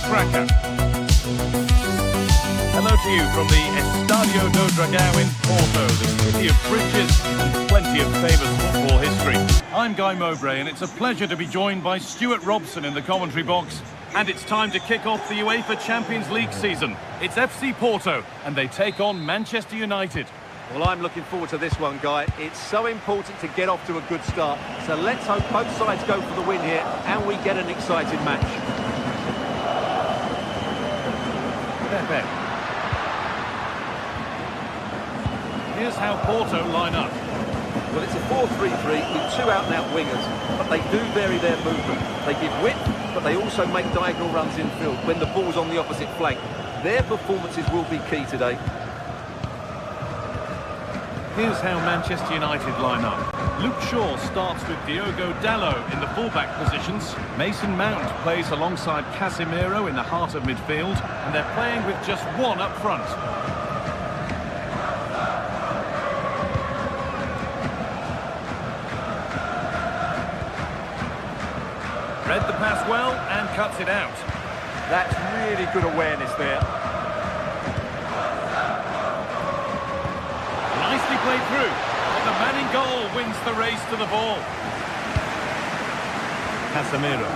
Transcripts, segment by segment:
cracker. Hello to you from the Estadio do Dragão in Porto, the city of bridges and plenty of famous football history. I'm Guy Mowbray, and it's a pleasure to be joined by Stuart Robson in the commentary box. And it's time to kick off the UEFA Champions League season. It's FC Porto, and they take on Manchester United. Well, I'm looking forward to this one, Guy. It's so important to get off to a good start. So let's hope both sides go for the win here and we get an exciting match. Pepe. Here's how Porto line up. Well, it's a 4-3-3 with two out-and-out wingers, but they do vary their movement. They give width, but they also make diagonal runs infield when the ball's on the opposite flank. Their performances will be key today. Here's how Manchester United line up. Luke Shaw starts with Diogo Dalot in the fullback positions. Mason Mount plays alongside Casemiro in the heart of midfield, and they're playing with just one up front. Read the pass well and cuts it out. That's really good awareness there. Nicely played through. And the man in goal wins the race to the ball. Casemiro.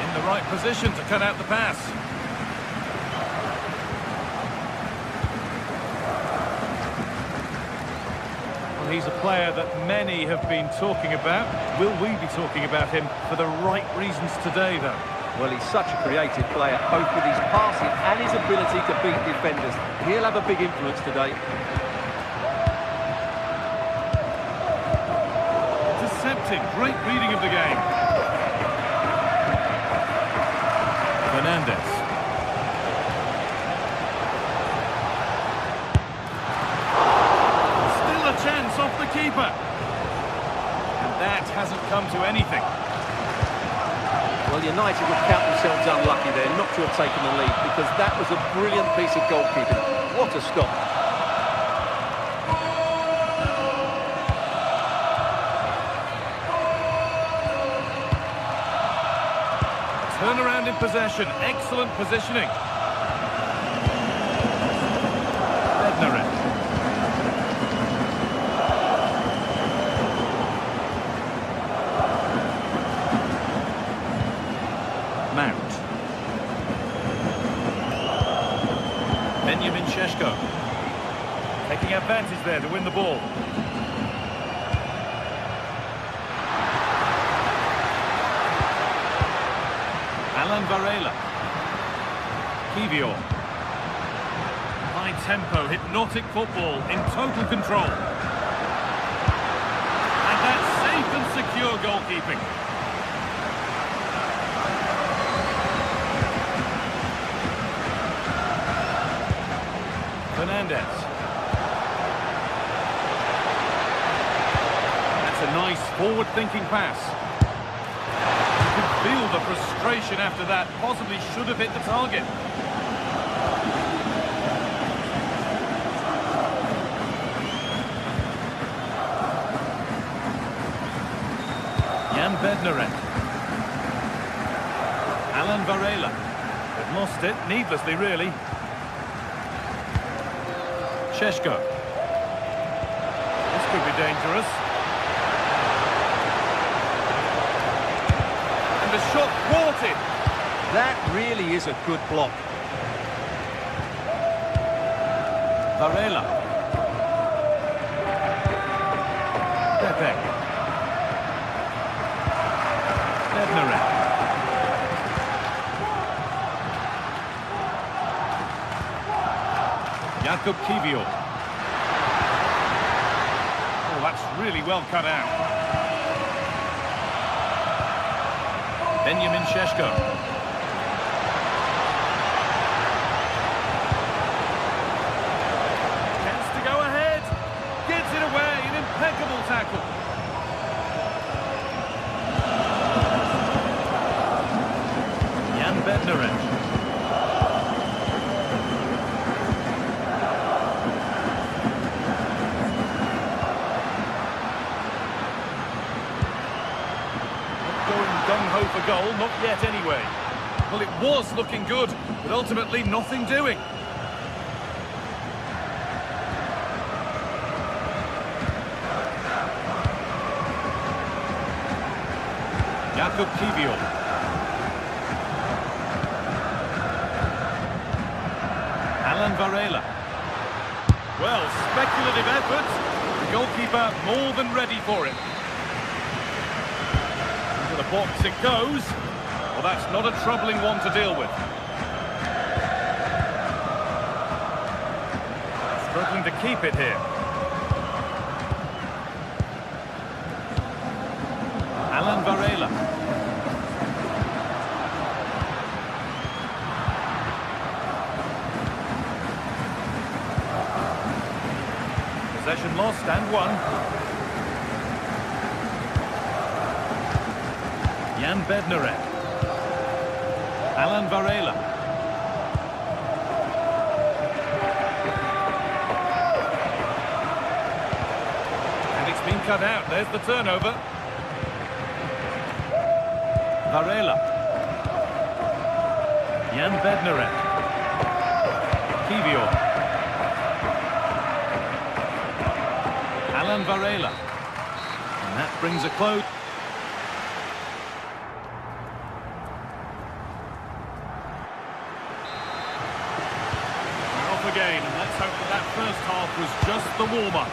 In the right position to cut out the pass. Well, he's a player that many have been talking about. Will we be talking about him for the right reasons today, though? Well, he's such a creative player, both with his passing and his ability to beat defenders. He'll have a big influence today. Intercepted. Great reading of the game. Fernandes. Still a chance off the keeper. And that hasn't come to anything. Well, United would count themselves unlucky there not to have taken the lead, because that was a brilliant piece of goalkeeping. What a stop. Turnaround in possession. Excellent positioning. Bednarek. Mount. Taking advantage there to win the ball. Alan Varela. Kivior. High tempo, hypnotic football in total control. And that's safe and secure goalkeeping. Fernandes. That's a nice forward-thinking pass. You can feel the frustration after that. Possibly should have hit the target. Jan Bednarek. Alan Varela. They've lost it, needlessly really. Šeško. This could be dangerous. And the shot thwarted. That really is a good block. Varela. Pepe. Bednarek. Jakub Kivior. Oh, that's really well cut out. Benjamin Šeško. Chance to go ahead. Gets it away. An impeccable tackle. Jan Bednarek. gung-ho for goal, not yet anyway. Well, it was looking good, but ultimately nothing doing. Alan Varela. Well, speculative effort. The goalkeeper more than ready for it. Into the box it goes. Well, that's not a troubling one to deal with. Struggling to keep it here. Alan Varela. Possession lost and won. Jan Bednarek. Alan Varela. And it's been cut out. There's the turnover. Varela. Jan Bednarek. Kivior. Alan Varela. And that brings a close. We're off again, and let's hope that that first half was just the warm-up.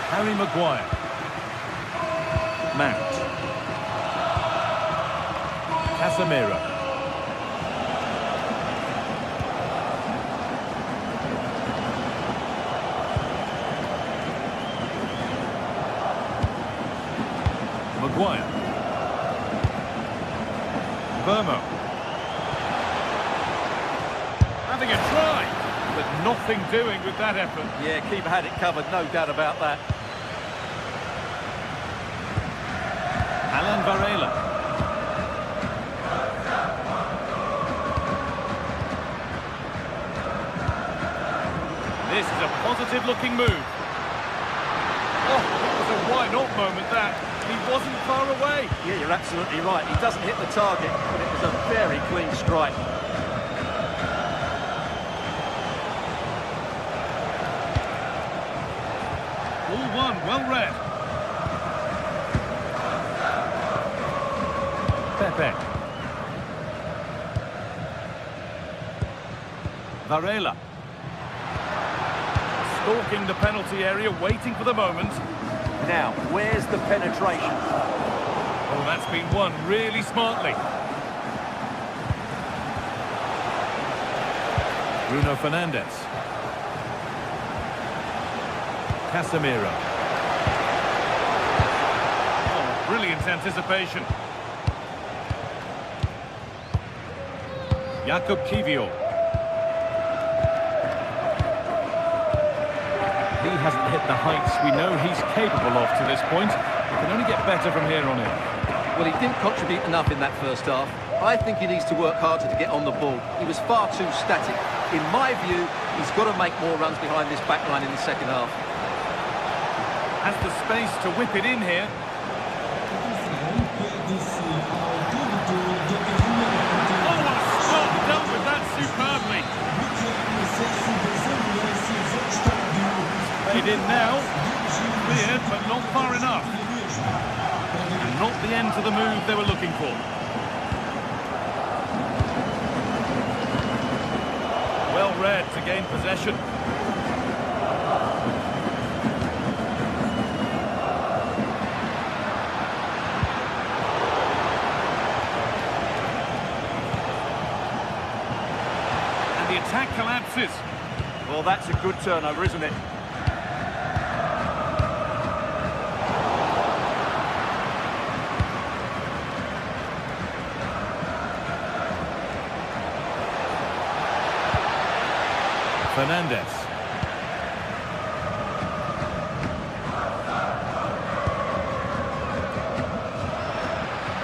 Harry Maguire. Mount. Casemiro. Maguire. Vermo. Having a try, but nothing doing with that effort. Yeah, keeper had it covered, no doubt about that. Alan Varela. This is a positive-looking move. Oh, it was a why-not moment, that. He wasn't far away. Yeah, you're absolutely right. He doesn't hit the target, but it was a very clean strike. All one, well read. Pepe. Varela. Stalking the penalty area, waiting for the moment. Now, where's the penetration? Oh, that's been won really smartly. Bruno Fernandes. Casemiro. Oh, brilliant anticipation. Jakub Kivior. He hasn't hit the heights we know he's capable of to this point. He can only get better from here on in. Well, he didn't contribute enough in that first half. I think he needs to work harder to get on the ball. He was far too static. In my view, he's got to make more runs behind this back line in the second half. Has the space to whip it in here. Oh, what a stop! Dealt with that superbly. Played in now. Cleared, but not far enough. And not the end to the move they were looking for. Well read to gain possession. And the attack collapses. Well, that's a good turnover, isn't it? Fernandes.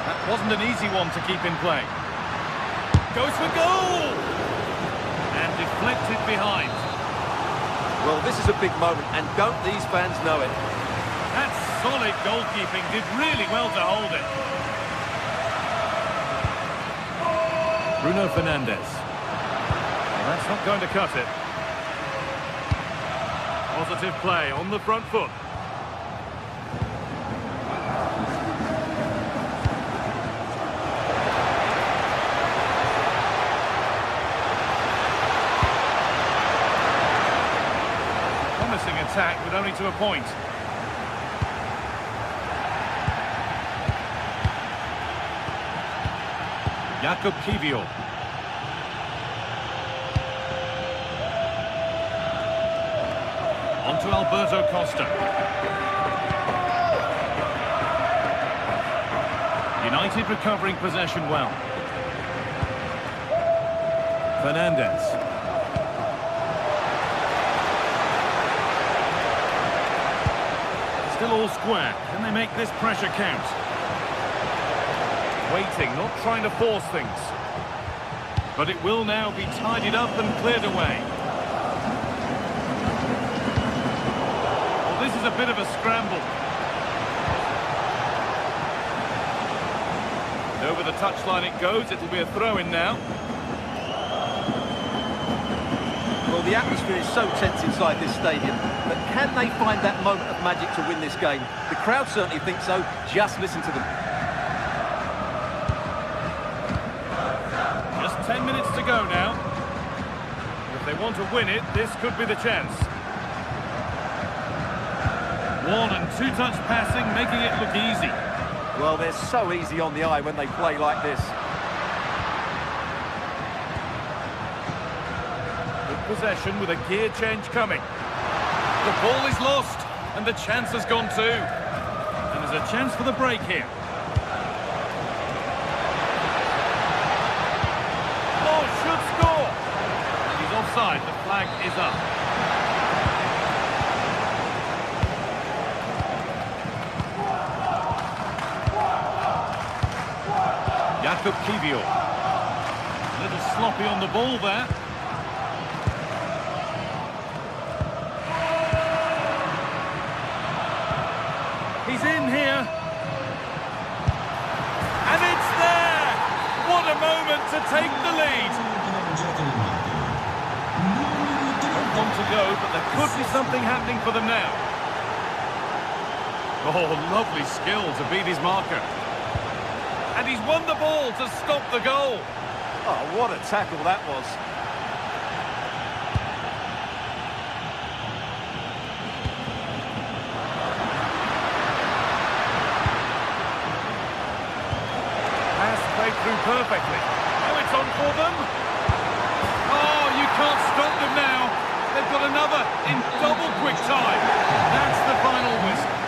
That wasn't an easy one to keep in play. Goes for goal! And deflected behind. Well, this is a big moment, and don't these fans know it? That's solid goalkeeping. Did really well to hold it. Bruno Fernandes. Well, that's not going to cut it. Positive play on the front foot. Promising attack, but only to a point. Jakub Kiwior. On to Alberto Costa. United recovering possession well. Fernandes. Still all square. Can they make this pressure count? Waiting, not trying to force things. But it will now be tidied up and cleared away. Well, this is a bit of a scramble. And over the touchline it goes. It'll be a throw-in now. Well, the atmosphere is so tense inside this stadium, but can they find that moment of magic to win this game? The crowd certainly think so. Just listen to them. 10 minutes to go now. If they want to win it, this could be the chance. One and two-touch passing, making it look easy. Well, they're so easy on the eye when they play like this. Good possession with a gear change coming. The ball is lost, and the chance has gone too. And there's a chance for the break here. Offside, the flag is up. Jakub Kiwior. A little sloppy on the ball there. He's in here. And it's there! What a moment to take the lead. On to go, but there could be something happening for them now. Oh, lovely skill to beat his marker. And he's won the ball to stop the goal. Oh, what a tackle that was. Pass played through perfectly. Oh, it's on for them. Oh, you can't stop them now. They've got another in double quick time. That's the final whistle.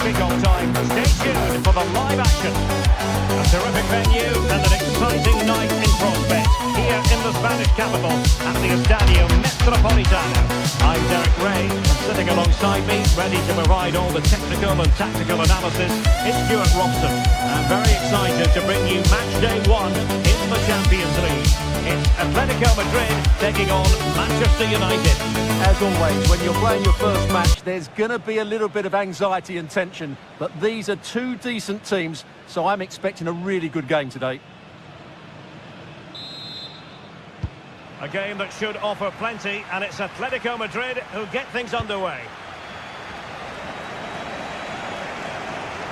kickoff time. Stay tuned for the live action. A terrific venue and an exciting night in prospect here in the Spanish capital at the Estadio Metropolitano. I'm Derek Ray. sitting alongside me, ready to provide all the technical and tactical analysis, is Stuart Robson. I'm very excited to bring you match day 1 in the Champions League. It's Atletico Madrid taking on Manchester United. As always, when you're playing your first match, there's going to be a little bit of anxiety and tension. But these are two decent teams, so I'm expecting a really good game today. A game that should offer plenty, and it's Atletico Madrid who get things underway.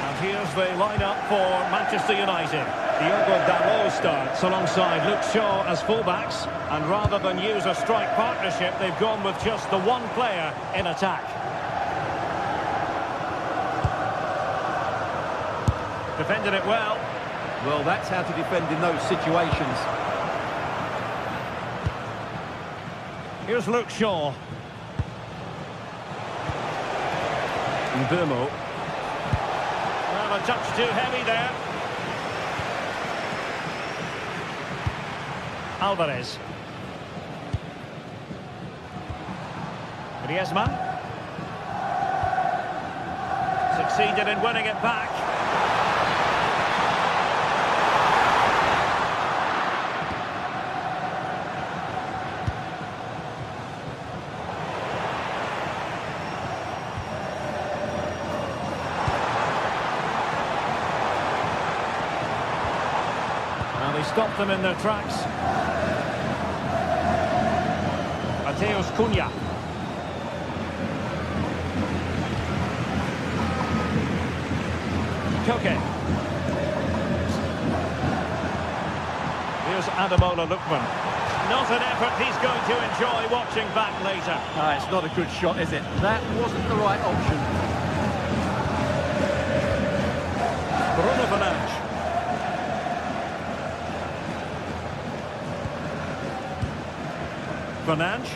And here's the lineup for Manchester United. Diogo Dalot starts alongside Luke Shaw as fullbacks, and rather than use a strike partnership, they've gone with just the one player in attack. Defended it well. Well, that's how to defend in those situations. Here's Luke Shaw. Mbumo. Well, a touch too heavy there. Alvarez. Griezmann. Succeeded in winning it back. He stopped them in their tracks. Mateus Cunha. Koke. Here's Ademola Lookman. Not an effort he's going to enjoy watching back later. It's not a good shot, is it? That wasn't the right option. Bruno Fernandes. Fernandes.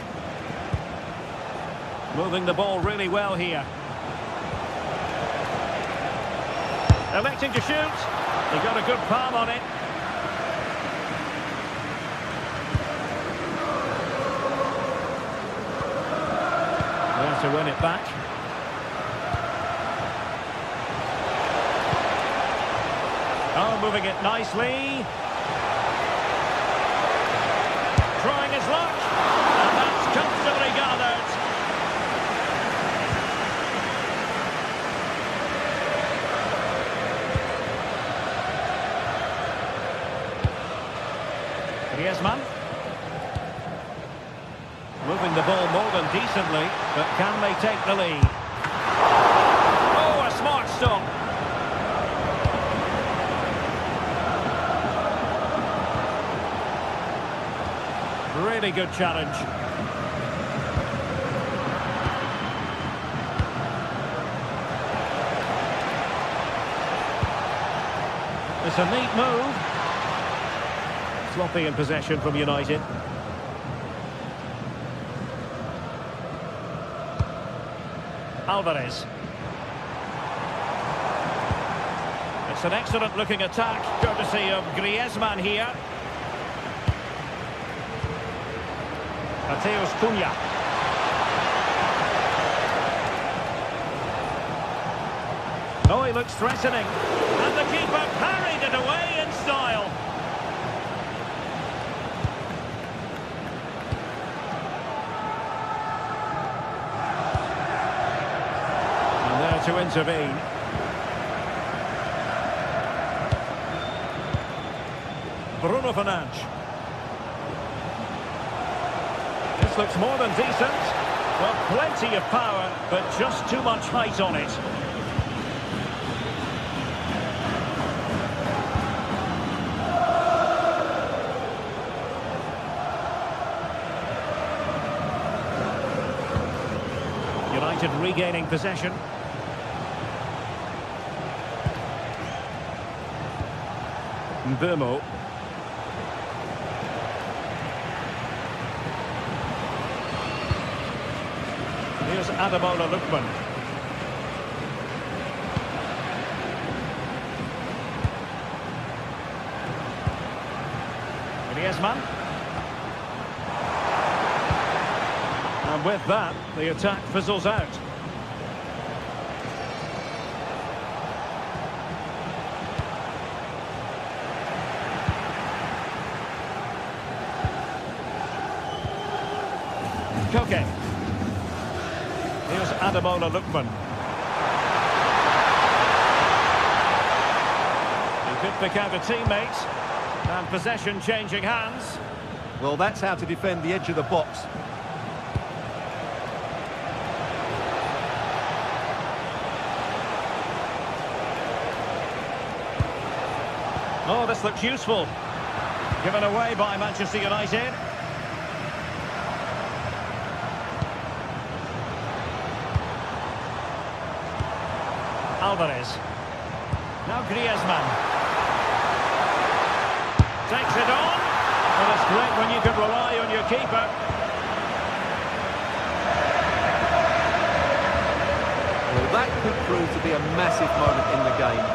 Moving the ball really well here. Electing to shoot. He got a good palm on it. There to win it back. Oh, moving it nicely. Trying his luck. And that's comfortably gathered. Griezmann. Moving the ball more than decently, but can they take the lead? Oh, a smart stop. Really good challenge. It's a neat move. Sloppy in possession from United. Alvarez. It's an excellent looking attack, courtesy of Griezmann here. Mateus Cunha. Oh, he looks threatening. And the keeper parried it away in style. And there to intervene. Bruno Fernandes. This looks more than decent. Well, plenty of power, but just too much height on it. United regaining possession. Mbumo. Here's Ademola Lookman. Griezmann. And with that, the attack fizzles out. Koke. Here's Ademola Lookman. He could pick out a teammate. And possession changing hands. Well, that's how to defend the edge of the box. Oh, this looks useful. Given away by Manchester United. Alvarez. Now Griezmann. Takes it on. Well, it's great when you can rely on your keeper. Well, that could prove to be a massive moment in the game.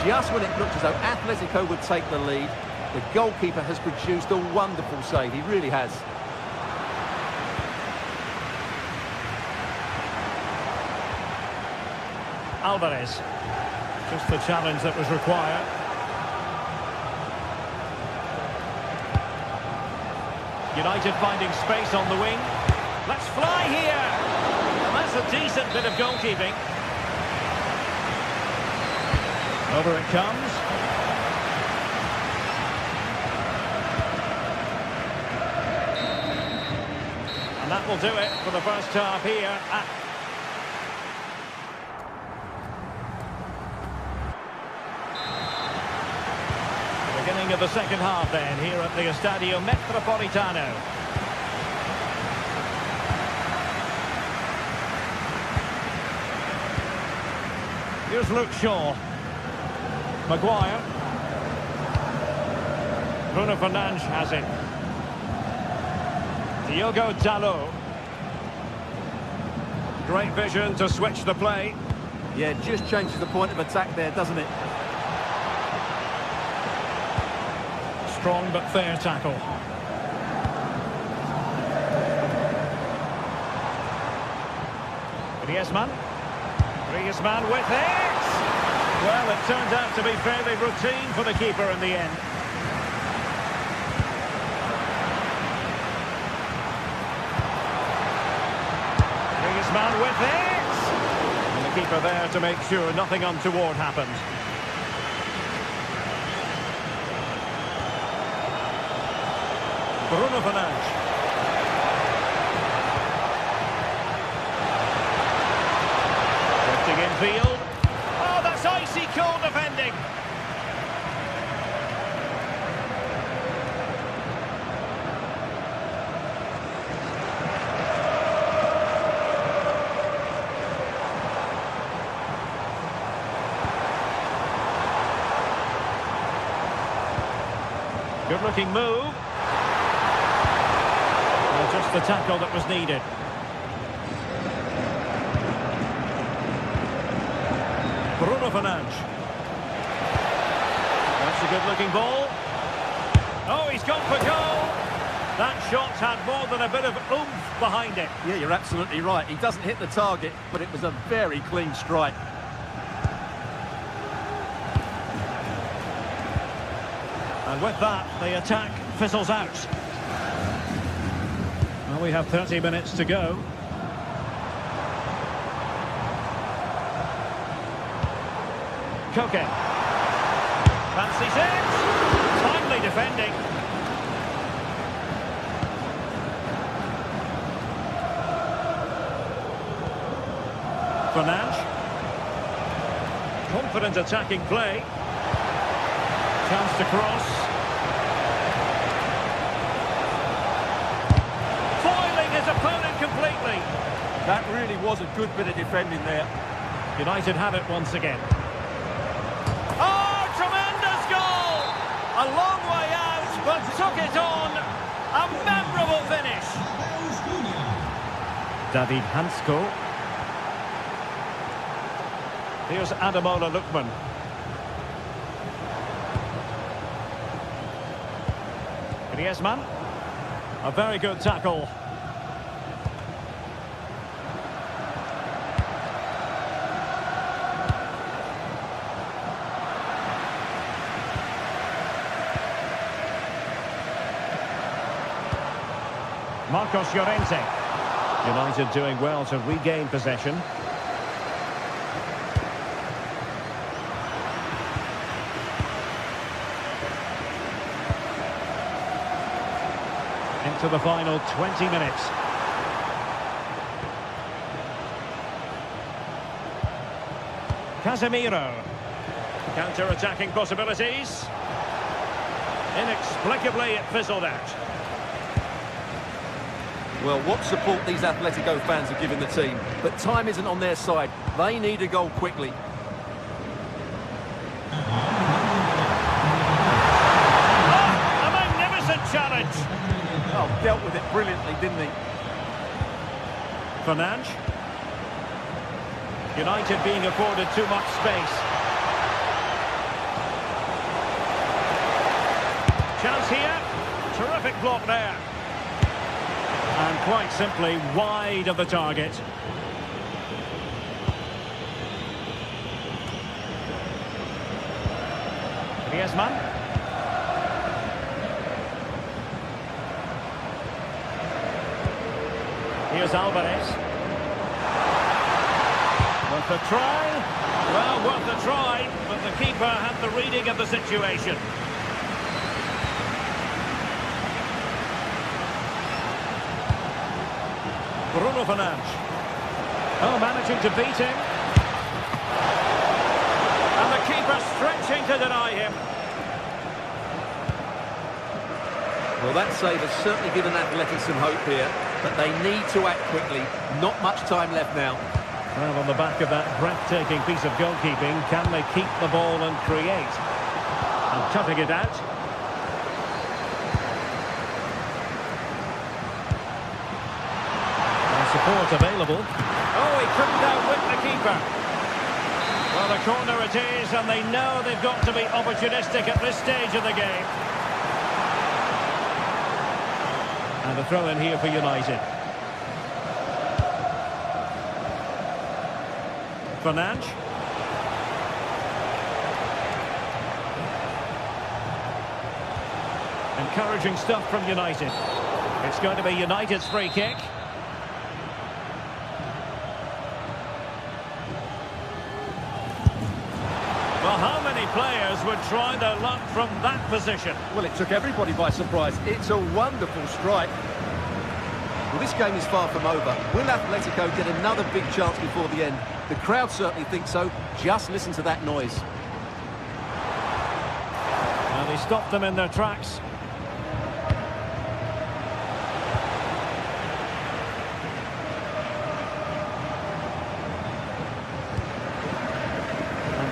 Just when it looked as though Atletico would take the lead, the goalkeeper has produced a wonderful save. He really has. Alvarez. Just the challenge that was required. United finding space on the wing. Let's fly here! And that's a decent bit of goalkeeping. Over it comes. And that will do it for the first half here at beginning of the second half then, here at the Estadio Metropolitano. Here's Luke Shaw. Maguire. Bruno Fernandes has it. Diogo Dalot. Great vision to switch the play. Yeah, just changes the point of attack there, doesn't it? Strong but fair tackle. Griezmann. Griezmann with it! Well, it turned out to be fairly routine for the keeper in the end. Griezmann with it! And the keeper there to make sure nothing untoward happened. Bruno Fernandes. Drifting infield. Oh, that's icy cold defending. Good-looking move. Just the tackle that was needed. Bruno Fernandes. That's a good-looking ball. Oh, he's gone for goal. That shot had more than a bit of oomph behind it. Yeah, you're absolutely right. He doesn't hit the target, but it was a very clean strike. And with that, the attack fizzles out. Well, we have 30 minutes to go. Koke. Fancies it. Timely defending. Fernandes. Confident attacking play. Chance to cross. His opponent completely. That really was a good bit of defending there. United have it once again. Oh, tremendous goal! A long way out, but took it on. A memorable finish. David Hansko. Here's Ademola Lookman. Griezmann. A very good tackle. Marcos Llorente. United doing well to regain possession. Into the final 20 minutes. Casemiro. Counter-attacking possibilities. Inexplicably, it fizzled out. Well, what support these Atletico fans are giving the team. But time isn't on their side. They need a goal quickly. A magnificent challenge. Oh, dealt with it brilliantly, didn't he? Fernandes. United being afforded too much space. Chance here. Terrific block there. And quite simply wide of the target. Griezmann. Here's Alvarez. Worth a try? Well, worth a try, but the keeper had the reading of the situation. Bruno Fernandes. Oh, managing to beat him. And the keeper stretching to deny him. Well, that save has certainly given Athletic some hope here, but they need to act quickly. Not much time left now. Well, on the back of that breathtaking piece of goalkeeping, can they keep the ball and create? And toughing it out. Support available. Oh, he couldn't outwit the keeper. Well, the corner it is, and they know they've got to be opportunistic at this stage of the game. And a throw in here for United. Fernandes. Encouraging stuff from United. It's going to be United's free kick. Well, how many players would try their luck from that position? Well, it took everybody by surprise. It's a wonderful strike. Well, this game is far from over. Will Atletico get another big chance before the end? The crowd certainly think so. Just listen to that noise. And they stopped them in their tracks.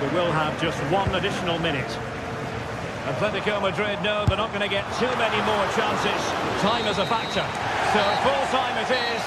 We will have just one additional minute. Atletico Madrid know they're not going to get too many more chances. Time is a factor. So full time it is.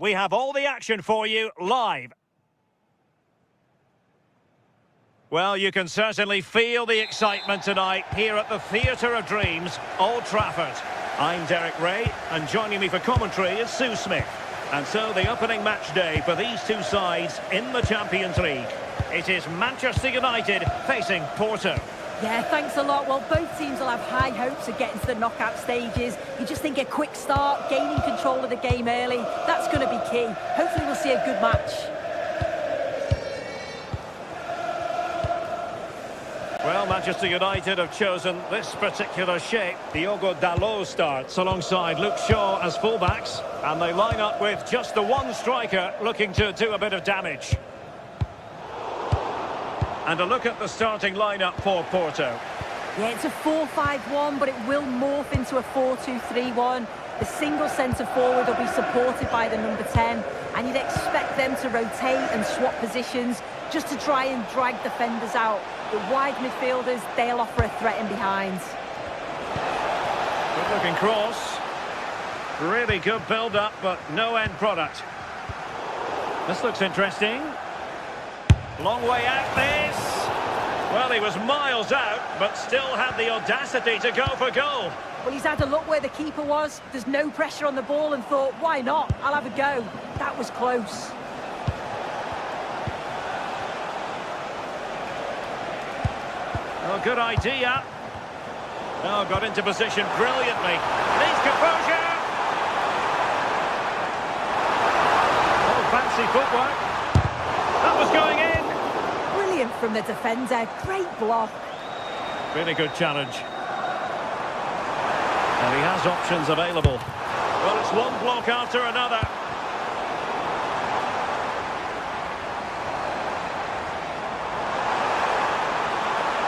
we have all the action for you live. Well, you can certainly feel the excitement tonight here at the Theatre of Dreams, Old Trafford. I'm Derek Ray, and joining me for commentary is Sue Smith. And so the opening match day for these two sides in the Champions League. It is Manchester United facing Porto. Yeah, thanks a lot. Well, both teams will have high hopes of getting to the knockout stages. You just think a quick start, gaining control of the game early, that's going to be key. Hopefully we'll see a good match. Well, Manchester United have chosen this particular shape. Diogo Dalot starts alongside Luke Shaw as fullbacks. And they line up with just the one striker looking to do a bit of damage. And a look at the starting lineup for Porto. Yeah, it's a 4-5-1, but it will morph into a 4-2-3-1. The single centre forward will be supported by the number 10, and you'd expect them to rotate and swap positions just to try and drag defenders out. The wide midfielders, they'll offer a threat in behind. Good looking cross. Really good build-up, but no end product. This looks interesting. Long way out this. Well, he was miles out, but still had the audacity to go for goal. Well, he's had a look where the keeper was. There's no pressure on the ball and thought, why not? I'll have a go. That was close. Well, good idea. Oh, got into position brilliantly. Needs composure. Oh, fancy footwork. That was going in. Brilliant from the defender. Great block. Really good challenge. And he has options available. Well, it's one block after another.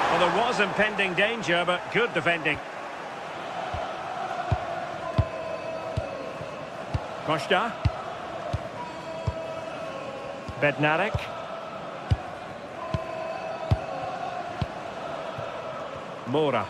Well, there was impending danger, but good defending. Costa. Bednarek. Moura.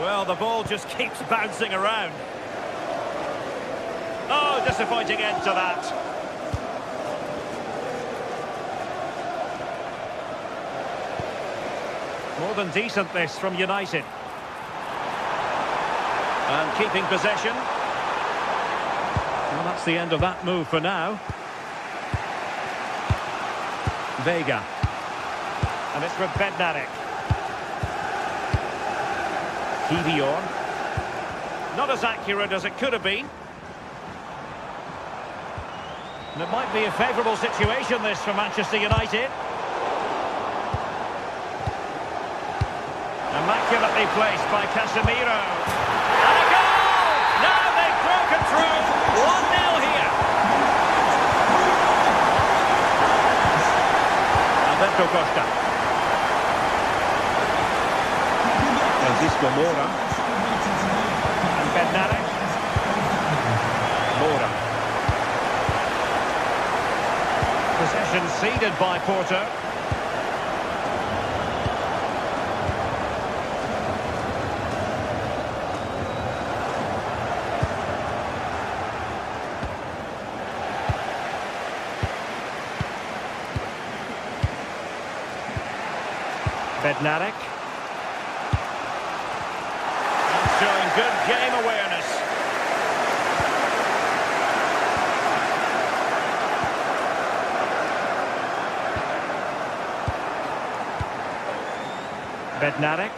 Well, the ball just keeps bouncing around. Oh, disappointing end to that. More than decent this from United. And keeping possession. Well, that's the end of that move for now. Vega. And it's for Bednarek. Kivior. Not as accurate as it could have been. And it might be a favourable situation, this, for Manchester United. Immaculately placed by Casemiro. And a goal! Now they've broken through. 1-0 here. Alberto Costa. Francisco Moura. And Bednarek. Moura. Possession ceded by Porto. Bednarek. Showing good game awareness. Bednarek.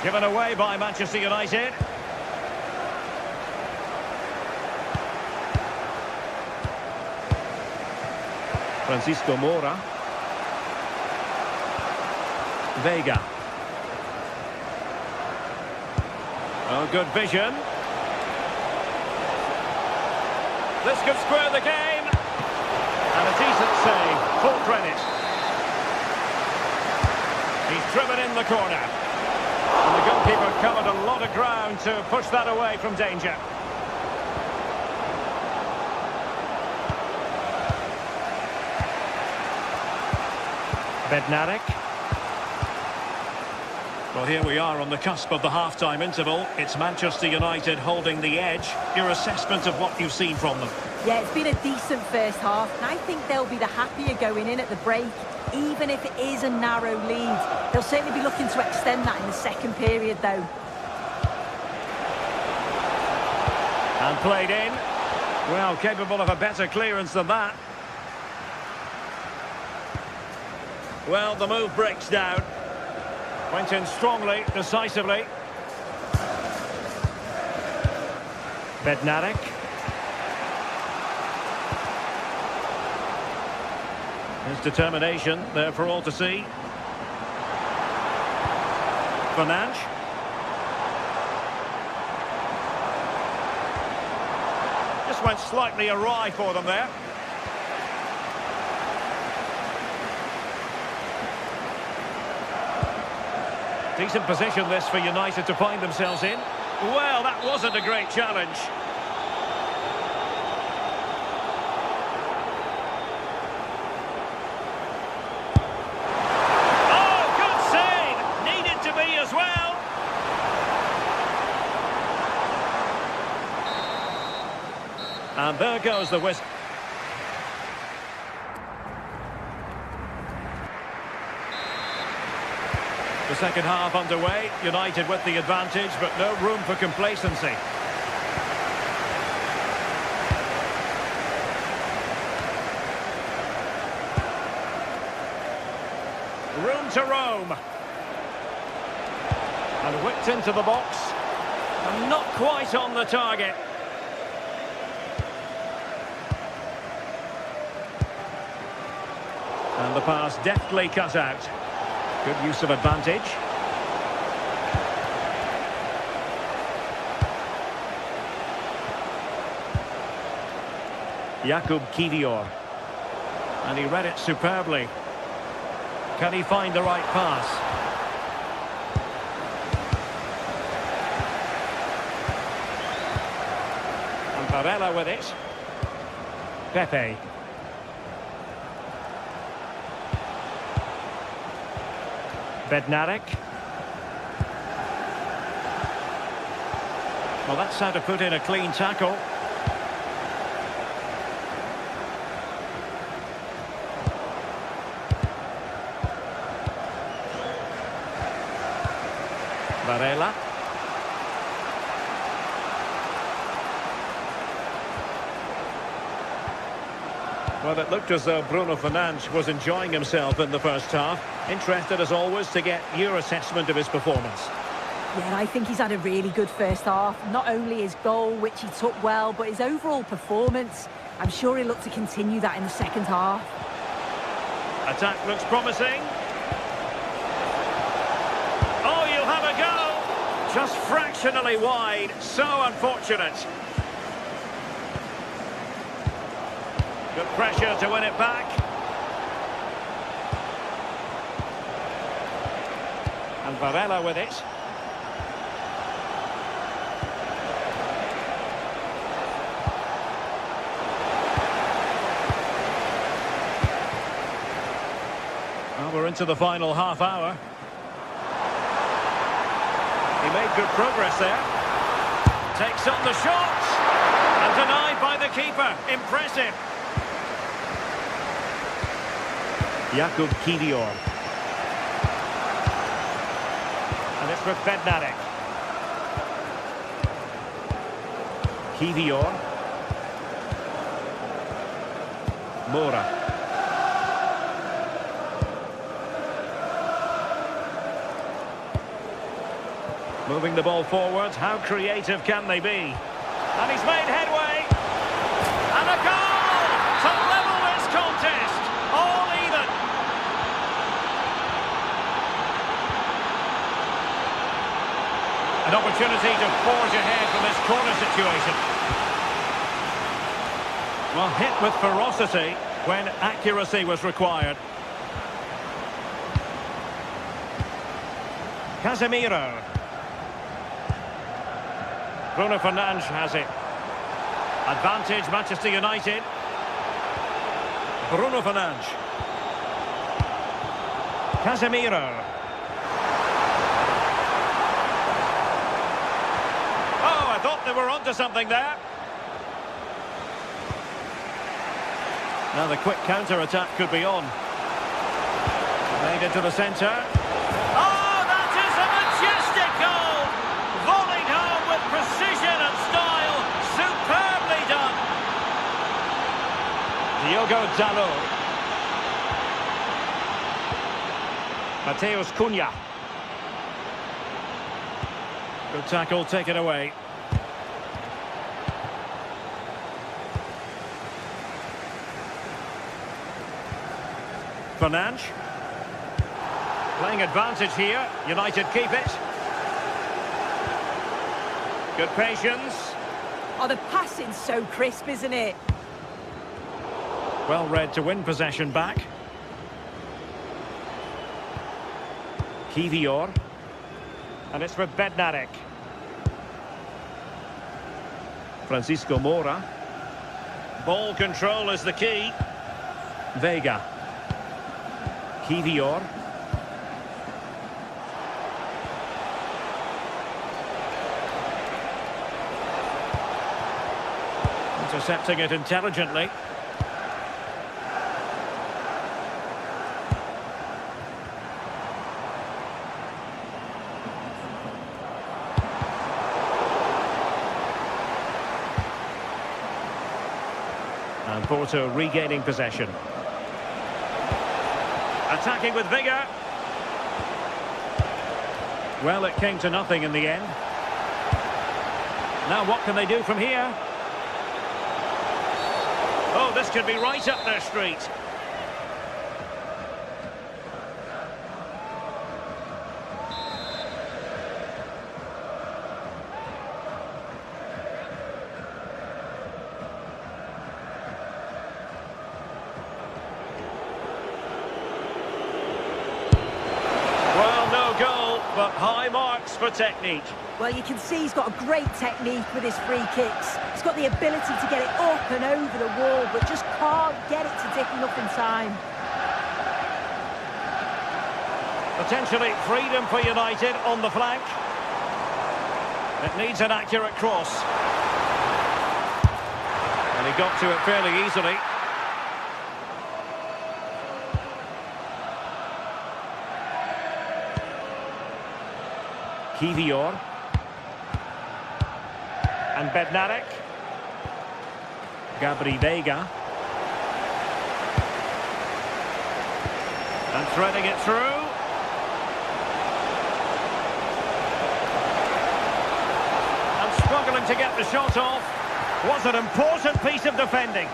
Given away by Manchester United. Francisco Moura. Vega. Oh, good vision. This could square the game. And a decent save. Full credit. He's driven in the corner. And the goalkeeper covered a lot of ground to push that away from danger. Bednarik. Well, here we are on the cusp of the half-time interval. It's Manchester United holding the edge. Your assessment of what you've seen from them? Yeah, it's been a decent first half, and I think they'll be the happier going in at the break, even if it is a narrow lead. They'll certainly be looking to extend that in the second period, though. And played in. Well, capable of a better clearance than that. Well, the move breaks down. Went in strongly, decisively. Bednarik. His determination there for all to see. Fernandes. Just went slightly awry for them there. Decent position this for United to find themselves in. Well, that wasn't a great challenge. Oh, good save! Needed to be as well. And there goes the whistle. The second half underway, United with the advantage, but no room for complacency. Room to roam. And whipped into the box. And not quite on the target. And the pass deftly cut out. Good use of advantage. Jakub Kivior. And he read it superbly. Can he find the right pass? And Varela with it. Pepe. Bednarik. Well, that's how to put in a clean tackle. Varela. Well, it looked as though Bruno Fernandes was enjoying himself in the first half. Interested, as always, to get your assessment of his performance. Yeah, I think he's had a really good first half. Not only his goal, which he took well, but his overall performance. I'm sure he'll look to continue that in the second half. Attack looks promising. Oh, you'll have a go! Just fractionally wide. So unfortunate. Good pressure to win it back. And Varela with it. Well, we're into the final half hour. He made good progress there. Takes on the shot. And denied by the keeper. Impressive. Jakub Kivior. And it's with Bednarik. Kivior. Moura. Moving the ball forward. How creative can they be? And he's made headway. And a goal to level this contest. All even. An opportunity to forge ahead from this corner situation. Well, hit with ferocity when accuracy was required. Casemiro. Bruno Fernandes has it. Advantage Manchester United. Bruno Fernandes. Casemiro. Oh, I thought they were onto something there. Now the quick counter-attack could be on. Made into the centre. Oh, that is a majestic goal! Volleyed home with precision and style. Superbly done. Diogo Dalot. Mateus Cunha. Good tackle, take it away. Fernandes. Playing advantage here. United keep it. Good patience. Oh, the passing's so crisp, isn't it? Well read to win possession back. Kivior. And it's for Bednarek. Francisco Moura. Ball control is the key. Vega. Kivior. Intercepting it intelligently. And Porto regaining possession. Attacking with vigour. Well, it came to nothing in the end. Now what can they do from here? Oh, this could be right up their street. But high marks for technique. Well, you can see he's got a great technique with his free kicks. He's got the ability to get it up and over the wall, but just can't get it to dip enough in time. Potentially freedom for United on the flank. It needs an accurate cross. And he got to it fairly easily. Kivior. And Bednarek. Gabri Vega. And threading it through. And struggling to get the shot off. Was an important piece of defending.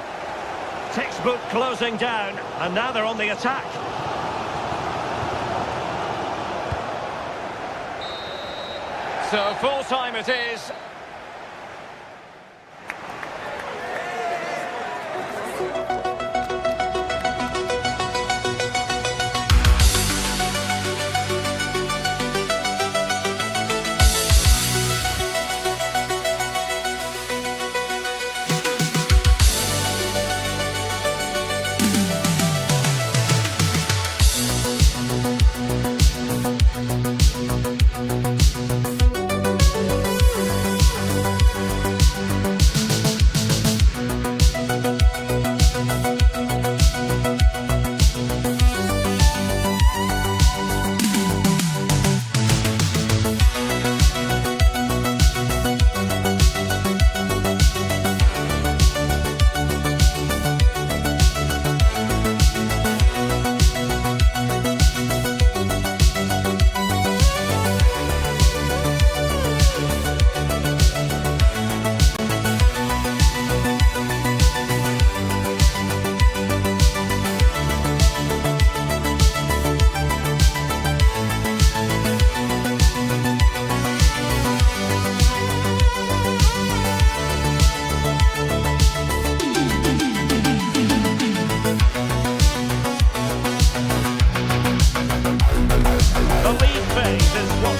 Textbook closing down. And now they're on the attack. So full time it is.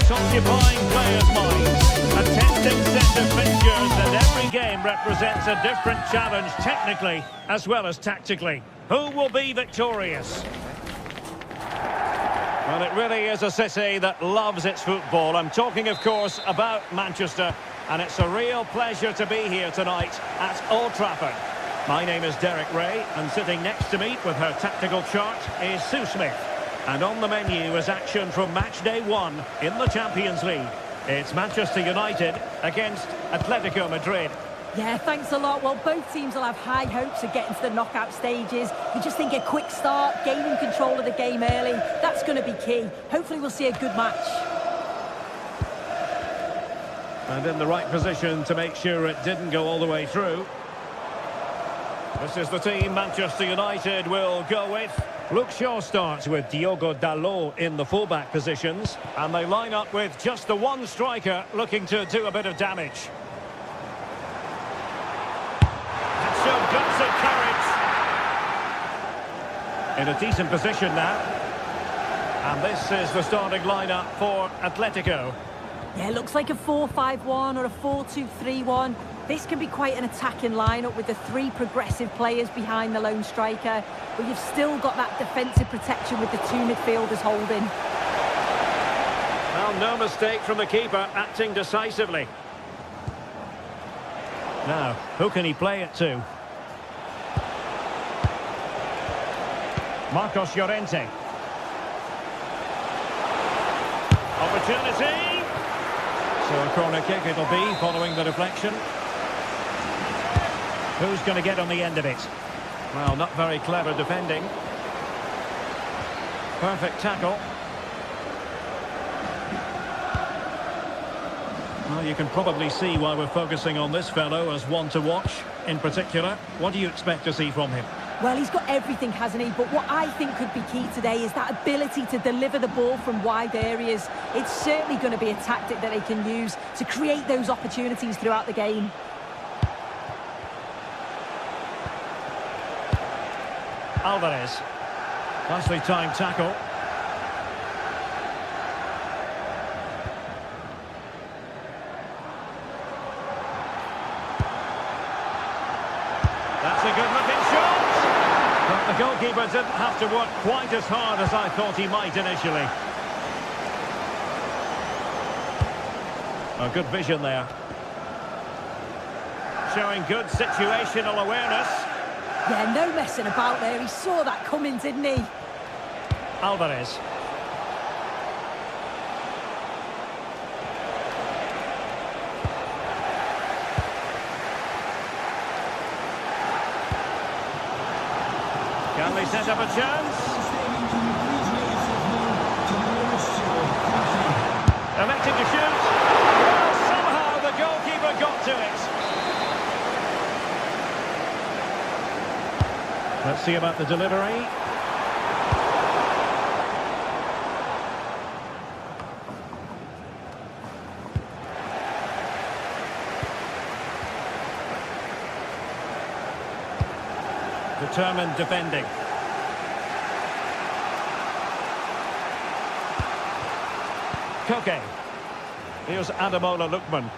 Occupying players' minds. A testing set of fixtures, and every game represents a different challenge technically as well as tactically. Who will be victorious? Well, it really is a city that loves its football. I'm talking, of course, about Manchester, and it's a real pleasure to be here tonight at Old Trafford. My name is Derek Ray, and sitting next to me with her tactical chart is Sue Smith. And on the menu is action from match day 1 in the Champions League. It's Manchester United against Atletico Madrid. Yeah, thanks a lot. Well, both teams will have high hopes of getting to the knockout stages. You just think a quick start, gaining control of the game early, that's going to be key. Hopefully we'll see a good match. And in the right position to make sure it didn't go all the way through. This is the team Manchester United will go with. Luke Shaw starts with Diogo Dalot in the fullback positions. And they line up with just the one striker looking to do a bit of damage. So guts and courage. In a decent position now. And this is the starting lineup for Atletico. Yeah, it looks like a 4-5-1 or a 4-2-3-1. This can be quite an attacking lineup with the 3 progressive players behind the lone striker. But you've still got that defensive protection with the 2 midfielders holding. Well, no mistake from the keeper, acting decisively. Now, who can he play it to? Marcos Llorente. Opportunity. So a corner kick it'll be following the deflection. Who's going to get on the end of it? Well, not very clever defending. Perfect tackle. Well, you can probably see why we're focusing on this fellow as one to watch in particular. What do you expect to see from him? Well, he's got everything, hasn't he? But what I think could be key today is that ability to deliver the ball from wide areas. It's certainly going to be a tactic that they can use to create those opportunities throughout the game. Alvarez. Nicely timed tackle. That's a good-looking shot. But the goalkeeper didn't have to work quite as hard as I thought he might initially. Oh, good vision there. Showing good situational awareness. Yeah, no messing about there. He saw that coming, didn't he? Alvarez. Can they set up a chance? Electing to shoot. Well, somehow the goalkeeper got to it. Let's see about the delivery. Determined defending. Koke. Here's Ademola Lookman.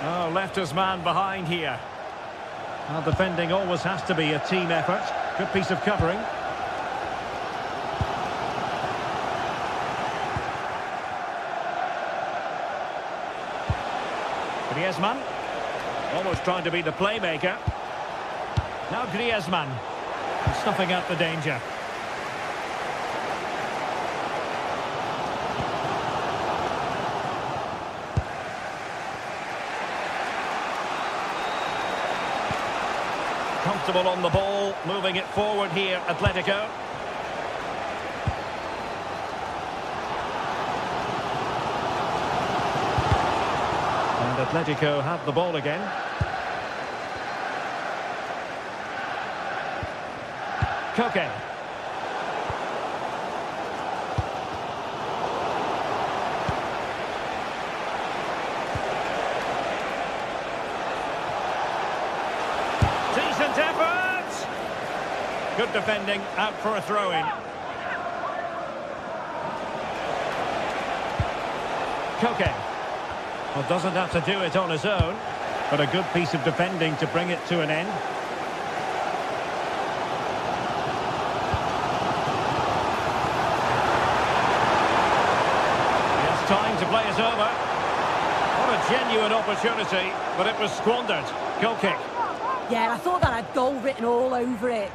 Oh, left his man behind here. Well, defending always has to be a team effort. Good piece of covering. Griezmann. Almost trying to be the playmaker. Now Griezmann. Snuffing out the danger. Comfortable on the ball, moving it forward here, Atletico. And Atletico have the ball again. Koke. Decent effort! Good defending, out for a throw-in. Koke. Well, doesn't have to do it on his own, but a good piece of defending to bring it to an end. over. What a genuine opportunity, but it was squandered. Goal kick. Yeah, I thought that had goal written all over it.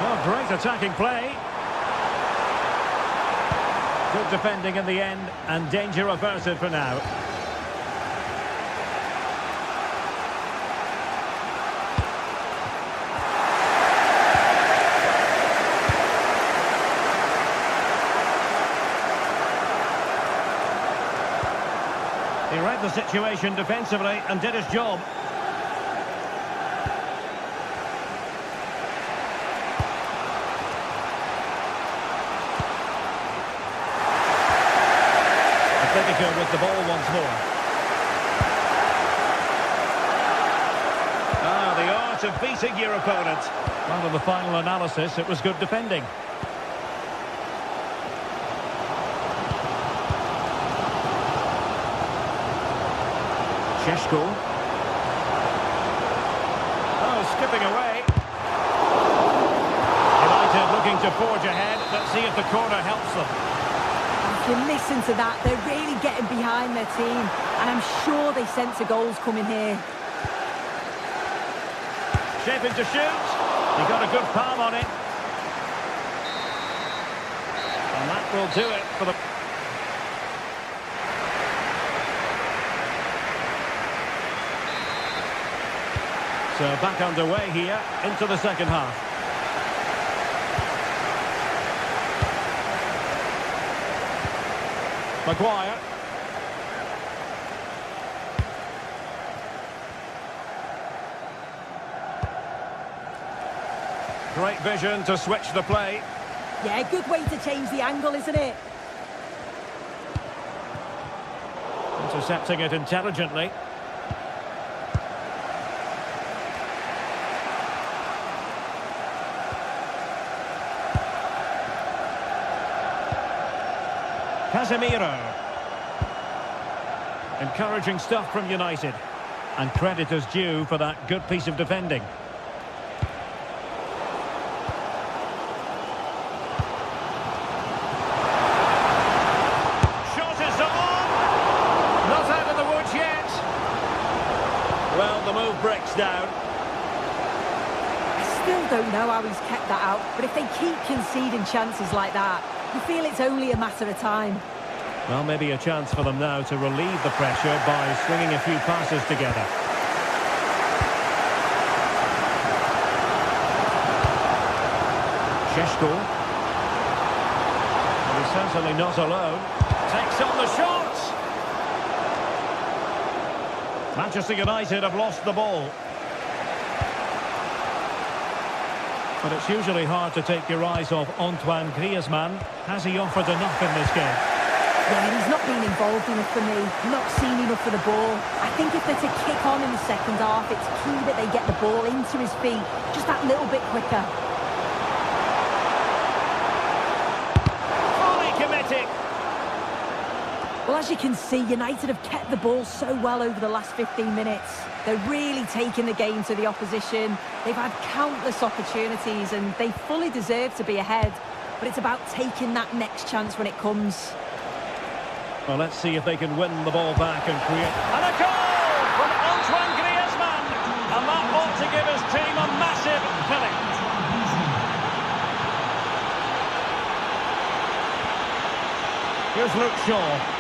Oh, great attacking play. Good defending in the end, and danger averted for now. He read the situation defensively and did his job. Atletico with the ball once more. Ah, the art of beating your opponent. Well, in the final analysis, it was good defending. Sheshko. Oh, skipping away. United looking to forge ahead. Let's see if the corner helps them. If you listen to that, they're really getting behind their team. And I'm sure they sense a goal's coming here. Shaping to shoot. He got a good palm on it. And that will do it for the... So back underway here into the second half. Maguire. Great vision to switch the play. Yeah, good way to change the angle, isn't it? Intercepting it intelligently. Casemiro. Encouraging stuff from United. And credit is due for that good piece of defending. Shot is on! Not out of the woods yet. Well, the move breaks down. I still don't know how he's kept that out, but if they keep conceding chances like that, you feel it's only a matter of time. Well, maybe a chance for them now to relieve the pressure by swinging a few passes together. Sheshko. He's certainly not alone. Takes on the shot! Manchester United have lost the ball. But it's usually hard to take your eyes off Antoine Griezmann. Has he offered enough in this game? Yeah, he's not been involved enough for me. Not seen enough for the ball. I think if they're to kick on in the second half, it's key that they get the ball into his feet just that little bit quicker. Fully committed. Well, as you can see, United have kept the ball so well over the last 15 minutes. They're really taking the game to the opposition. They've had countless opportunities and they fully deserve to be ahead. But it's about taking that next chance when it comes. Well, let's see if they can win the ball back and create... And a goal from Antoine Griezmann! And that ought to give his team a massive filling. Here's Luke Shaw.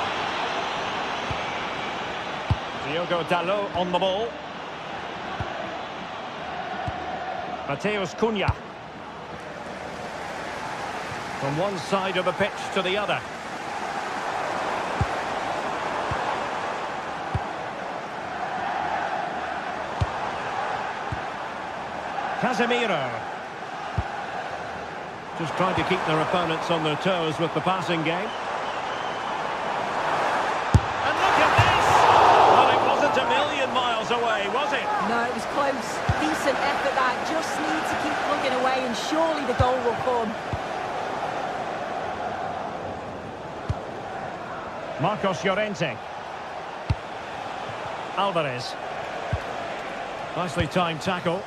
Diogo Dalot on the ball. Mateus Cunha. From one side of the pitch to the other. Casemiro. Just trying to keep their opponents on their toes with the passing game. And look at this! Well, it wasn't a million miles away, was it? No, it was close. Decent effort that. Just need to keep plugging away and surely the goal will come. Marcos Llorente. Alvarez. Nicely timed tackle.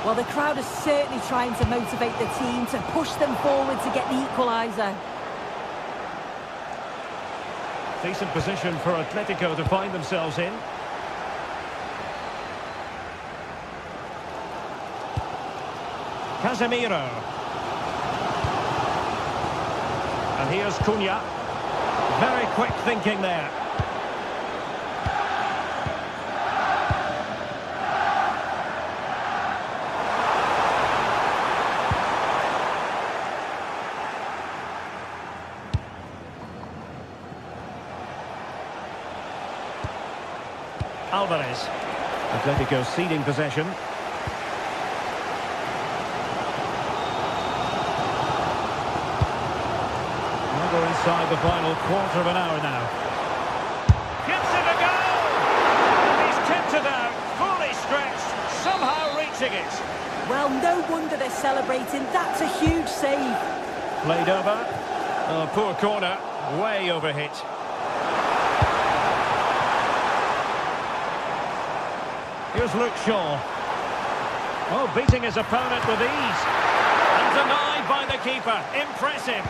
Well, the crowd is certainly trying to motivate the team to push them forward to get the equaliser. Decent position for Atletico to find themselves in. Casemiro. And here's Cunha. Very quick thinking there. Alvarez. Atletico ceding possession. We're inside the final quarter of an hour now. Gives it a go! And he's kept it out, fully stretched, somehow reaching it. Well, no wonder they're celebrating. That's a huge save. Played over. Oh, poor corner, way overhit. Here's Luke Shaw. Oh, beating his opponent with ease. And denied by the keeper. Impressive.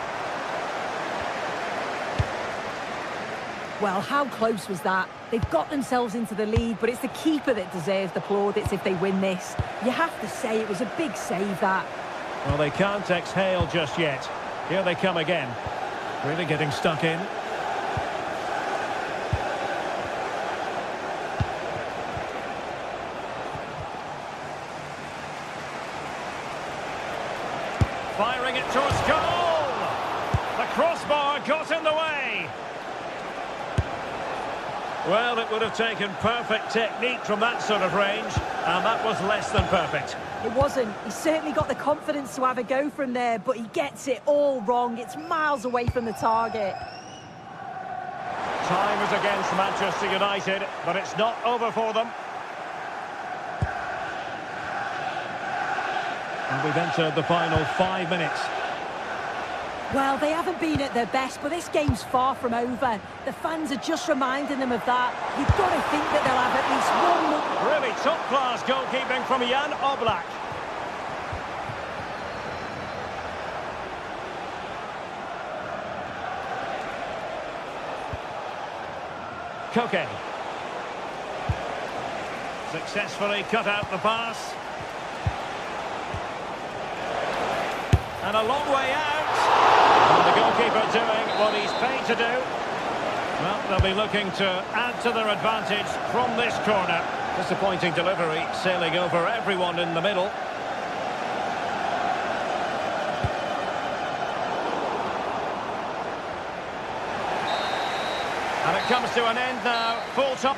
Well, how close was that? They've got themselves into the lead, but it's the keeper that deserves the plaudits if they win this. You have to say it was a big save, that. Well, they can't exhale just yet. Here they come again. Really getting stuck in. Firing it towards goal! The crossbar got in the way! Well, it would have taken perfect technique from that sort of range, and that was less than perfect. It wasn't. He certainly got the confidence to have a go from there, but he gets it all wrong. It's miles away from the target. Time is against Manchester United, but it's not over for them. And we've entered the final 5 minutes. Well, they haven't been at their best, but this game's far from over. The fans are just reminding them of that. You've got to think that they'll have at least one more. Really top-class goalkeeping from Jan Oblak. Koke. Successfully cut out the pass. And a long way out. And the goalkeeper doing what he's paid to do. Well, they'll be looking to add to their advantage from this corner. Disappointing delivery, sailing over everyone in the middle. And it comes to an end now, full time.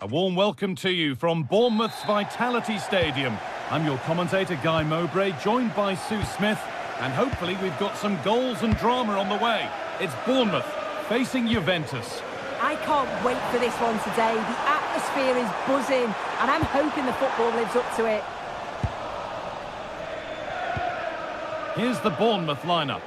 A warm welcome to you from Bournemouth's Vitality Stadium. I'm your commentator, Guy Mowbray, joined by Sue Smith, and hopefully we've got some goals and drama on the way. It's Bournemouth facing Juventus. I can't wait for this one today. The atmosphere is buzzing, and I'm hoping the football lives up to it. Here's the Bournemouth lineup.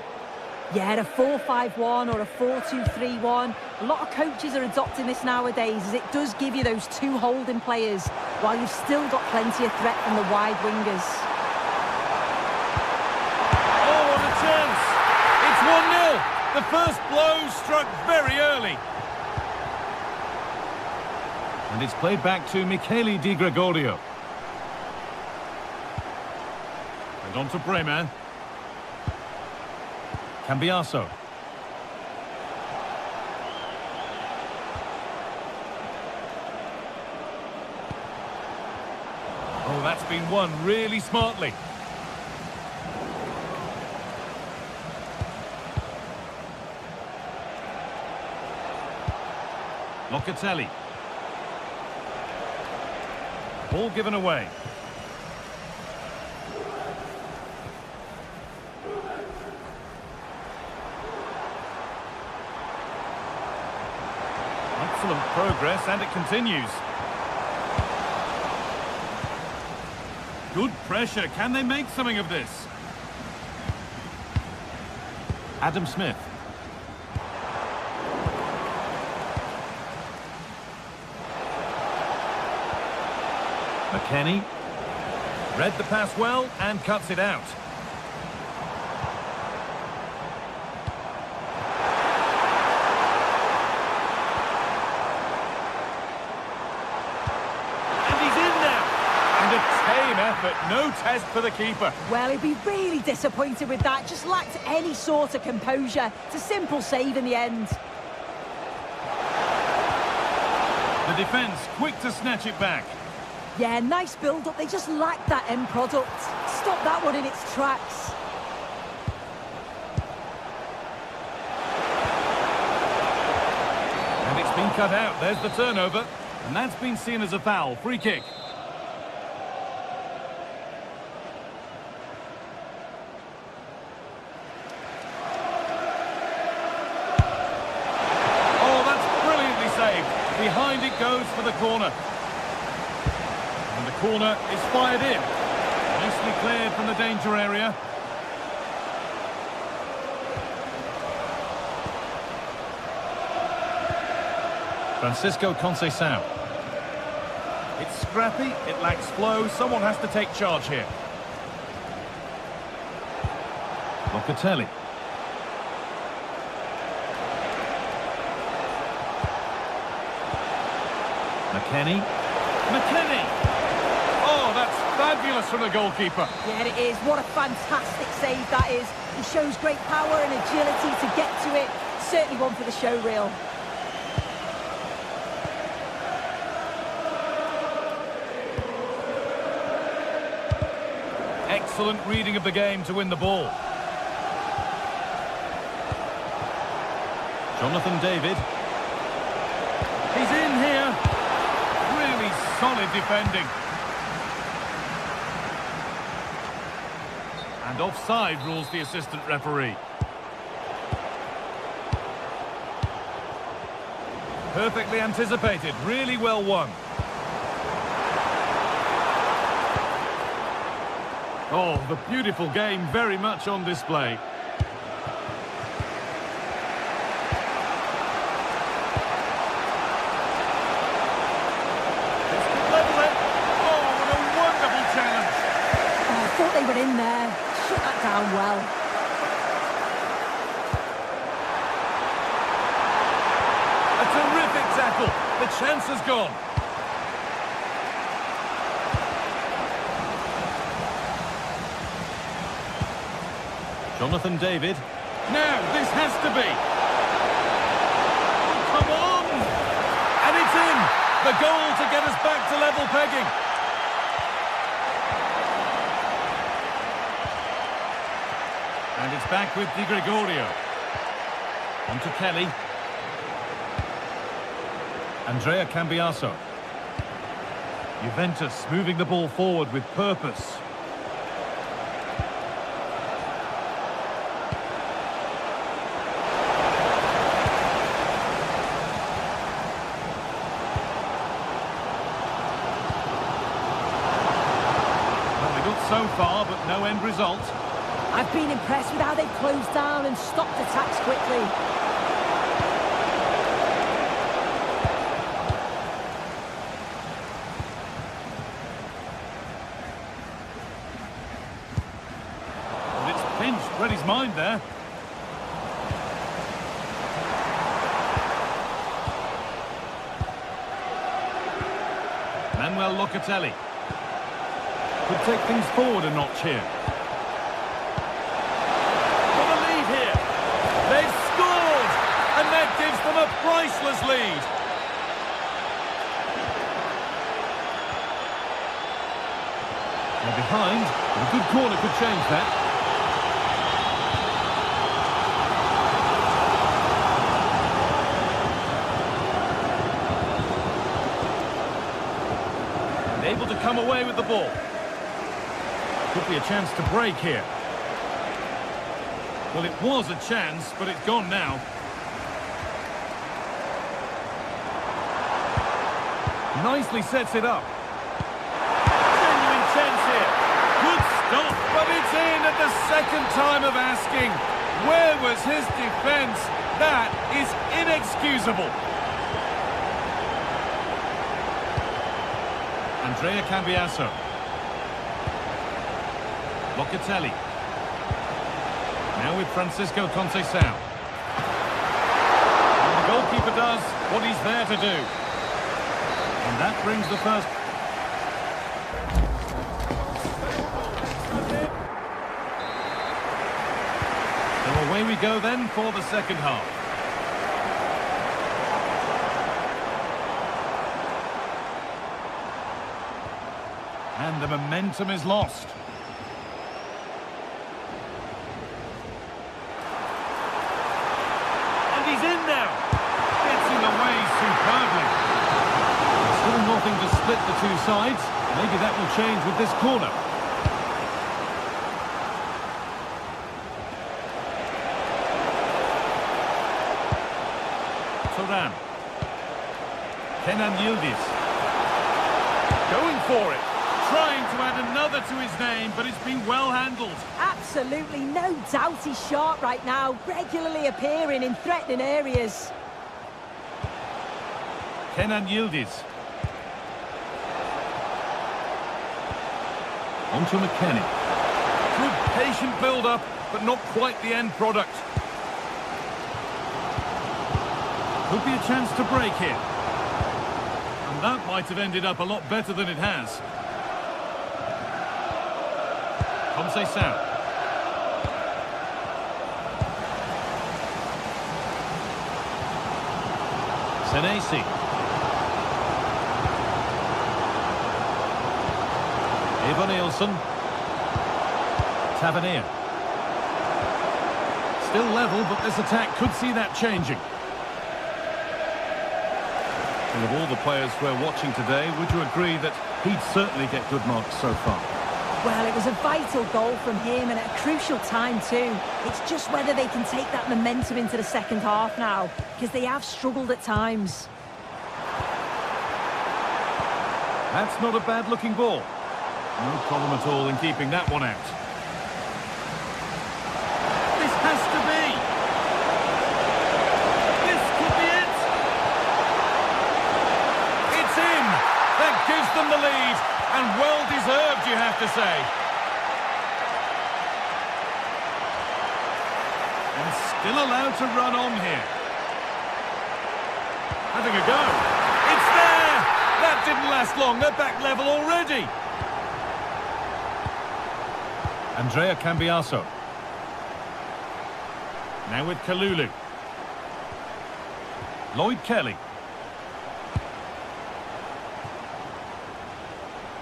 Yeah, a 4-5-1 or a 4-2-3-1. A lot of coaches are adopting this nowadays, as it does give you those two holding players, while you've still got plenty of threat from the wide wingers. Oh, what a chance! It's 1-0. The first blow struck very early. And it's played back to Michele Di Gregorio. And on to Bremer. Cambiaso. Oh, that's been won really smartly. Locatelli. Ball given away. Excellent progress, and it continues. Good pressure. Can they make something of this? Adam Smith. McKennie. Read the pass well and cuts it out. Effort, no test for the keeper. Well, he'd be really disappointed with that. Just lacked any sort of composure. It's a simple save in the end. The defence quick to snatch it back. Yeah, nice build-up. They just lacked that end product. Stop that one in its tracks. And it's been cut out. There's the turnover. And that's been seen as a foul. Free kick. Behind it goes for the corner. And the corner is fired in. Nicely cleared from the danger area. Francisco Conceição. It's scrappy, it lacks flow. Someone has to take charge here. Locatelli. McKennie. Oh, that's fabulous from the goalkeeper. Yeah, it is. What a fantastic save that is. He shows great power and agility to get to it. Certainly one for the show reel. Excellent reading of the game to win the ball. Jonathan David. He's in here. Really solid defending. And offside rules the assistant referee. Perfectly anticipated, really well won. Oh, the beautiful game very much on display. They were in there. Shut that down well. A terrific tackle. The chance has gone. Jonathan David. Now, this has to be. Oh, come on! And it's in! The goal to get us back to level pegging. And it's back with Di Gregorio. On to Kelly. Andrea Cambiaso. Juventus moving the ball forward with purpose. so far, but no end result. I've been impressed with how they've closed down and stopped attacks quickly. But it's pinched Reddy's mind there. Manuel Locatelli could take things forward a notch here. For the lead here. They've scored, and that gives them a priceless lead. They're behind, but a good corner could change that. Able to come away with the ball. Could be a chance to break here. Well, it was a chance, but it's gone now. Nicely sets it up. Genuine chance here. Good stop, but it's in at the second time of asking. Where was his defence? That is inexcusable. Andrea Cambiasso. Locatelli. Now with Francisco Conceição. And the goalkeeper does what he's there to do. And that brings the first... So away we go then for the second half. And the momentum is lost. And he's in now. Gets in the way superbly. Still nothing to split the two sides. Maybe that will change with this corner. Turan. Kenan Yildiz. Going for it. Trying to add another to his name, but it's been well handled. Absolutely no doubt he's sharp right now, regularly appearing in threatening areas. Kenan Yildiz. On to McKennie. Good patient build-up, but not quite the end product. Could be a chance to break here. And that might have ended up a lot better than it has. Conceição. Senesi. Eva Nielsen. Tavernier. Still level, but this attack could see that changing. And of all the players we're watching today, would you agree that he'd certainly get good marks so far? Well, it was a vital goal from him and at a crucial time too. It's just whether they can take that momentum into the second half now, because they have struggled at times. That's not a bad-looking ball. No problem at all in keeping that one out. This has to be. This could be it. It's in. That gives them the lead. And well-deserved, you have to say. And still allowed to run on here. Having a go. It's there! That didn't last long. They're back level already. Andrea Cambiasso. Now with Kalulu. Lloyd Kelly.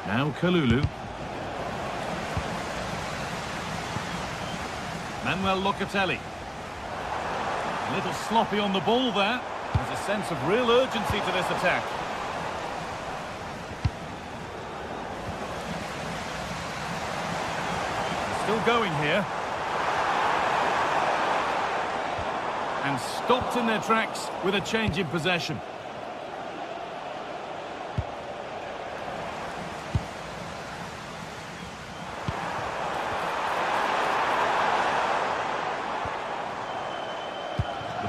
Now Kalulu. Manuel Locatelli. A little sloppy on the ball there. There's a sense of real urgency to this attack. Still going here. And stopped in their tracks with a change in possession.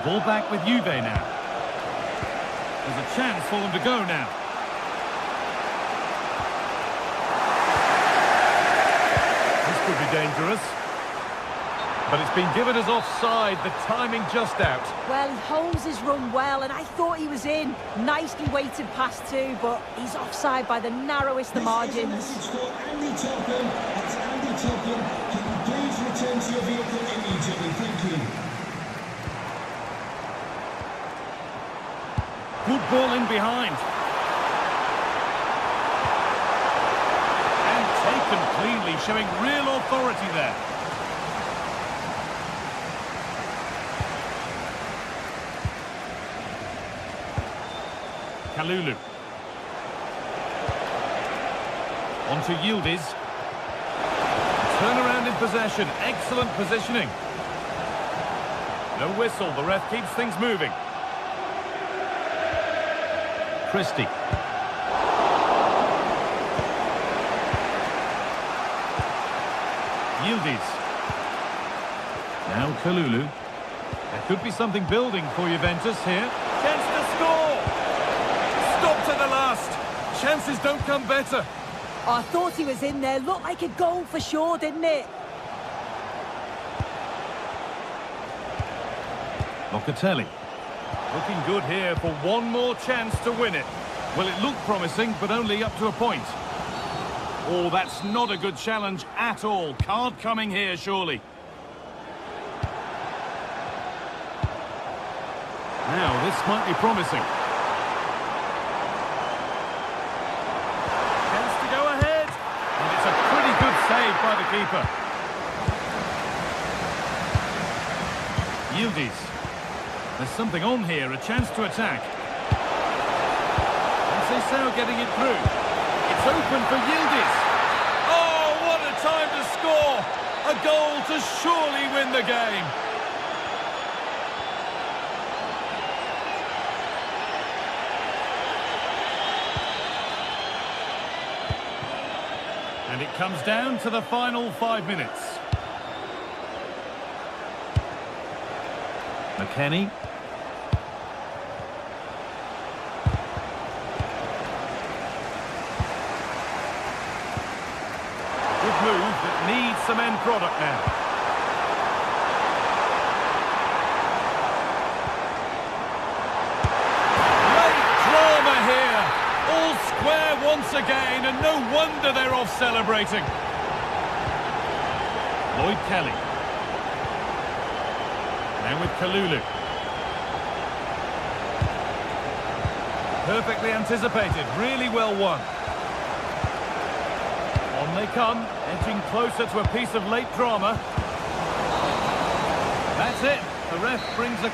Ball back with Juve now. There's a chance for them to go now. This could be dangerous. But it's been given as offside, the timing just out. Well, he holds his run well, and I thought he was in. Nicely weighted pass too, but he's offside by the narrowest of margins. Andy Topham, that's Andy Topham. Can you please return to your vehicle immediately? Thank you. Good ball in behind. And taken cleanly, showing real authority there. Kalulu. On to Yildiz. Turn around in possession. Excellent positioning. No whistle. The ref keeps things moving. Christie. Yildiz. Now Kalulu. There could be something building for Juventus here. Chance to score! Stop to the last. Chances don't come better. Oh, I thought he was in there. Looked like a goal for sure, didn't it? Locatelli. Looking good here for one more chance to win it. Well, it looked promising, but only up to a point. Oh, that's not a good challenge at all. Card coming here, surely. Now, this might be promising. Chance to go ahead. And it's a pretty good save by the keeper. Yildiz. There's something on here, a chance to attack. Conceição getting it through. It's open for Yildiz. Oh, what a time to score! A goal to surely win the game. And it comes down to the final 5 minutes. McKennie. Good move that needs some end product now. Great drama here. All square once again, and no wonder they're off celebrating. Lloyd Kelly. Now with Kalulu. Perfectly anticipated, really well won. On they come, edging closer to a piece of late drama. That's it. The ref brings a...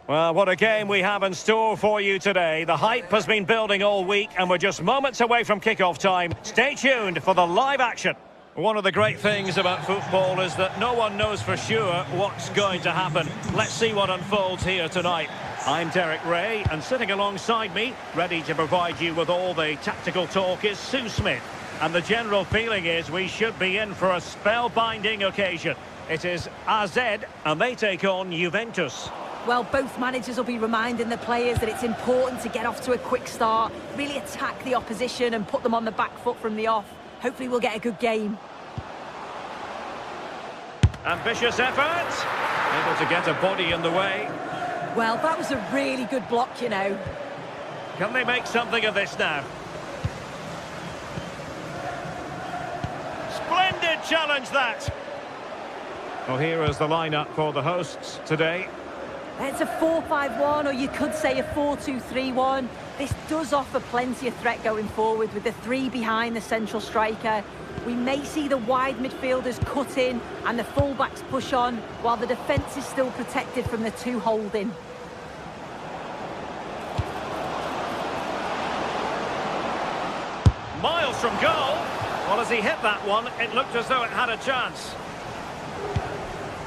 Well, what a game we have in store for you today. The hype has been building all week and we're just moments away from kick-off time. Stay tuned for the live action. One of the great things about football is that no one knows for sure what's going to happen. Let's see what unfolds here tonight. I'm Derek Ray, and sitting alongside me, ready to provide you with all the tactical talk, is Sue Smith. And the general feeling is we should be in for a spellbinding occasion. It is AZ, and they take on Juventus. Well, both managers will be reminding the players that it's important to get off to a quick start, really attack the opposition and put them on the back foot from the off. Hopefully we'll get a good game. Ambitious effort, able to get a body in the way. Well, that was a really good block, you know. Can they make something of this now? Splendid challenge, that! Well, here is the lineup for the hosts today. It's a 4-5-1, or you could say a 4-2-3-1. This does offer plenty of threat going forward with the three behind the central striker. We may see the wide midfielders cut in and the fullbacks push on, while the defence is still protected from the two holding. Miles from goal. Well, as he hit that one, it looked as though it had a chance.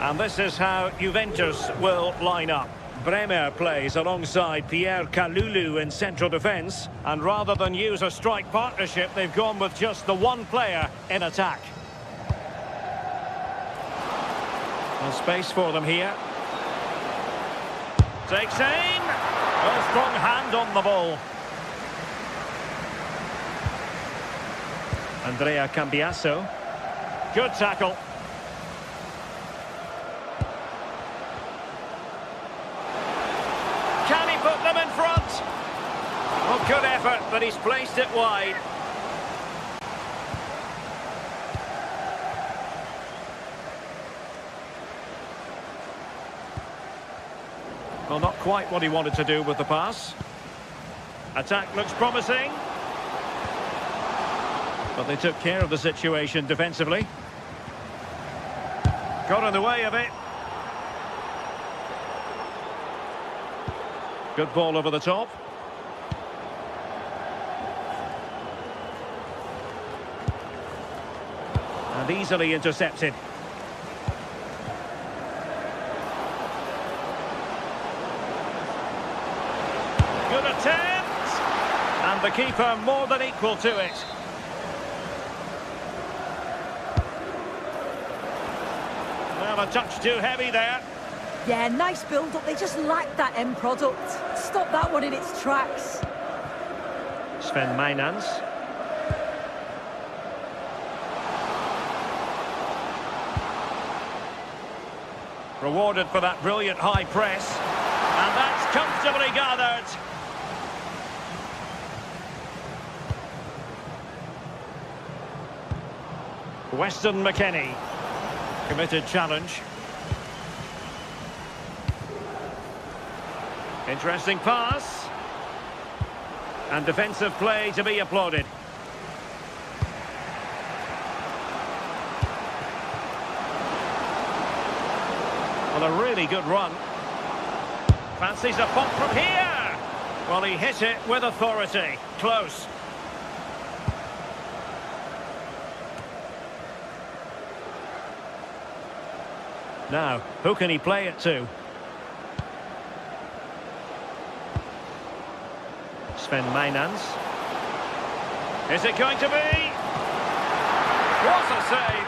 And this is how Juventus will line up. Bremer plays alongside Pierre Kalulu in central defence. And rather than use a strike partnership, they've gone with just the one player in attack. And space for them here. Takes aim. A strong hand on the ball. Andrea Cambiaso. Good tackle. Can he put them in front? Well, good effort, but he's placed it wide. Well, not quite what he wanted to do with the pass. Attack looks promising. But they took care of the situation defensively. Got in the way of it. Good ball over the top. And easily intercepted. Good attempt! And the keeper more than equal to it. Well, a touch too heavy there. Yeah, nice build-up. They just lacked that end product. Stop that one in its tracks. Sven Mijnans. Rewarded for that brilliant high press. And that's comfortably gathered. Weston McKennie. Committed challenge. Interesting pass. And defensive play to be applauded. Well, a really good run. Fancies a pop from here. Well, he hit it with authority. Close. Now, who can he play it to? Sven Mijnans. Is it going to be? What a save!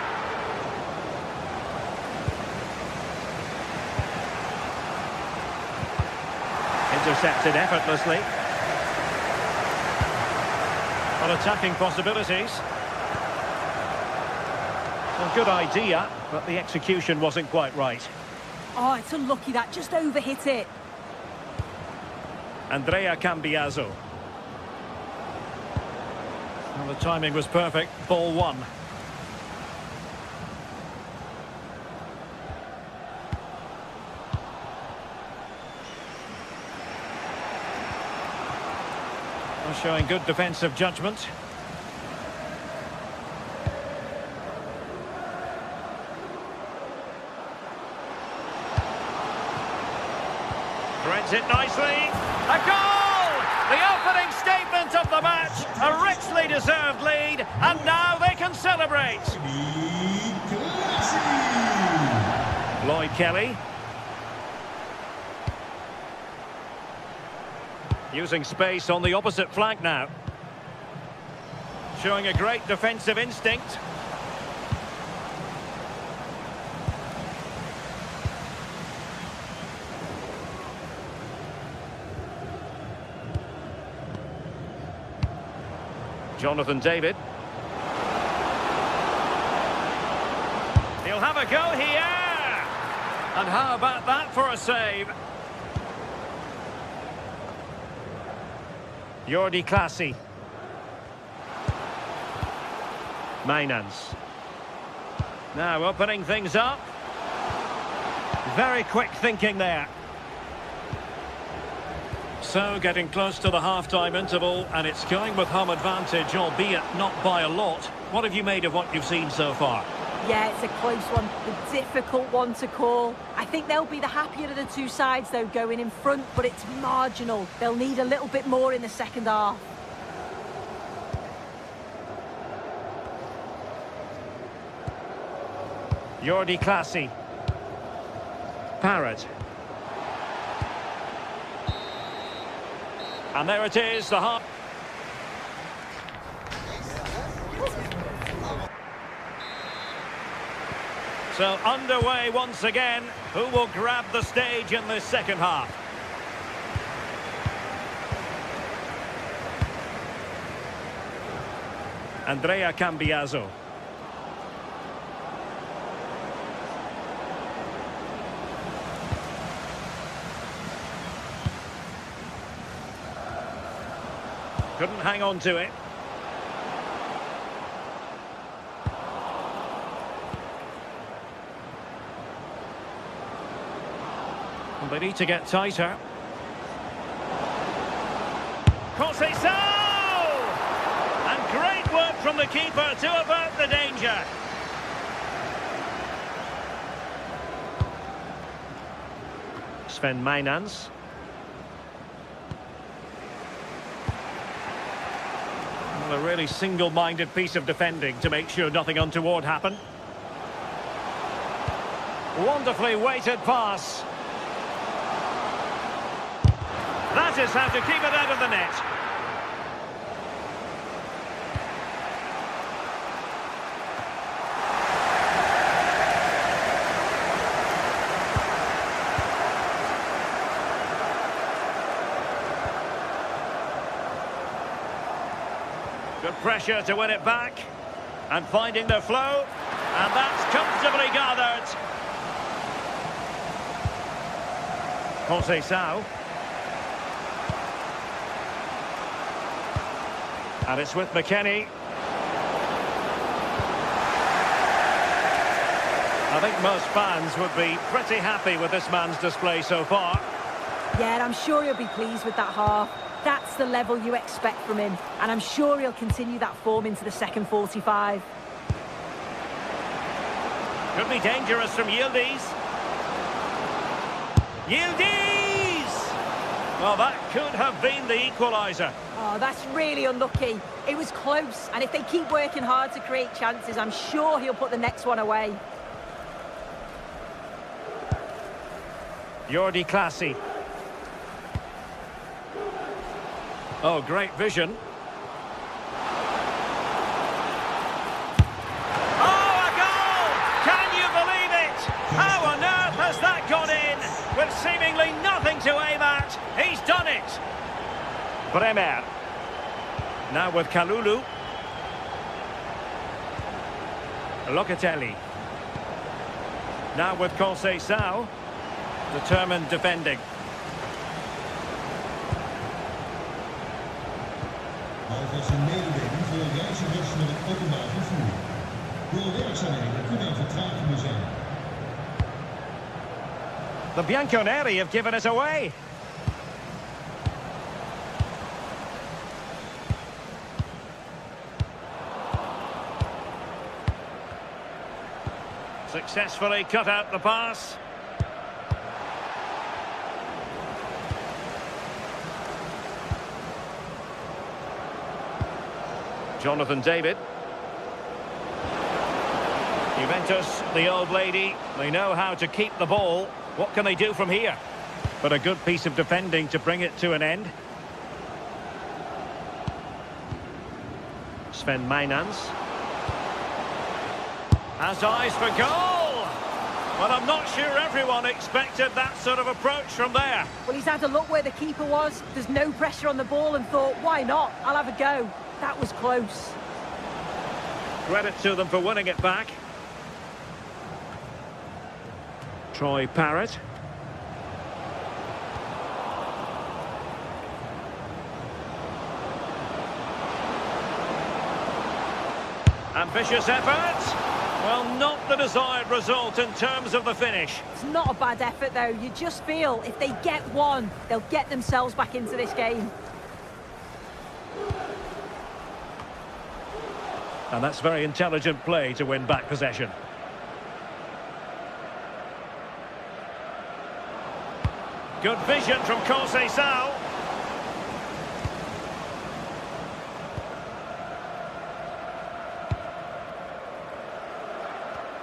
Intercepted effortlessly. On attacking possibilities. A good idea, but the execution wasn't quite right. Oh, it's unlucky that just overhit it. Andrea Cambiaso. Well, the timing was perfect. Ball one. Well, showing good defensive judgment. Threads it nicely. A goal! The opening statement of the match. A richly deserved lead. And now they can celebrate. Lloyd Kelly. Using space on the opposite flank now. Showing a great defensive instinct. Jonathan David. He'll have a go here. And how about that for a save? Jordi Clasie. Mijnans. Now opening things up. Very quick thinking there. So, getting close to the half-time interval, and it's going with home advantage, albeit not by a lot. What have you made of what you've seen so far? Yeah, it's a close one, a difficult one to call. I think they'll be the happier of the two sides, though, going in front, but it's marginal. They'll need a little bit more in the second half. Jordi Clasie. Parrott. And there it is, the half. So underway once again. Who will grab the stage in this second half? Andrea Cambiaso. Couldn't hang on to it. Well, they need to get tighter. Conceição! And great work from the keeper to avert the danger. Sven Mainans. A really single-minded piece of defending to make sure nothing untoward happened. Wonderfully weighted pass. That is how to keep it out of the net. Good pressure to win it back. And finding the flow. And that's comfortably gathered. Conceição. And it's with McKennie. I think most fans would be pretty happy with this man's display so far. Yeah, and I'm sure he'll be pleased with that half. That's the level you expect from him, and I'm sure he'll continue that form into the second 45. Could be dangerous from Yildiz. Yildiz! Well, that could have been the equaliser. Oh, that's really unlucky. It was close, and if they keep working hard to create chances, I'm sure he'll put the next one away. Jordi Clasie. Oh, great vision. Oh, a goal! Can you believe it? How on earth has that gone in? With seemingly nothing to aim at, he's done it. Bremer. Now with Kalulu. Locatelli. Now with Conceição. Determined defending. Alvast een mededeling voor reizigers met het openbaar vervoer. Door werkzaamheden kunnen er vertragingen zijn. The Bianconeri have given us away. Successfully cut out the pass. Jonathan David. Juventus, the old lady, they know how to keep the ball. What can they do from here? But a good piece of defending to bring it to an end. Sven Mainans. Has eyes for goal! Well, I'm not sure everyone expected that sort of approach from there. Well, he's had a look where the keeper was. There's no pressure on the ball and thought, why not? I'll have a go. That was close. Credit to them for winning it back. Troy Parrott. Ambitious effort. Well, not the desired result in terms of the finish. It's not a bad effort, though. You just feel if they get one, they'll get themselves back into this game. And that's very intelligent play to win back possession. Good vision from Conceição.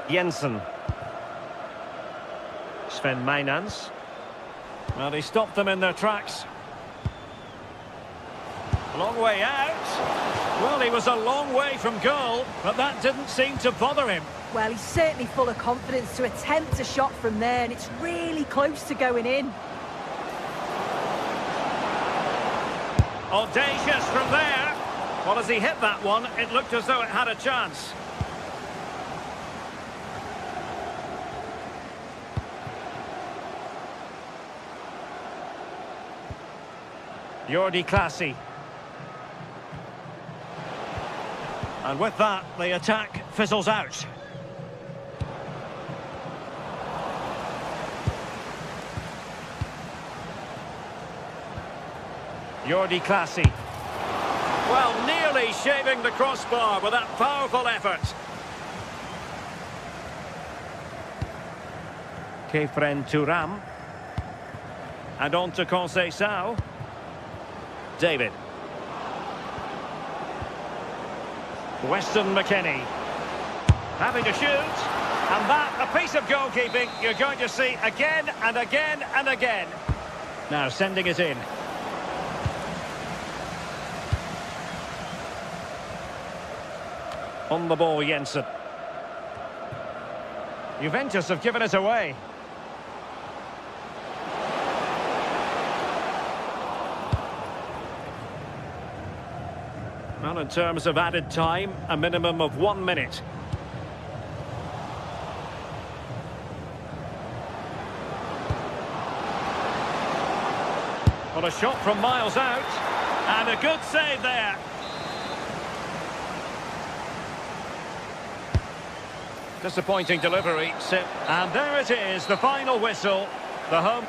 Jensen. Sven Meinans. Well, he stopped them in their tracks. Long way out. Well, he was a long way from goal, but that didn't seem to bother him. Well, he's certainly full of confidence to attempt a shot from there, and it's really close to going in. Audacious from there. Well, as he hit that one, it looked as though it had a chance. Jordi Clasie. And with that, the attack fizzles out. Jordi Clasie. Well, nearly shaving the crossbar with that powerful effort. Kefren Thuram. And on to Conceição. David. Weston McKennie. Having to shoot. And that, a piece of goalkeeping you're going to see again and again and again. Now sending it in. On the ball, Jensen. Juventus have given it away. Well, in terms of added time, a minimum of 1 minute. Well, a shot from miles out. And a good save there. Disappointing delivery. And there it is, the final whistle. The home...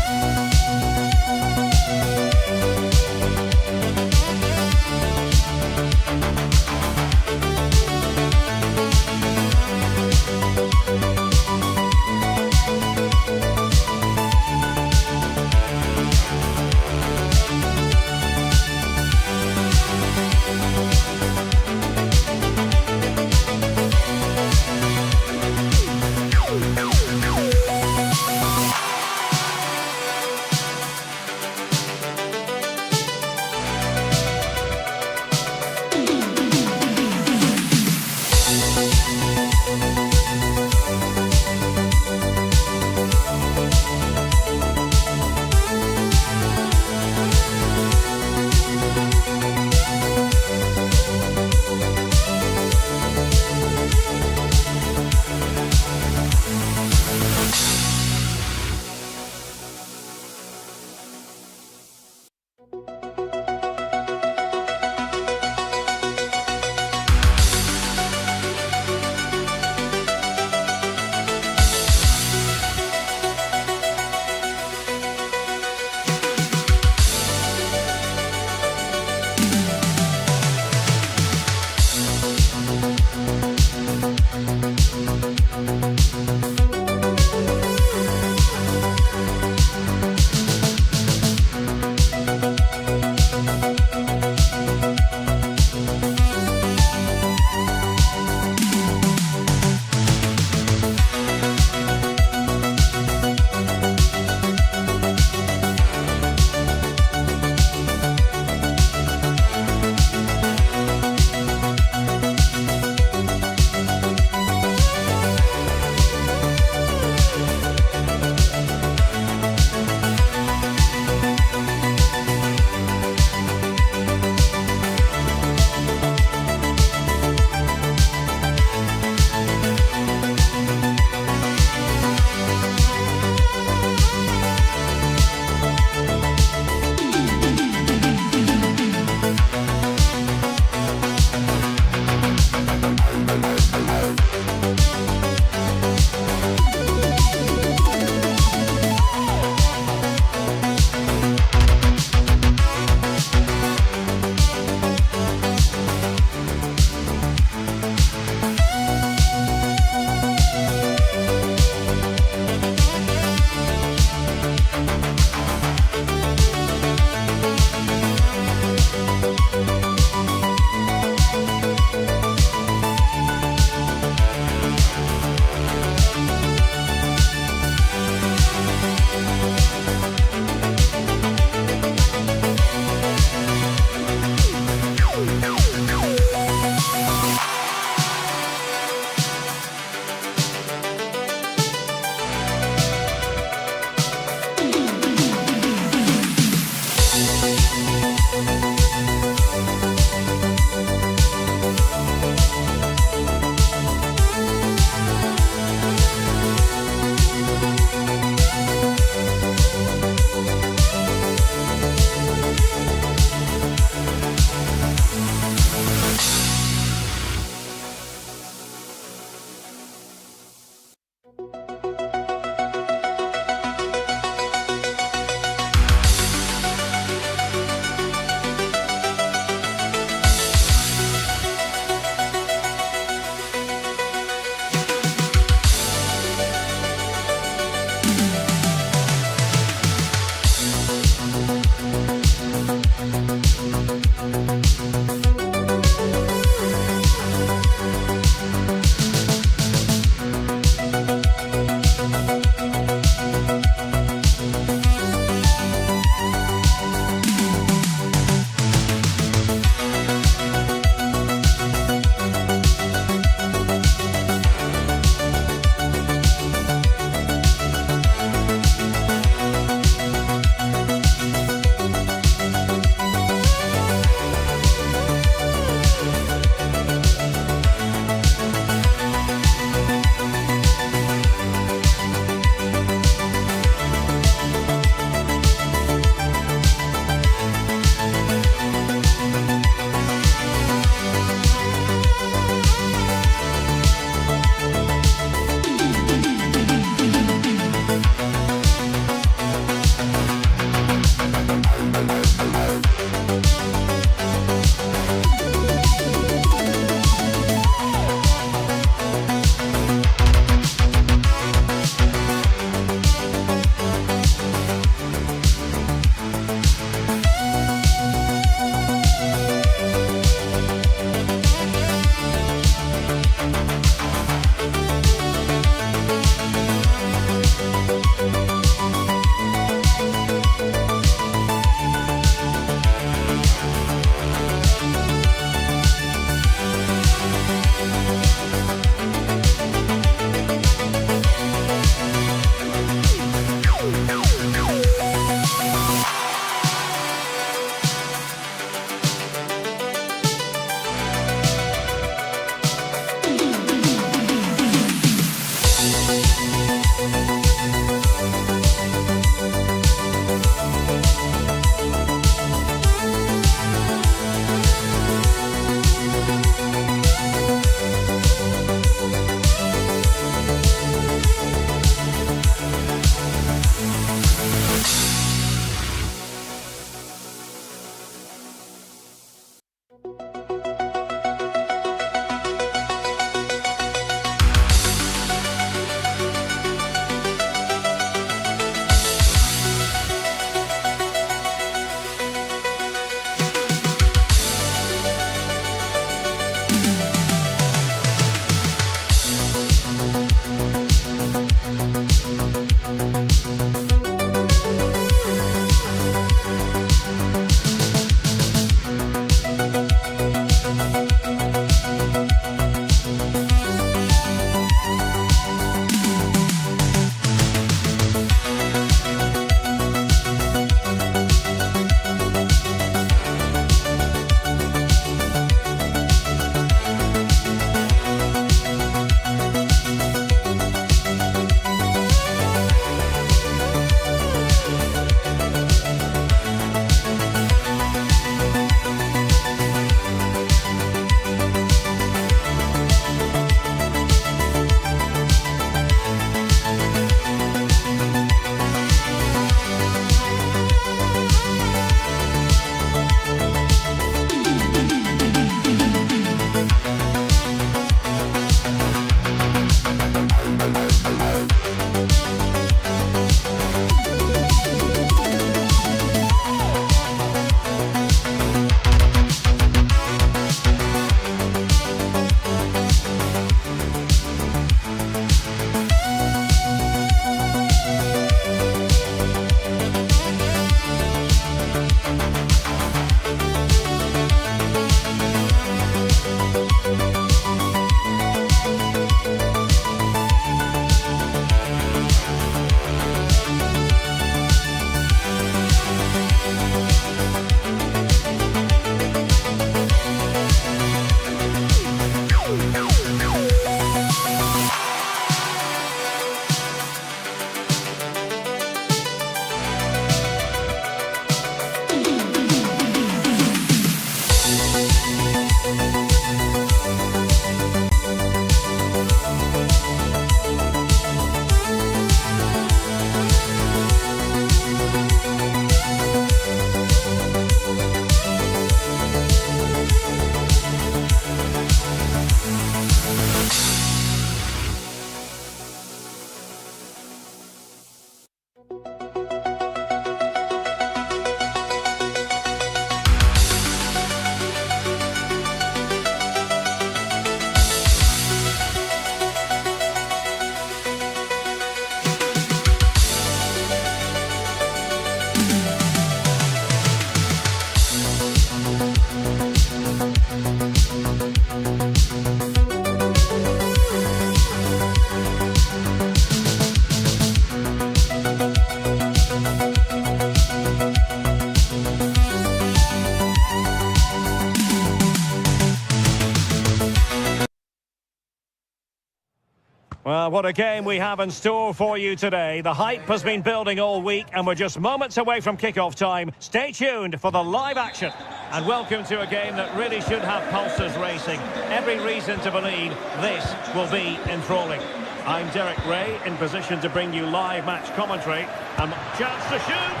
Well, what a game we have in store for you today. The hype has been building all week and we're just moments away from kick-off time. Stay tuned for the live action. And welcome to a game that really should have pulses racing. Every reason to believe this will be enthralling. I'm Derek Ray, in position to bring you live match commentary. And chance to shoot!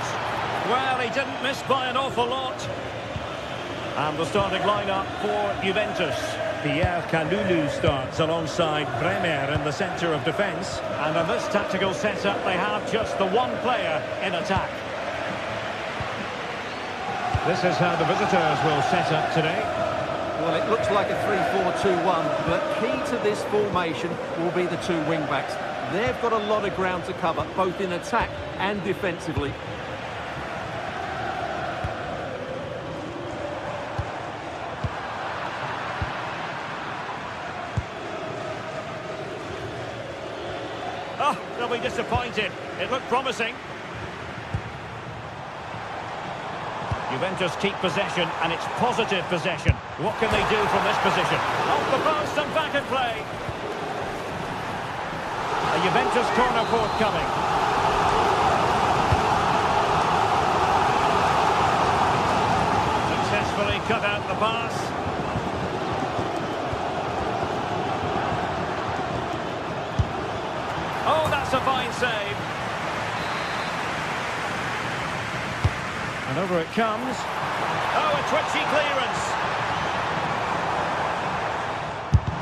Well, he didn't miss by an awful lot. And the starting lineup for Juventus. Pierre Kalulu starts alongside Bremer in the centre of defence. And in this tactical setup, they have just the one player in attack. This is how the visitors will set up today. Well, it looks like a 3-4-2-1, but key to this formation will be the two wing-backs. They've got a lot of ground to cover, both in attack and defensively. Oh, they'll be disappointed. It looked promising. Juventus keep possession, and it's positive possession. What can they do from this position? Off the post and back in play. A Juventus corner forthcoming. Successfully cut out the pass. Oh, that's a fine save. And over it comes. Oh, a twitchy clearance.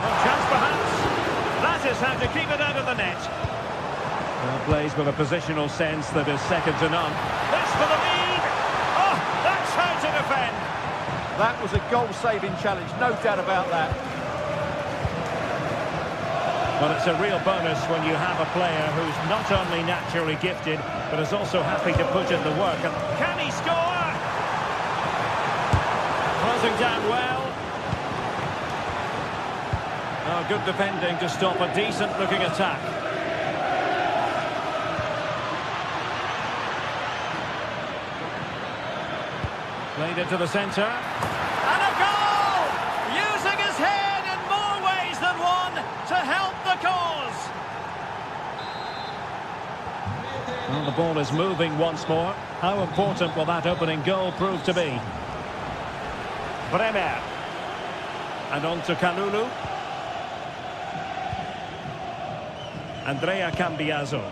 A chance perhaps. That is how to keep it out of the net. Well, plays with a positional sense that is second to none. This for the lead. Oh, that's how to defend. That was a goal-saving challenge, no doubt about that. Well, it's a real bonus when you have a player who's not only naturally gifted, but is also happy to put in the work. And can he score? Closing down well. Oh, good defending to stop a decent-looking attack. Played into the centre. And a goal! Using his head in more ways than one to help the cause. Well, the ball is moving once more. How important will that opening goal prove to be? Bremer. And on to Kalulu. Andrea Cambiaso.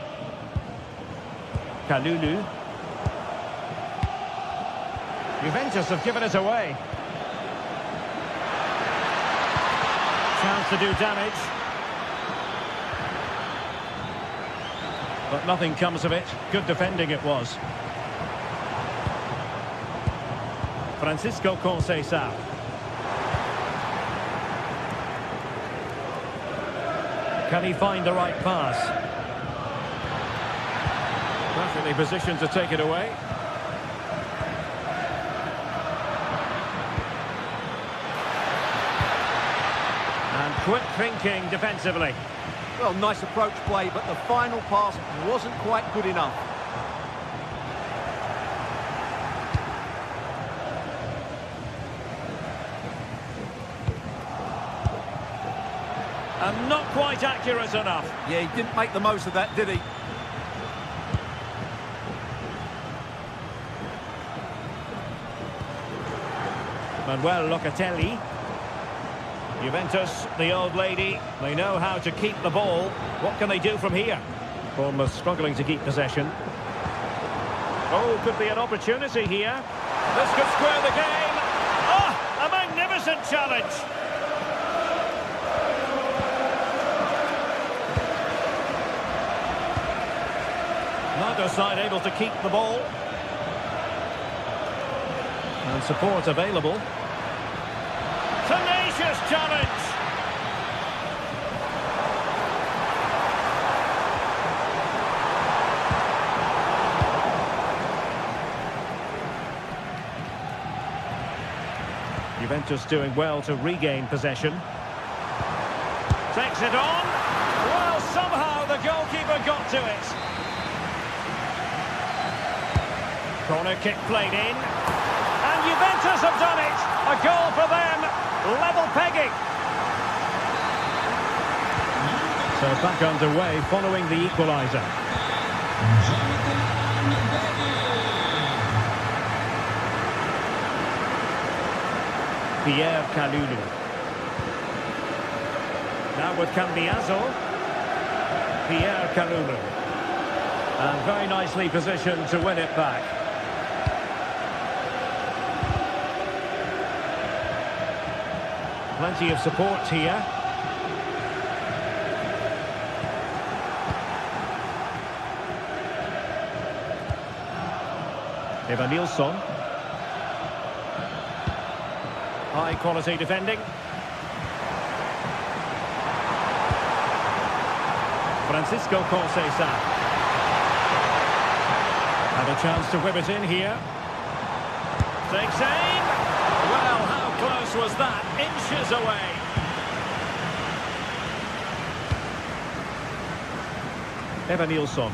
Kalulu. Juventus have given it away. Chance to do damage. But nothing comes of it. Good defending it was. Francisco Conceição. Can he find the right pass? Perfectly positioned to take it away. And quick thinking defensively. Well, nice approach play, but the final pass wasn't quite good enough. And not quite accurate enough. Yeah, he didn't make the most of that, did he? Manuel Locatelli. Juventus, the old lady, they know how to keep the ball. What can they do from here? Bournemouth struggling to keep possession. Oh, could be an opportunity here. This could square the game. Oh, a magnificent challenge. Neither side able to keep the ball. And support available. Tenacious challenge. Juventus doing well to regain possession. Takes it on. Well, somehow the goalkeeper got to it. Corner kick played in. And Juventus have done it. A goal for them. Level pegging. So So back underway following the equaliser. Pierre Kalulu. Now with Cambiaso. Pierre Kalulu. And very nicely positioned to win it back. Plenty of support here. Evanilson. High quality defending. Francisco Conceição. Had a chance to whip it in here. Takes aim. Well, how close was that? Inches away. Evanilson.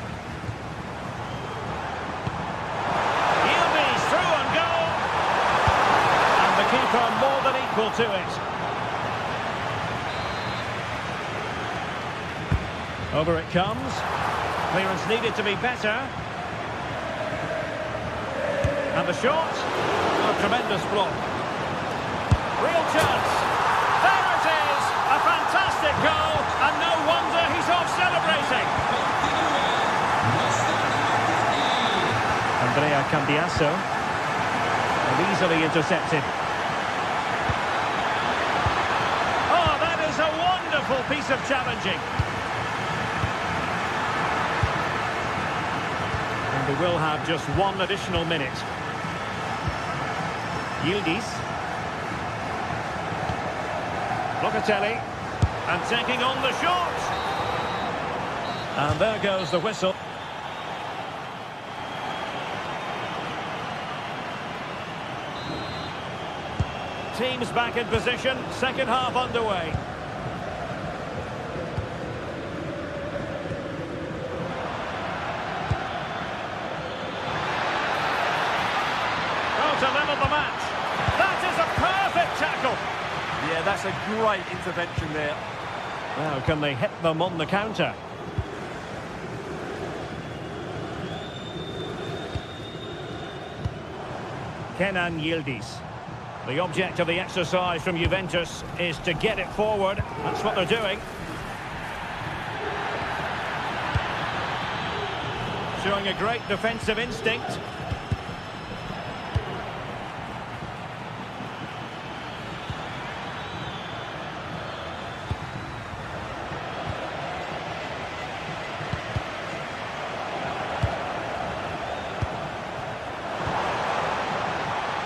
Yildiz through and goal. And the keeper more than equal to it. Over it comes. Clearance needed to be better. And the shot. A tremendous block. Real chance. There it is. A fantastic goal. And no wonder he's off celebrating. Andrea Cambiaso. And easily intercepted. Oh, that is a wonderful piece of challenging. And we will have just one additional minute. Yildiz. Locatelli. And taking on the shot. And there goes the whistle. Teams back in position. Second half underway. To level the match. That is a perfect tackle. Yeah, that's a great intervention there. Now, can they hit them on the counter? Kenan Yildiz. The object of the exercise from Juventus is to get it forward. That's what they're doing. Showing a great defensive instinct.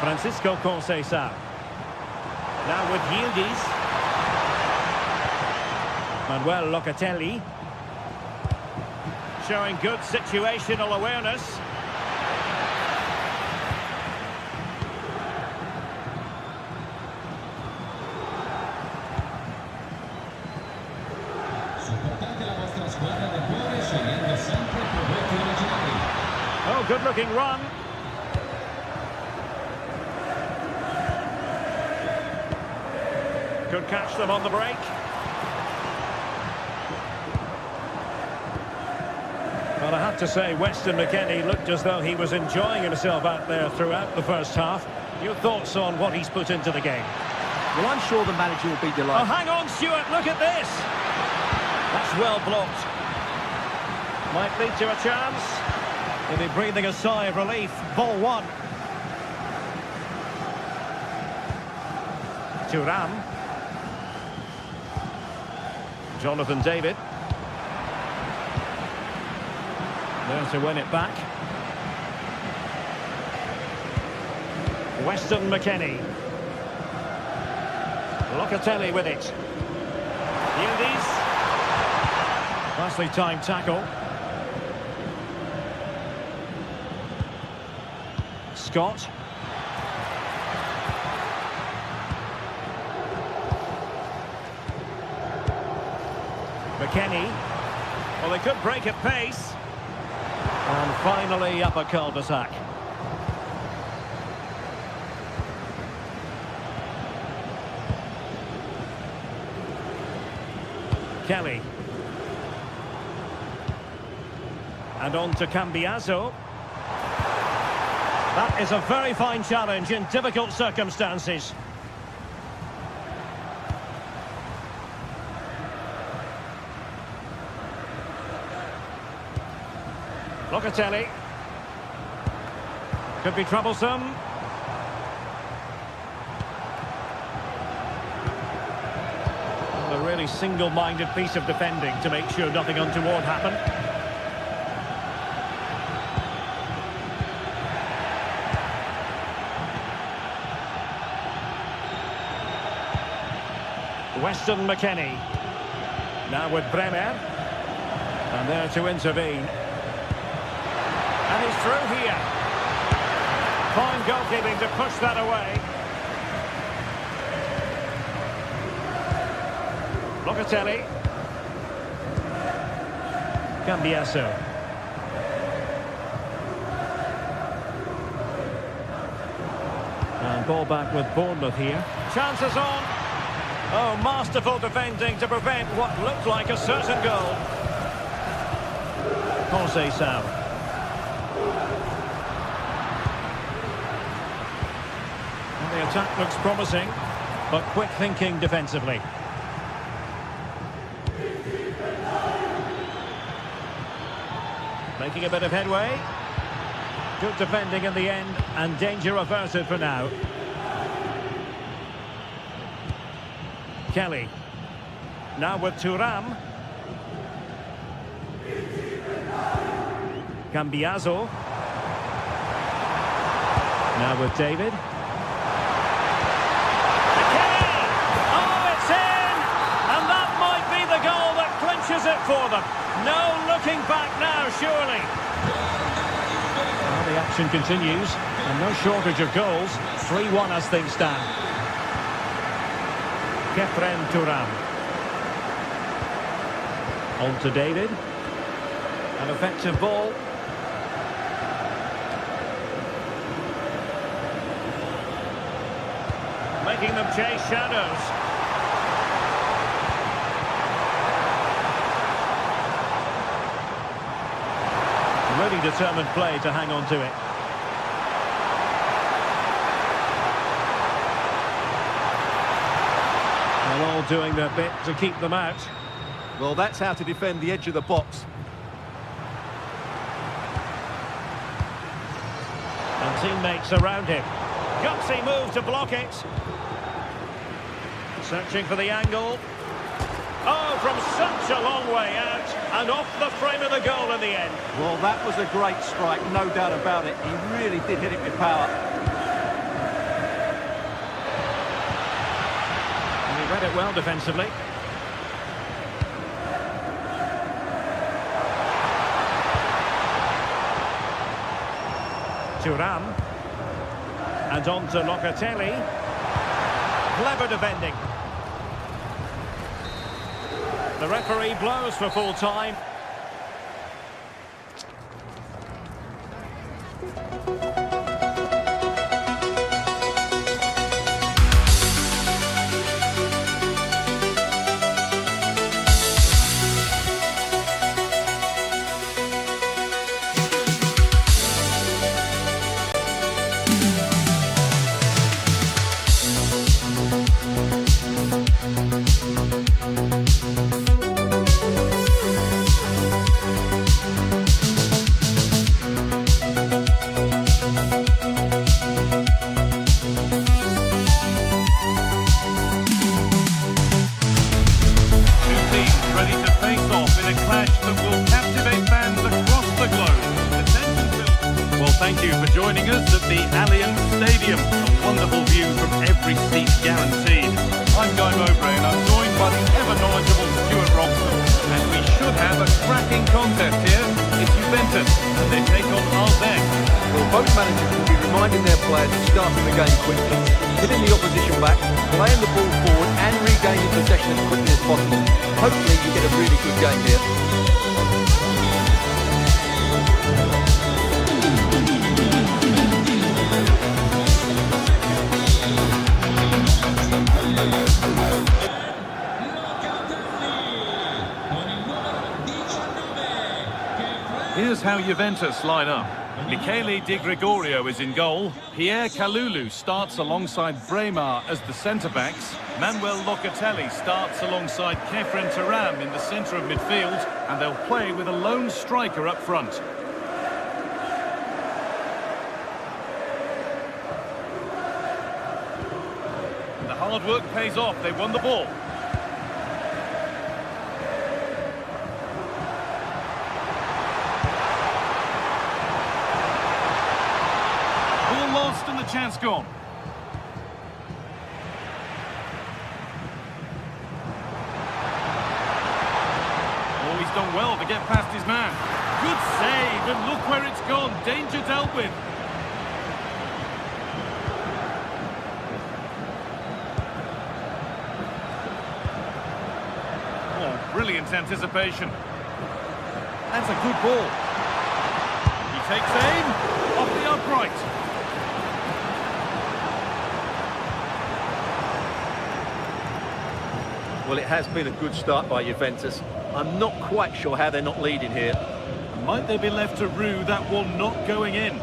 Francisco Conceição. Now with Yildiz. Manuel Locatelli. Showing good situational awareness. Oh, good looking run. Could catch them on the break. Well, I have to say, Weston McKennie looked as though he was enjoying himself out there throughout the first half. Your thoughts on what he's put into the game? Well, I'm sure the manager will be delighted. Oh, hang on, Stuart, look at this. That's well blocked. Might lead to a chance. He'll be breathing a sigh of relief. Ball one. Thuram. Jonathan David. There to win it back. Weston McKennie. Locatelli with it. Yildiz. Nicely timed tackle. Scott. McKennie. Well, they could break at pace. And finally up a cul-de-sac. Kelly. And on to Cambiaso. That is a very fine challenge in difficult circumstances. Locatelli. Could be troublesome. A really single-minded piece of defending to make sure nothing untoward happened. Weston McKennie. Now with Bremer. And there to intervene. And he's through here. Fine goalkeeping to push that away. Locatelli. Cambiaso. And ball back with Bournemouth here. Chances on. Oh, masterful defending to prevent what looked like a certain goal. Jose Sal. And the attack looks promising, but quick thinking defensively. Making a bit of headway. Good defending in the end, and danger averted for now. Kelly. Now with Thuram. Cambiaso. Now with David. Oh, it's in! And that might be the goal that clinches it for them. No looking back now, surely. Well, the action continues, and no shortage of goals. 3-1 as things stand. Kefren Thuram. On to David. An effective ball. Making them chase shadows. Really determined play to hang on to it. They're all doing their bit to keep them out. Well, that's how to defend the edge of the box. And teammates around him. Gutsy move to block it. Searching for the angle. Oh, from such a long way out. And off the frame of the goal in the end. Well, that was a great strike, no doubt about it. He really did hit it with power. And he read it well defensively. Thuram. And on to Locatelli. Clever defending. The referee blows for full time. Thank you for joining us at the Allianz Stadium. A wonderful view from every seat guaranteed. I'm Guy Mowbray and I'm joined by the ever-knowledgeable Stuart Robson. And we should have a cracking contest here. It's Juventus and they take on Alden. Well, both managers will be reminding their players to start the game quickly, hitting the opposition back, playing the ball forward and regaining possession as quickly as possible. Hopefully you get a really good game here. Here's how Juventus line up. Michele Di Gregorio is in goal. Pierre Kalulu starts alongside Bremer as the centre-backs. Manuel Locatelli starts alongside Kefren Turam in the centre of midfield. And they'll play with a lone striker up front. The hard work pays off. They won the ball. Lost and the chance gone. Oh, he's done well to get past his man. Good save, and look where it's gone. Danger dealt with. Oh, brilliant anticipation. That's a good ball. He takes aim off the upright. Well, it has been a good start by Juventus. I'm not quite sure how they're not leading here. Might they be left to rue that one not going in?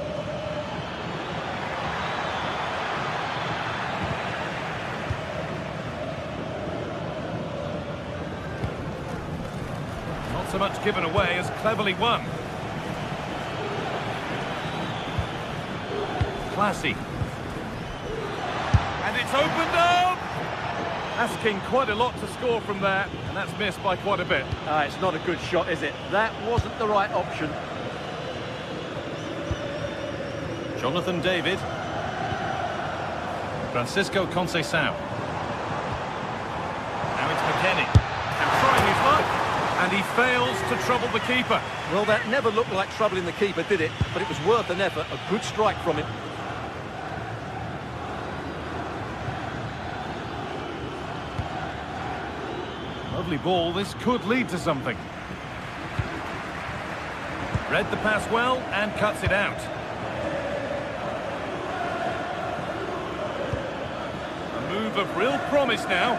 Not so much given away as cleverly won. Classy. And it's opened up! Asking quite a lot to score from there, and that's missed by quite a bit. It's not a good shot, is it? That wasn't the right option. Jonathan David. Francisco Conceição. Now it's McKennie. And trying his luck. And he fails to trouble the keeper. Well, that never looked like troubling the keeper, did it? But it was worth an effort. A good strike from him. Lovely ball, this could lead to something. Read the pass well and cuts it out. A move of real promise now.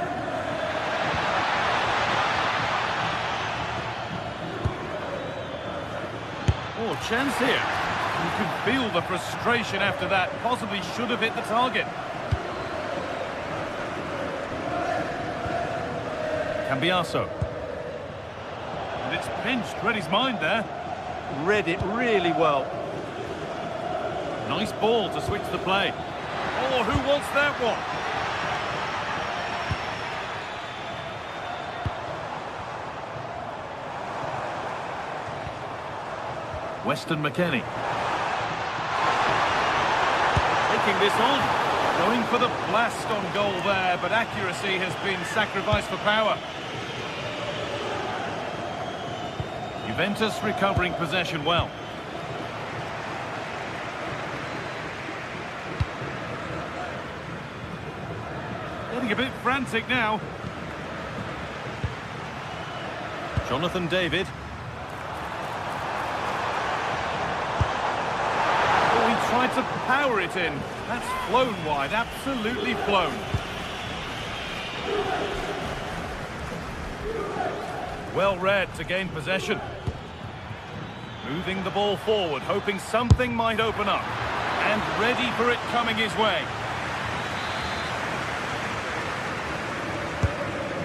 Oh, chance here. You can feel the frustration after that. Possibly should have hit the target. Cambiaso. And it's pinched. Read his mind there. Read it really well. Nice ball to switch the play. Oh, who wants that one? Weston McKennie. Taking this on. Going for the blast on goal there, but accuracy has been sacrificed for power. Juventus recovering possession well. Getting a bit frantic now. Jonathan David. Oh, he tried to power it in. That's flown wide, absolutely flown. Well read to gain possession. Moving the ball forward, hoping something might open up. And ready for it coming his way.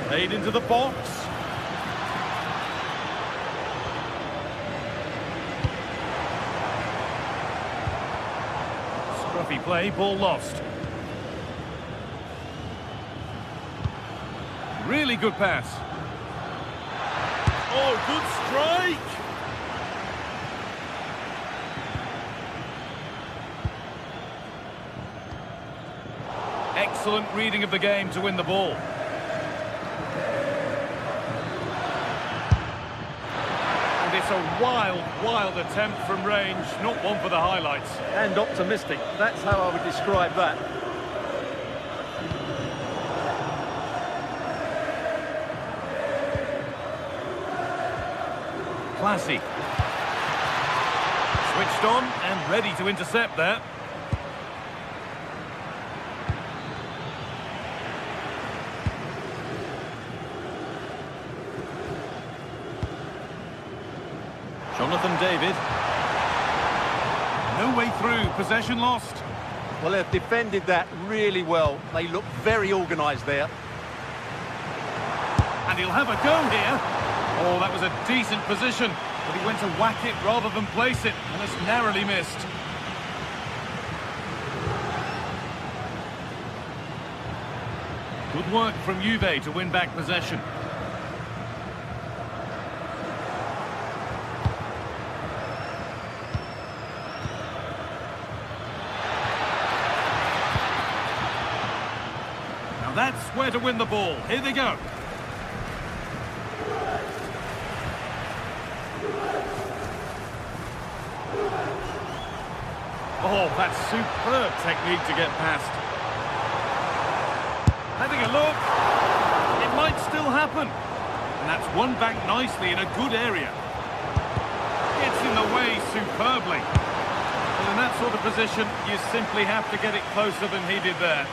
Played into the box. Scruffy play, ball lost. Really good pass. Oh, good strike! Excellent reading of the game to win the ball. And it's a wild, wild attempt from range, not one for the highlights. And optimistic, that's how I would describe that. Classy. Switched on and ready to intercept there. Jonathan David. No way through, possession lost. Well, they've defended that really well. They look very organised there. And he'll have a go here. Oh, that was a decent position, but he went to whack it rather than place it, and it's narrowly missed. Good work from Juve to win back possession. Now that's where to win the ball. Here they go. Oh, that's superb technique to get past. Having a look. It might still happen. And that's won back nicely in a good area. It's in the way superbly. Well, in that sort of position, you simply have to get it closer than he did there.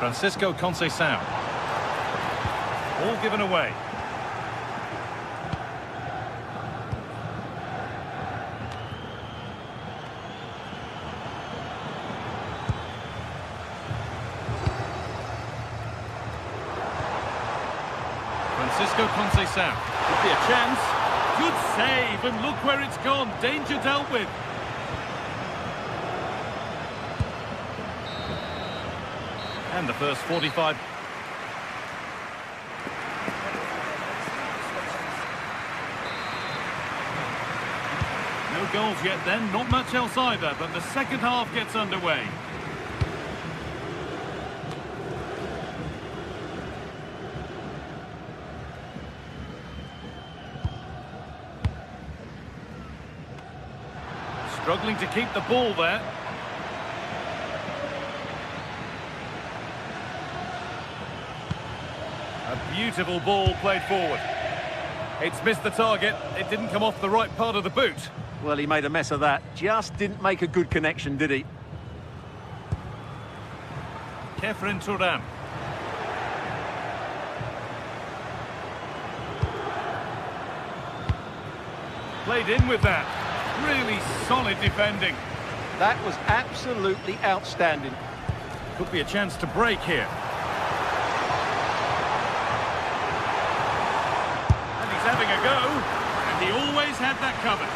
Francisco Conceição. All given away. Francisco Conceição. Could be a chance. Good save, and look where it's gone. Danger dealt with. And the first 45. No goals yet then, not much else either, but the second half gets underway. Struggling to keep the ball there. A beautiful ball played forward. It's missed the target. It didn't come off the right part of the boot. Well, he made a mess of that. Just didn't make a good connection, did he? Kefren Turam. Played in with that. Really solid defending. That was absolutely outstanding. Could be a chance to break here. And he's having a go. And he always had that covered.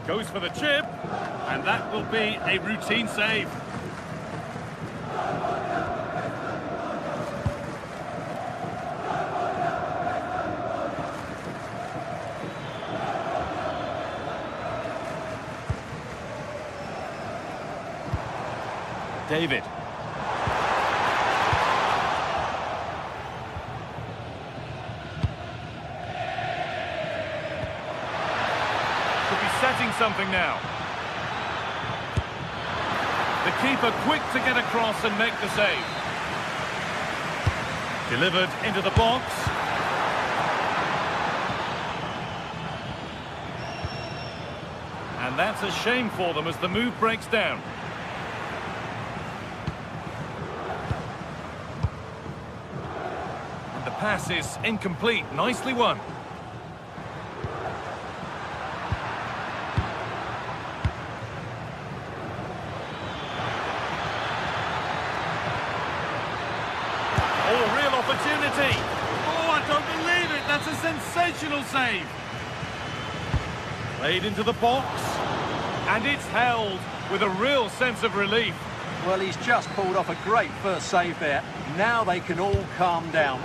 Goes for the chip, and that will be a routine save. David. Setting something now. The keeper quick to get across and make the save. Delivered into the box. And that's a shame for them as the move breaks down. And the pass is incomplete. Nicely won. Opportunity. Oh, I don't believe it. That's a sensational save. Played into the box. And it's held with a real sense of relief. Well, he's just pulled off a great first save there. Now they can all calm down.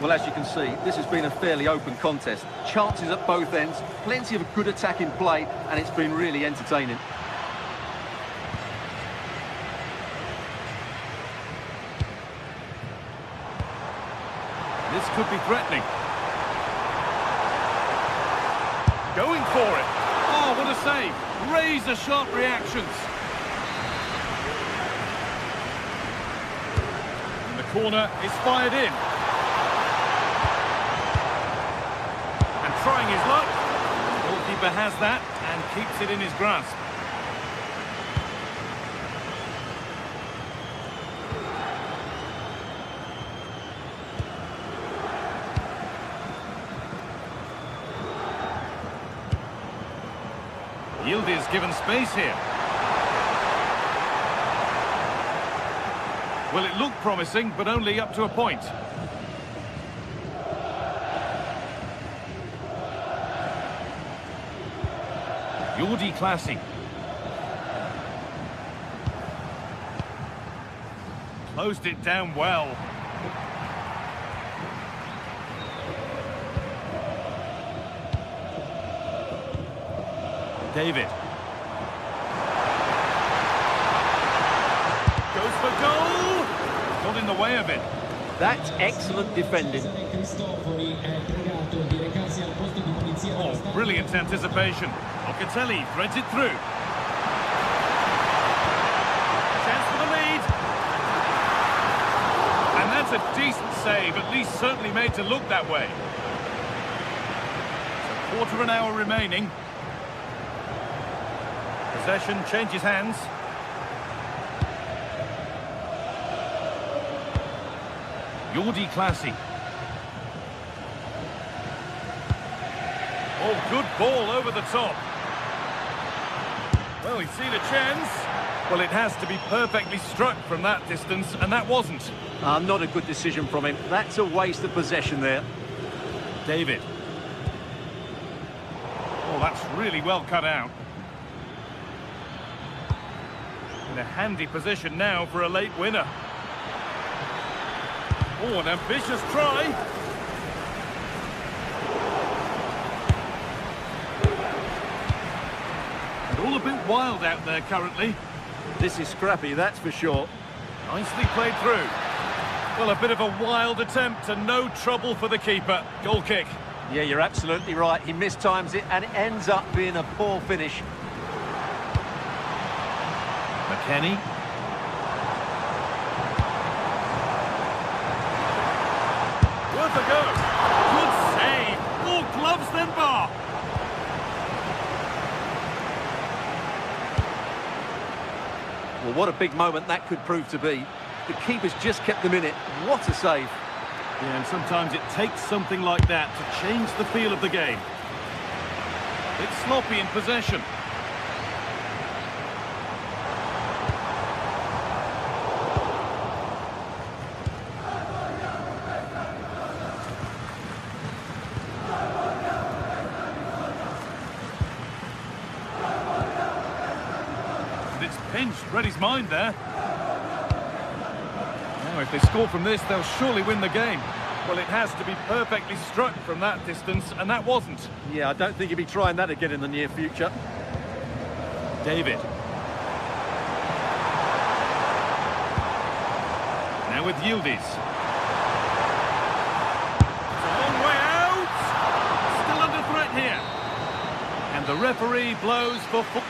Well, as you can see, this has been a fairly open contest. Chances at both ends, plenty of good attacking play, and it's been really entertaining. This could be threatening. Going for it. Oh, what a save. Razor-sharp reactions. And the corner is fired in. keeper has that and keeps it in his grasp. Yildiz given space here. Well, it looked promising, but only up to a point. Jordi Classy. Closed it down well. David. Goes for goal! Got in the way of it. That's excellent defending. Oh, brilliant anticipation. Locatelli threads it through. Chance for the lead. And that's a decent save, at least certainly made to look that way. So quarter of an hour remaining. Possession changes hands. Jordi Classy. Oh, good ball over the top. Well, he's seen a chance. Well, it has to be perfectly struck from that distance, and that wasn't. Not a good decision from him. That's a waste of possession there. David. Oh, that's really well cut out. In a handy position now for a late winner. Oh, an ambitious try. And all a bit wild out there currently. This is scrappy, that's for sure. Nicely played through. Well, a bit of a wild attempt and no trouble for the keeper. Goal kick. Yeah, you're absolutely right. He mistimes it and it ends up being a poor finish. McKennie. Worth a go. Good save. More gloves than bar. Well, what a big moment that could prove to be. The keeper's just kept them in it. What a save. Yeah, and sometimes it takes something like that to change the feel of the game. It's sloppy in possession. And it's pinched, read his mind there. Now, if they score from this, they'll surely win the game. Well, it has to be perfectly struck from that distance, and that wasn't. Yeah, I don't think he'll be trying that again in the near future. David. Now with Yildiz. It's a long way out. Still under threat here. And the referee blows for full.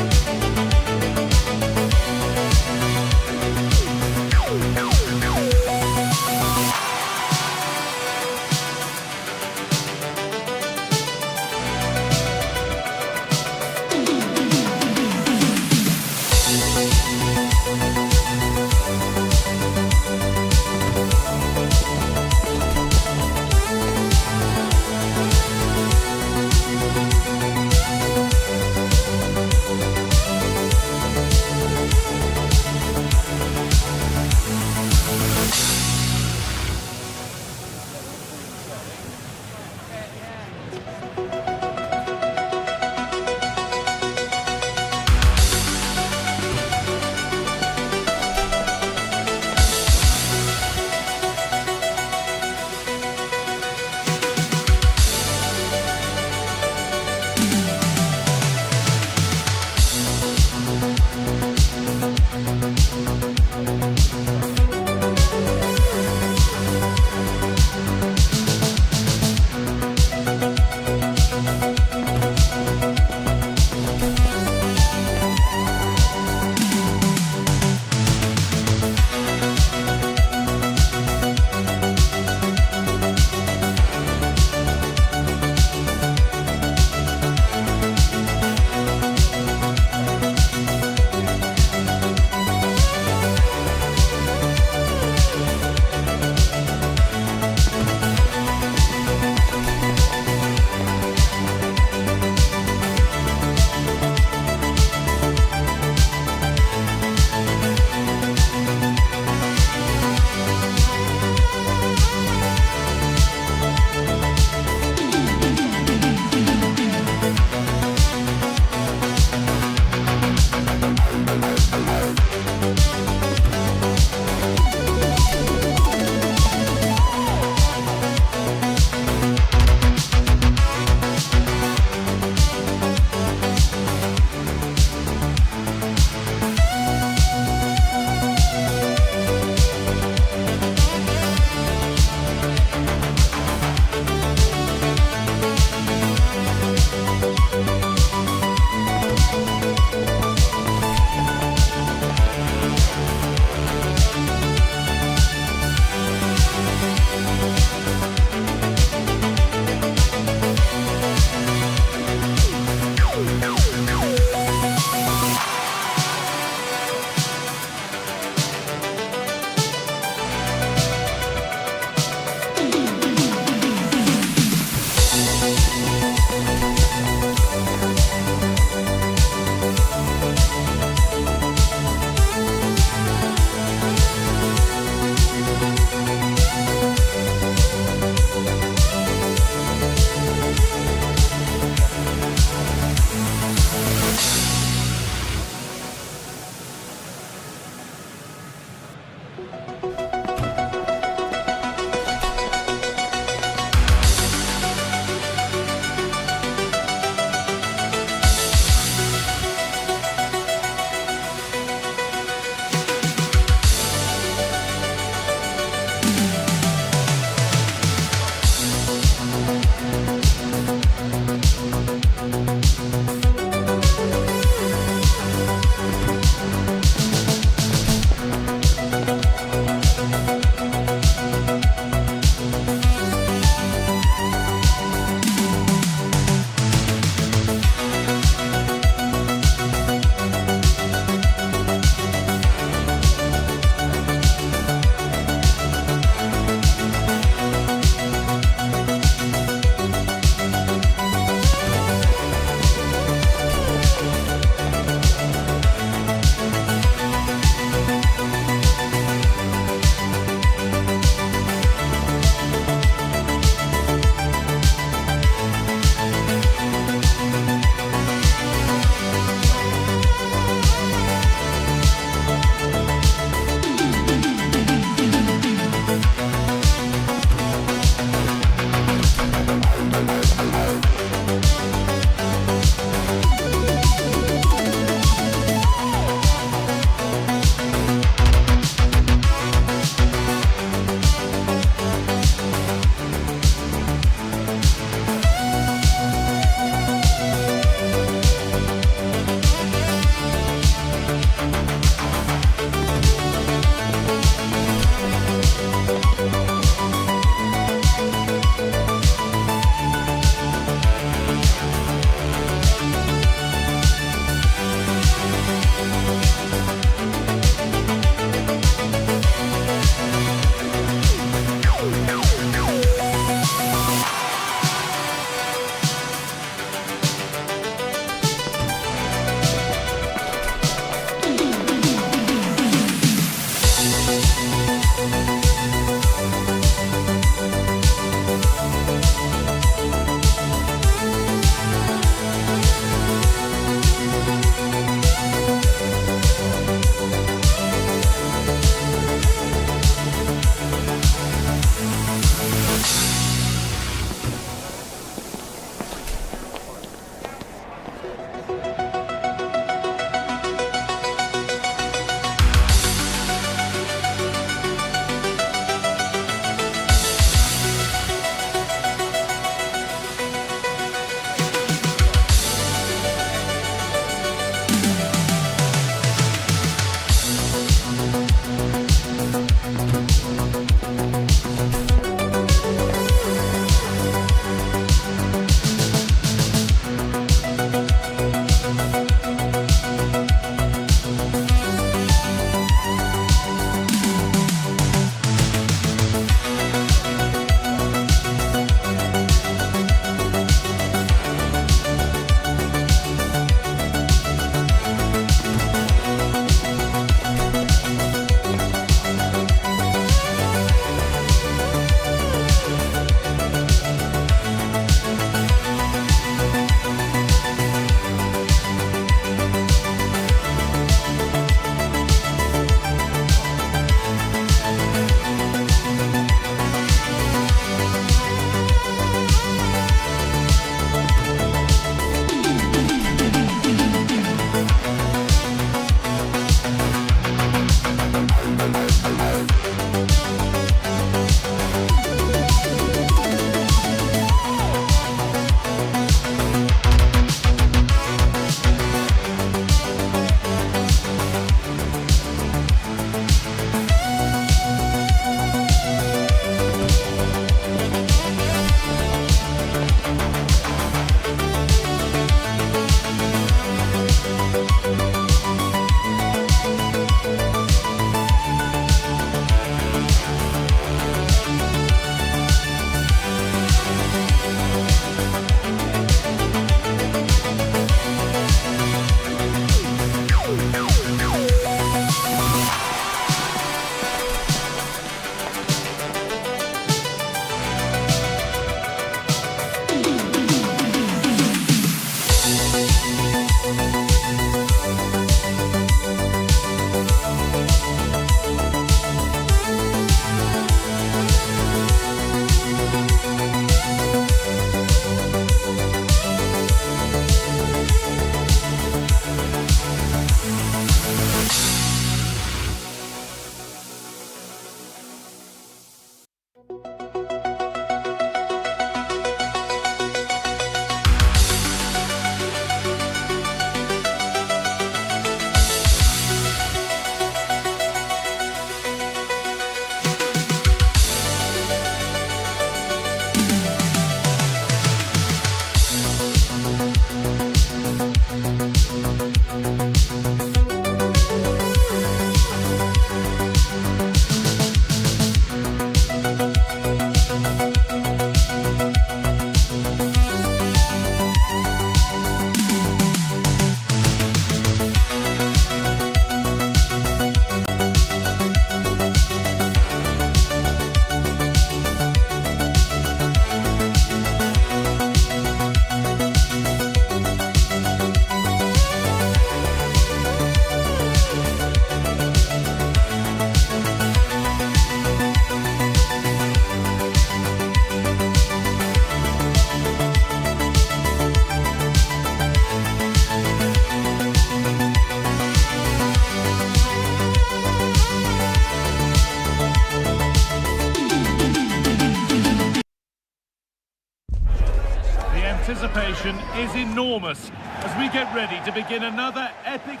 anticipation is enormous as we get ready to begin another epic...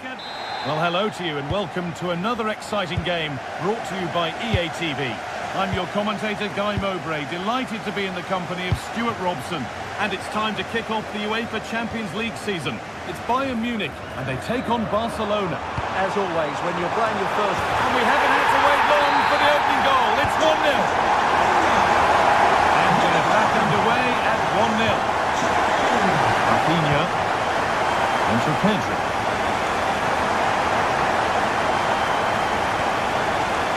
Well, hello to you and welcome to another exciting game brought to you by EA TV. I'm your commentator, Guy Mowbray, delighted to be in the company of Stuart Robson. And it's time to kick off the UEFA Champions League season. It's Bayern Munich, and they take on Barcelona. As always, when you're playing your first... And we haven't had to wait long for the opening goal. It's 1-0. And we're back underway at 1-0. Rafinha. Onto Pedri.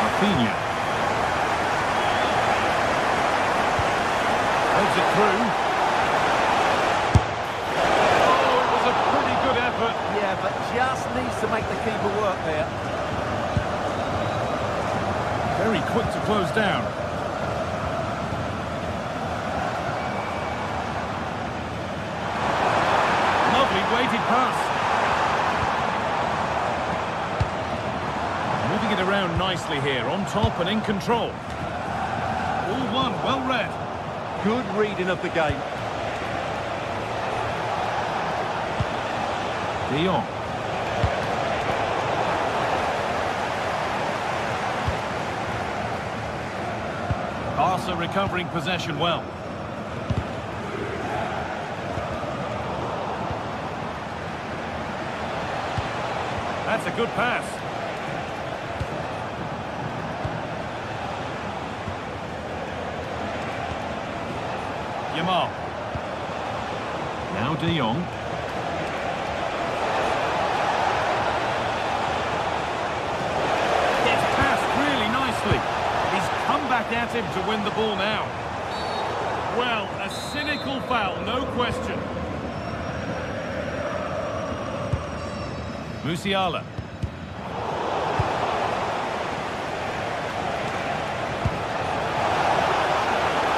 Rafinha. Holds it through. Yeah, but just needs to make the keeper work there. Very quick to close down. Lovely weighted pass. Moving it around nicely here, on top and in control. All one, well read. Good reading of the game. De Jong. Barca recovering possession well. That's a good pass. Yamal. Now De Jong. Back at him to win the ball now. Well, a cynical foul, no question. Musiala.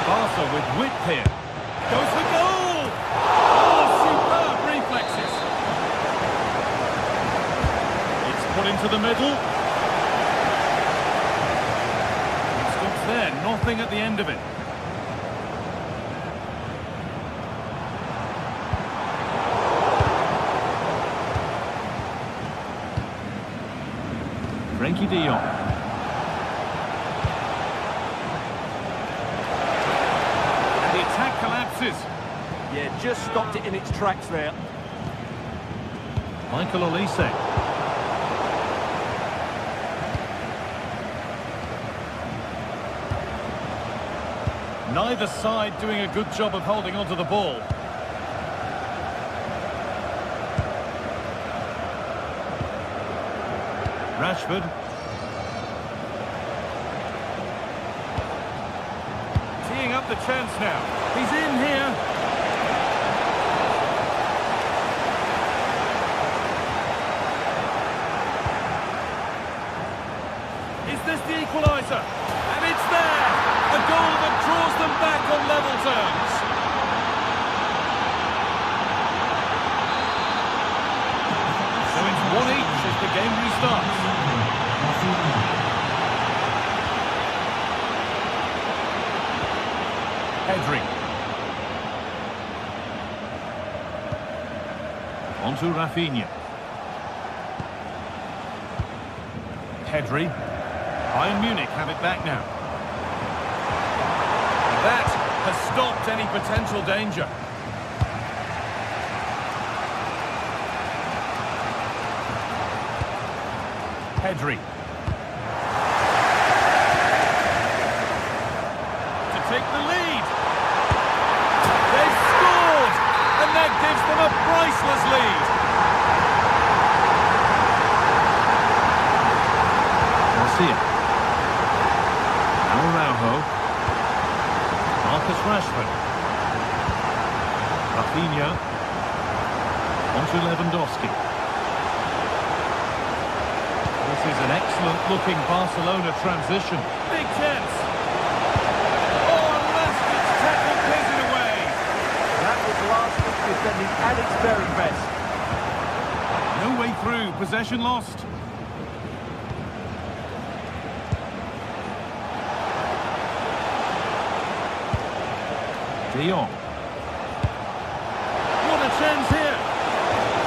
Barca with width here. Goes for goal! Oh, superb reflexes. It's put into the middle. There, nothing at the end of it. Frankie de Jong. And the attack collapses. Yeah, just stopped it in its tracks there. Michael Olise. Neither side doing a good job of holding onto the ball. Rashford. Teeing up the chance now. He's in here. Is this the equaliser? And it's there! A goal that draws them back on level terms. So it's 1-each as the game restarts. Pedri. Onto Rafinha. Pedri. Bayern Munich have it back now. That has stopped any potential danger. Pedri. To take the lead. They've scored! And that gives them a priceless lead. Garcia. Now Araujo. Marcus Rashford. Rafinha. Onto Lewandowski. This is an excellent-looking Barcelona transition. Big chance. Oh, and Rashford's tackle clears it away. That was last week's defending at its very best. No way through. Possession lost. De Jong. chance here.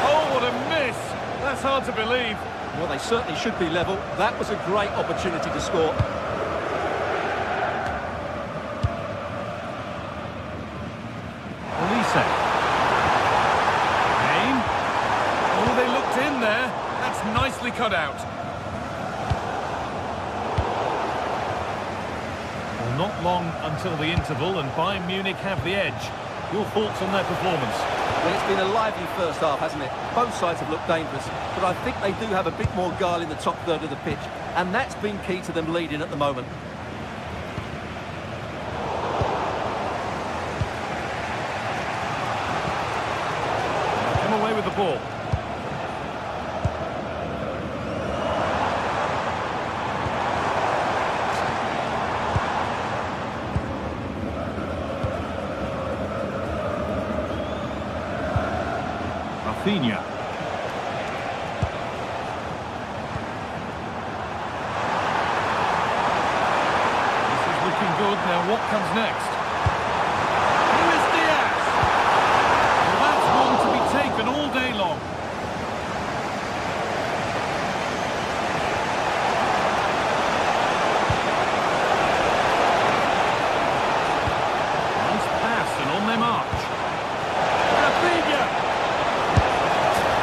Oh, what a miss. That's hard to believe. Well, they certainly should be level. That was a great opportunity to score. Elise. Kane. Oh, they looked in there. That's nicely cut out. Well, not long until the interval, and Bayern Munich have the edge. Your thoughts on their performance? Well, it's been a lively first half, hasn't it? Both sides have looked dangerous, but I think they do have a bit more guile in the top third of the pitch, and that's been key to them leading at the moment. Come away with the ball. Rafinha. This is looking good. Now what comes next? Who is Diaz? Well, that's one to be taken all day long. Nice pass and on their march. Rafinha!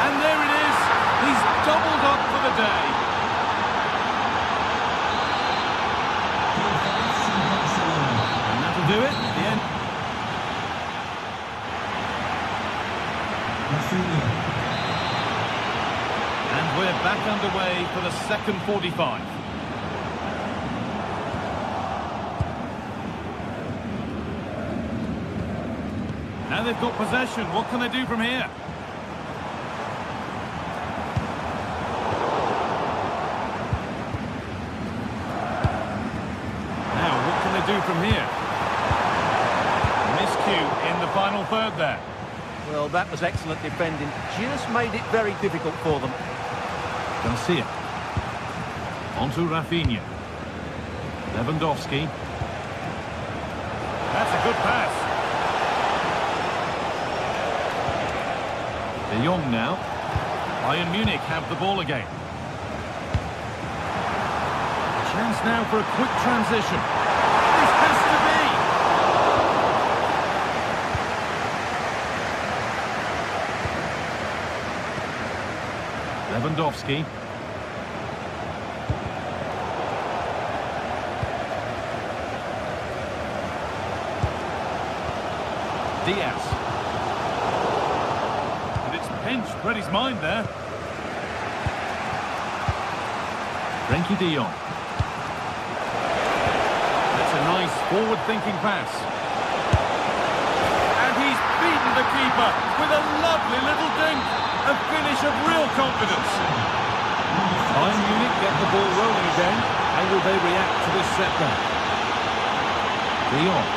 And there it is. He's doubled up for the day. And that'll do it. The end. And we're back underway for the second 45. Now they've got possession. What can they do from here? Now, what can they do from here? Miscue in the final third there. Well, that was excellent defending. Just made it very difficult for them. Garcia. Onto Rafinha. Lewandowski. That's a good pass. De Jong now. Bayern Munich have the ball again. Chance now for a quick transition. This has to be. Lewandowski. Diaz. And it's pinched Freddie's mind there. Frenkie de Jong. That's a nice forward-thinking pass. And he's beaten the keeper with a lovely little dink. A finish of real confidence. Bayern Munich get the ball rolling again. How will they react to this setback? De Jong.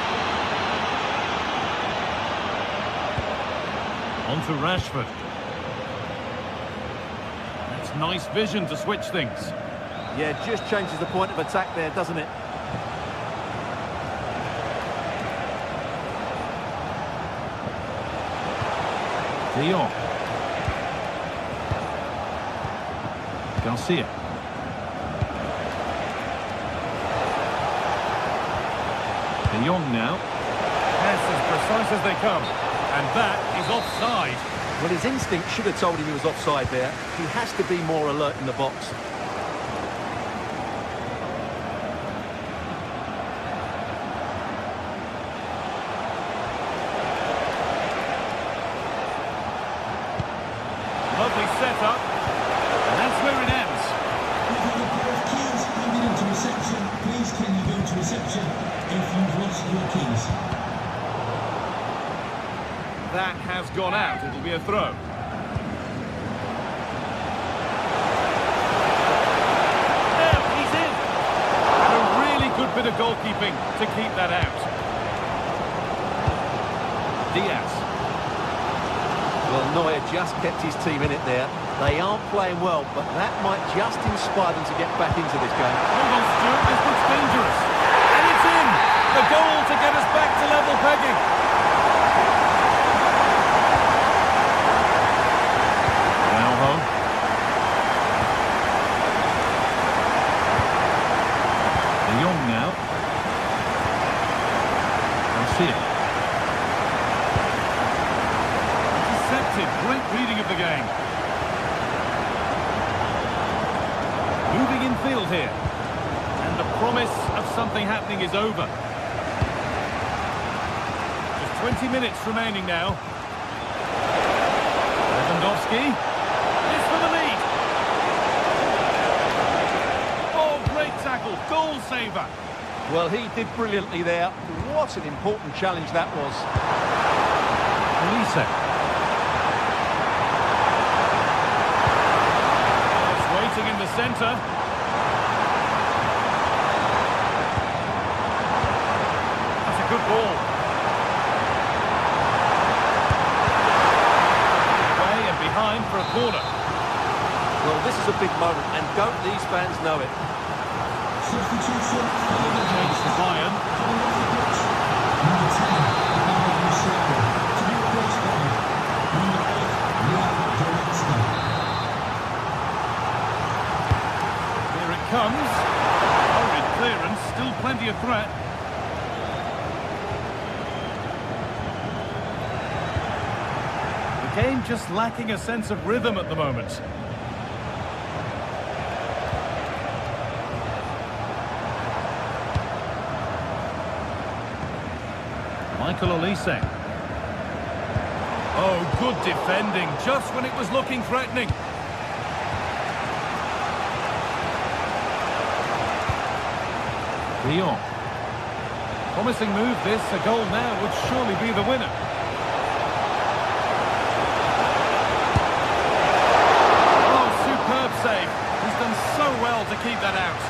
On to Rashford. That's nice vision to switch things. Yeah, just changes the point of attack there, doesn't it? De Jong. Garcia. De Jong now. Pass as precise as they come. And that is offside. Well, his instinct should have told him he was offside there. He has to be more alert in the box. Lovely setup. And that's where it ends. Keys handed into reception. Please can you go to reception if you've lost your keys? That has gone out. It'll be a throw. Now he's in. And a really good bit of goalkeeping to keep that out. Diaz. Well, Neuer just kept his team in it there. They aren't playing well, but that might just inspire them to get back into this game. Hold on, Stuart. This looks dangerous. And it's in. The goal to get us back to level pegging. spotted. Great reading of the game. Moving in field here. And the promise of something happening is over. Just 20 minutes remaining now. Lewandowski. Is for the lead. Oh, great tackle. Goal saver. Well, he did brilliantly there. What an important challenge that was. Lisa. It's waiting in the centre. That's a good ball. Away and behind for a corner. Well, this is a big moment, and don't these fans know it? Substitution. Change to Bayern. Number 10, to be replaced by number 8, Here it comes. Hurried clearance, still plenty of threat. The game just lacking a sense of rhythm at the moment. Michael Olise. Oh, good defending, just when it was looking threatening. Dion. Promising move this, a goal now would surely be the winner. Oh, superb save. He's done so well to keep that out.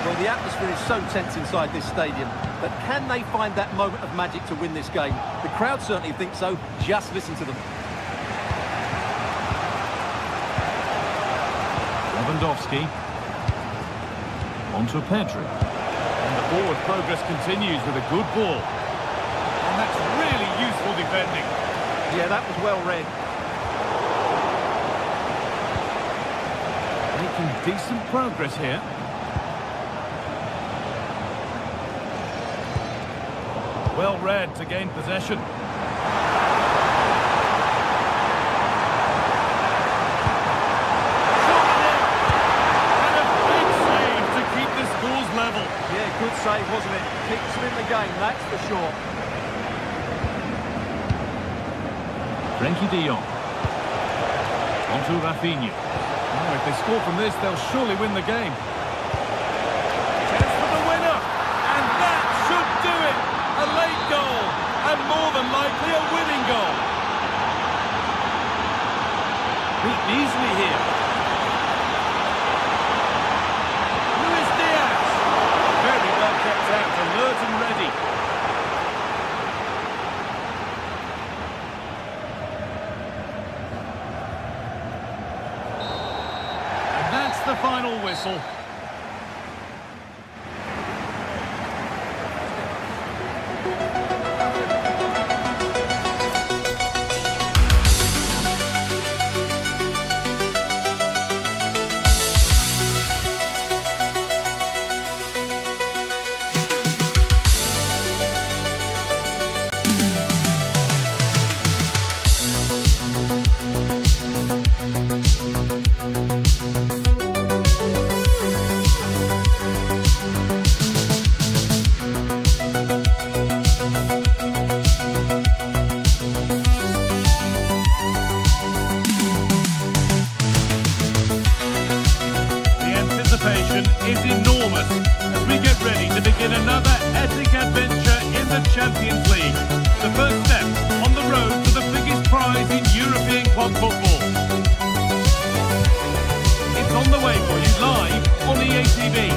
Well, the atmosphere is so tense inside this stadium, but can they find that moment of magic to win this game? The crowd certainly think so. Just listen to them. Lewandowski. On to Pedri. And the forward progress continues with a good ball. And that's really useful defending. Yeah, that was well read. Making decent progress here. Well read to gain possession. Yeah, good save, wasn't it? Keeps them in the game, that's for sure. Frenkie de Jong. On to Rafinha. Oh, if they score from this, they'll surely win the game. Chance for the winner! And that should do it! A late goal, and more than likely a winning goal. Beaten easily here. Kept out, alert and ready. And that's the final whistle. Is enormous as we get ready to begin another epic adventure in the Champions League. The first step on the road to the biggest prize in European club football. It's on the way for you live on EA TV.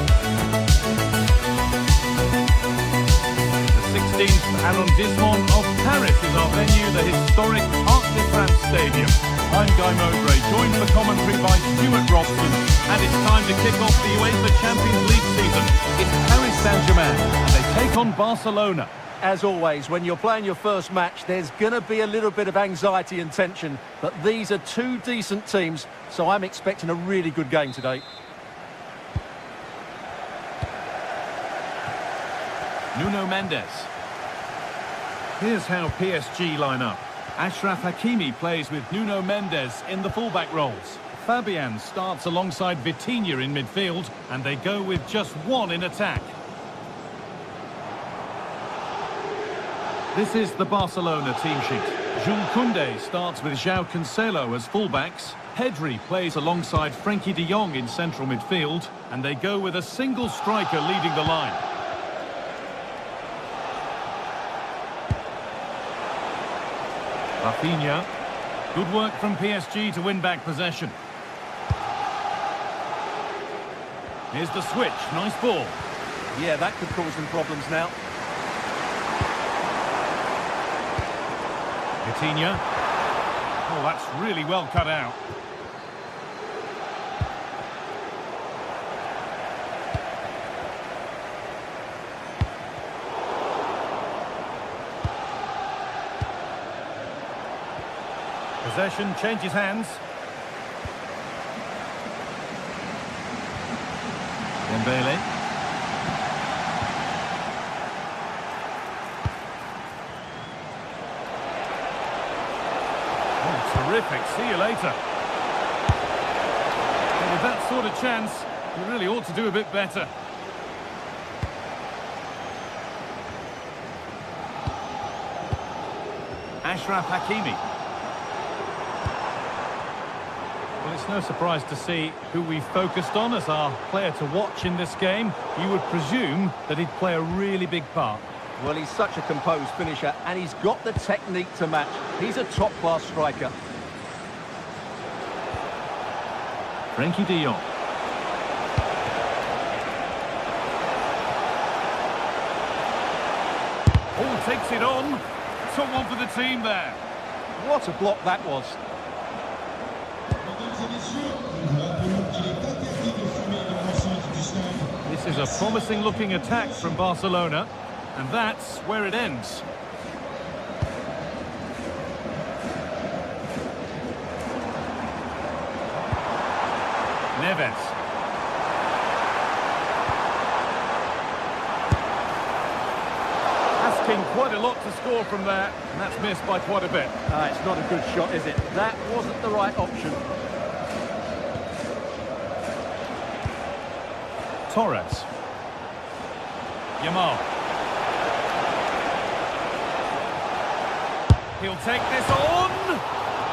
The 16th arrondissement of Paris is our venue, the historic Arc de France Stadium. I'm Guy Mowbray, joined for commentary by Stuart Robson, and it's time to kick off the UEFA Champions League season. It's Paris Saint-Germain, and they take on Barcelona. As always, when you're playing your first match, there's going to be a little bit of anxiety and tension, but these are two decent teams, so I'm expecting a really good game today. Nuno Mendes. Here's how PSG line up. Achraf Hakimi plays with Nuno Mendes in the fullback roles. Fabian starts alongside Vitinha in midfield, and they go with just one in attack. This is the Barcelona team sheet. Jules Koundé starts with João Cancelo as fullbacks. Pedri plays alongside Frenkie de Jong in central midfield, and they go with a single striker leading the line. Rafinha. Good work from PSG to win back possession. Here's the switch. Nice ball. Yeah, that could cause them problems now. Vitinha. Oh, that's really well cut out. Possession changes hands. Dembele. Oh, terrific. See you later. Well, with that sort of chance, you really ought to do a bit better. Achraf Hakimi. Well, it's no surprise to see who we focused on as our player to watch in this game. You would presume that he'd play a really big part. Well, he's such a composed finisher, and he's got the technique to match. He's a top-class striker. Frenkie de Jong. Oh, takes it on. Top one for the team there. What a block that was. This is a promising looking attack from Barcelona, and that's where it ends. Neves. Asking quite a lot to score from there, and that's missed by quite a bit. It's not a good shot, is it? That wasn't the right option. Torres. Yamal. He'll take this on.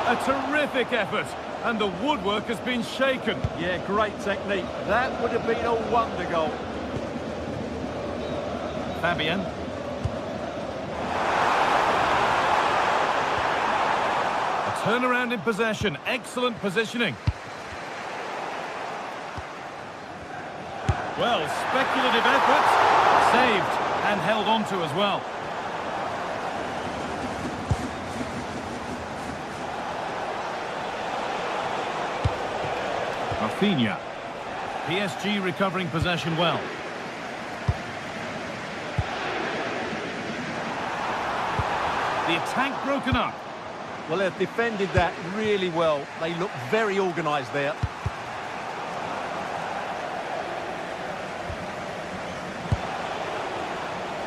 A terrific effort. And the woodwork has been shaken. Yeah, great technique. That would have been a wonder goal. Fabian. A turnaround in possession. Excellent positioning. Well, speculative effort. Saved and held on to as well. Rafinha. PSG recovering possession well. The attack broken up. Well, they've defended that really well. They look very organised there.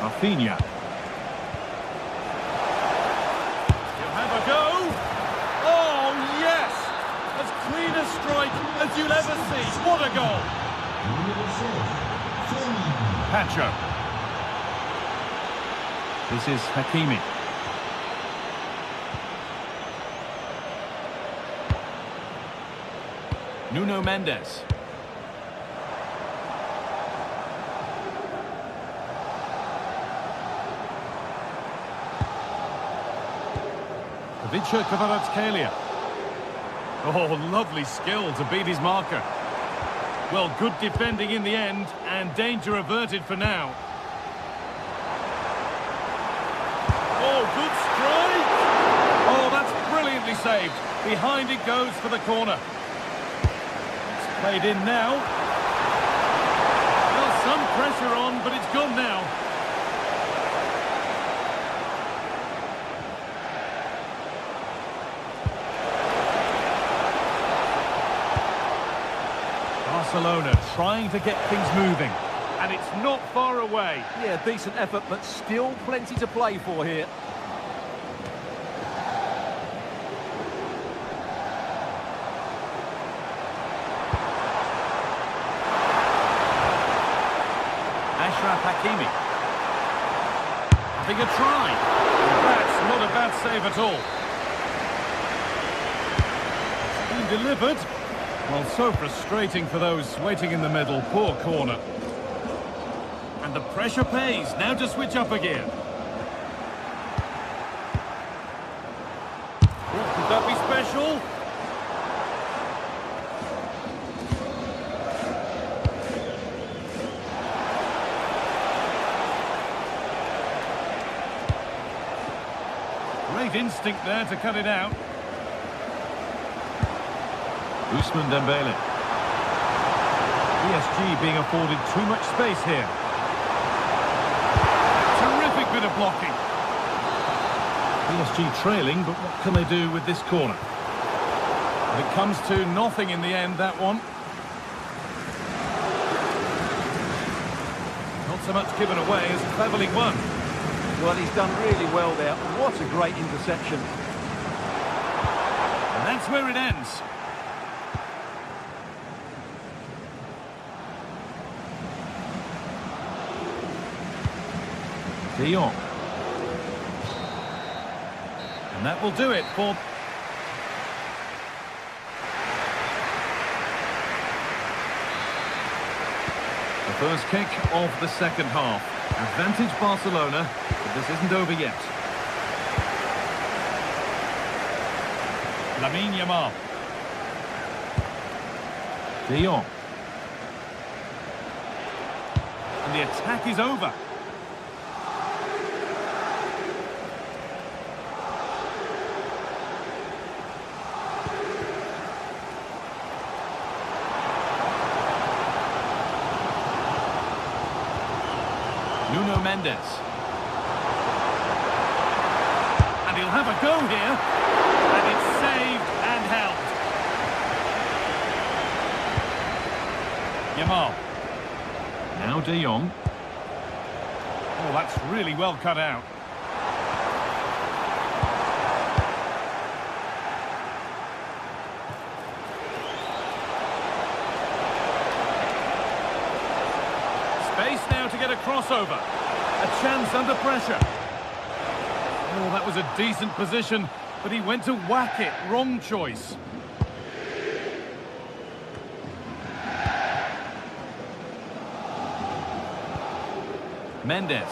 Rafinha. He'll have a go. Oh, yes! As clean a strike as you'll ever see. What a goal! Pacho. This is Hakimi. Nuno Mendes. Vicha Kvaratskhelia. Oh, lovely skill to beat his marker. Well, good defending in the end, and danger averted for now. Oh, good strike! Oh, that's brilliantly saved. Behind it goes for the corner. It's played in now. Well, some pressure on, but it's gone now. Barcelona trying to get things moving, and it's not far away. Yeah, decent effort, but still plenty to play for here. Achraf Hakimi. Having a try. That's not a bad save at all. It's been delivered. Well, so frustrating for those waiting in the middle. Poor corner. And the pressure pays. Now to switch up again. Could that be special? Great instinct there to cut it out. Ousmane Dembele. PSG being afforded too much space here. Terrific bit of blocking. PSG trailing, but what can they do with this corner? It comes to nothing in the end, that one. Not so much given away as cleverly won. Well, he's done really well there. What a great interception. And that's where it ends. De Jong. And that will do it for... The first kick of the second half. Advantage Barcelona, but this isn't over yet. Lamine Yamal. De Jong. And the attack is over. Nuno Mendes. And he'll have a go here. And it's saved and held. Yamal. Now De Jong. Oh, that's really well cut out. Space now to get a crossover. A chance under pressure. Oh, that was a decent position, but he went to whack it. Wrong choice. Mendes.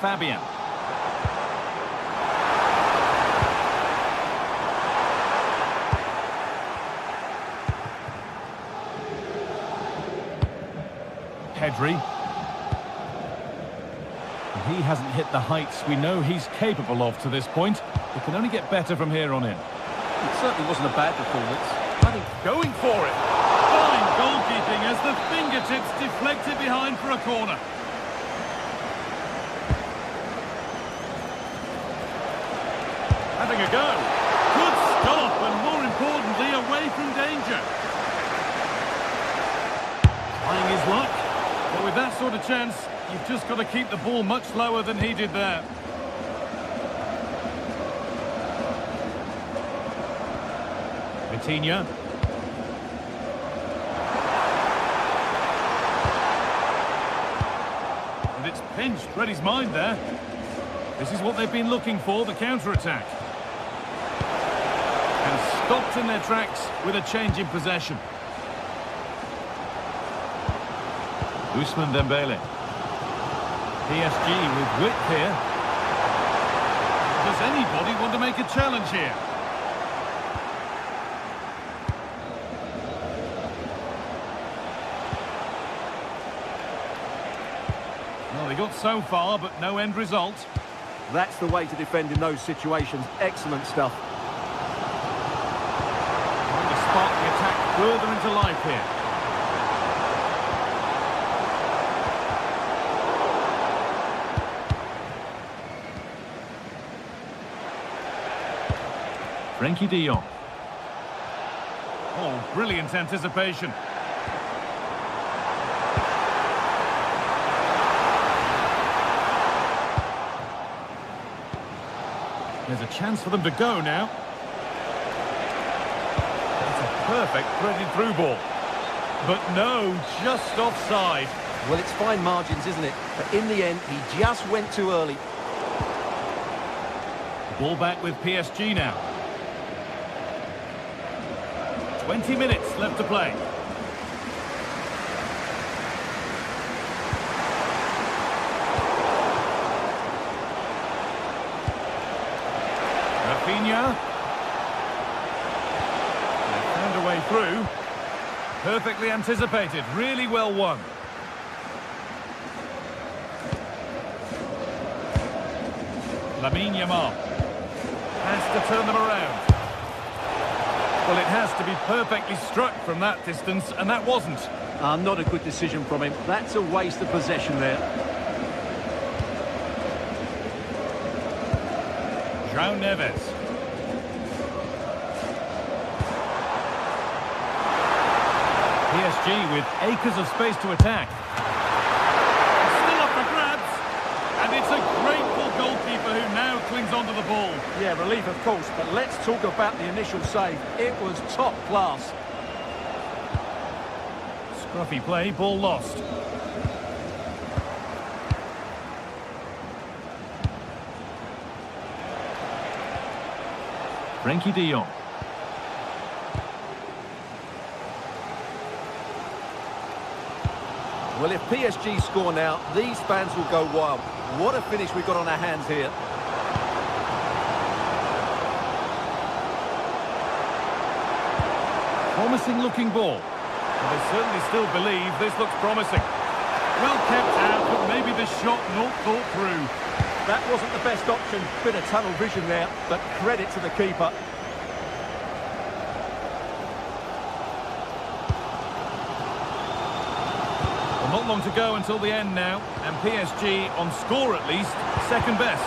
Fabian. Pedri. He hasn't hit the heights we know he's capable of to this point. It can only get better from here on in. It certainly wasn't a bad performance. I think Going for it. Fine goalkeeping as the fingertips deflect it behind for a corner. Having a go. Good stop and more importantly away from danger. Trying his luck. But with that sort of chance, you've just got to keep the ball much lower than he did there. Vitinha. And it's pinched. Read his mind there. This is what they've been looking for, the counter-attack. And stopped in their tracks with a change in possession. Ousmane Dembele. PSG with width here. Does anybody want to make a challenge here? Well, they got so far, but no end result. that's the way to defend in those situations. Excellent stuff. Trying to spark the attack further into life here. Frenkie de Jong. Oh, brilliant anticipation. There's a chance for them to go now. It's a perfect threaded through ball. but no, just offside. Well, it's fine margins, isn't it? But in the end, he just went too early. Ball back with PSG now. 20 minutes left to play. Rafinha. They found a way through. Perfectly anticipated, really well won. Lamine Yamal has to turn them around. Well, it has to be perfectly struck from that distance, and that wasn't. Not a good decision from him. That's a waste of possession there. João Neves. PSG with acres of space to attack. Still up for grabs. And it's a grateful goalkeeper who now clings onto the ball. Yeah, relief of course, but let's talk about the initial save. It was top class. Scruffy play, ball lost. Frenkie de Jong. Well, if PSG score now, these fans will go wild. What a finish we've got on our hands here. Promising looking ball. And they certainly still believe this looks promising. Well kept out, but maybe the shot not thought through. That wasn't the best option. Bit of tunnel vision there, but credit to the keeper. Not long to go until the end now, and PSG, on score at least, second best.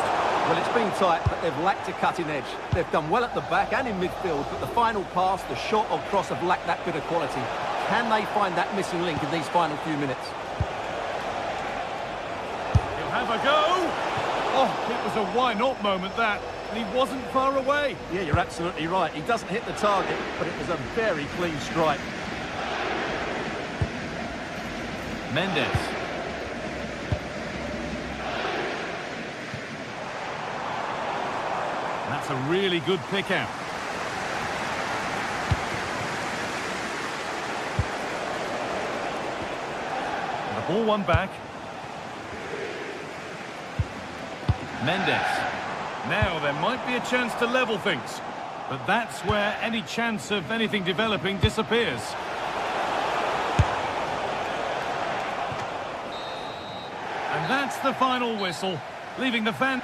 Well, it's been tight, but they've lacked a cutting edge. They've done well at the back and in midfield, but the final pass, the shot or cross have lacked that bit of quality. Can they find that missing link in these final few minutes? He'll have a go. Oh, it was a why-not moment, that, and he wasn't far away. Yeah, you're absolutely right. He doesn't hit the target, but it was a very clean strike. Mendes. That's a really good pick out. The ball won back. Mendes. Now there might be a chance to level things, but that's where any chance of anything developing disappears. And that's the final whistle, leaving the fan...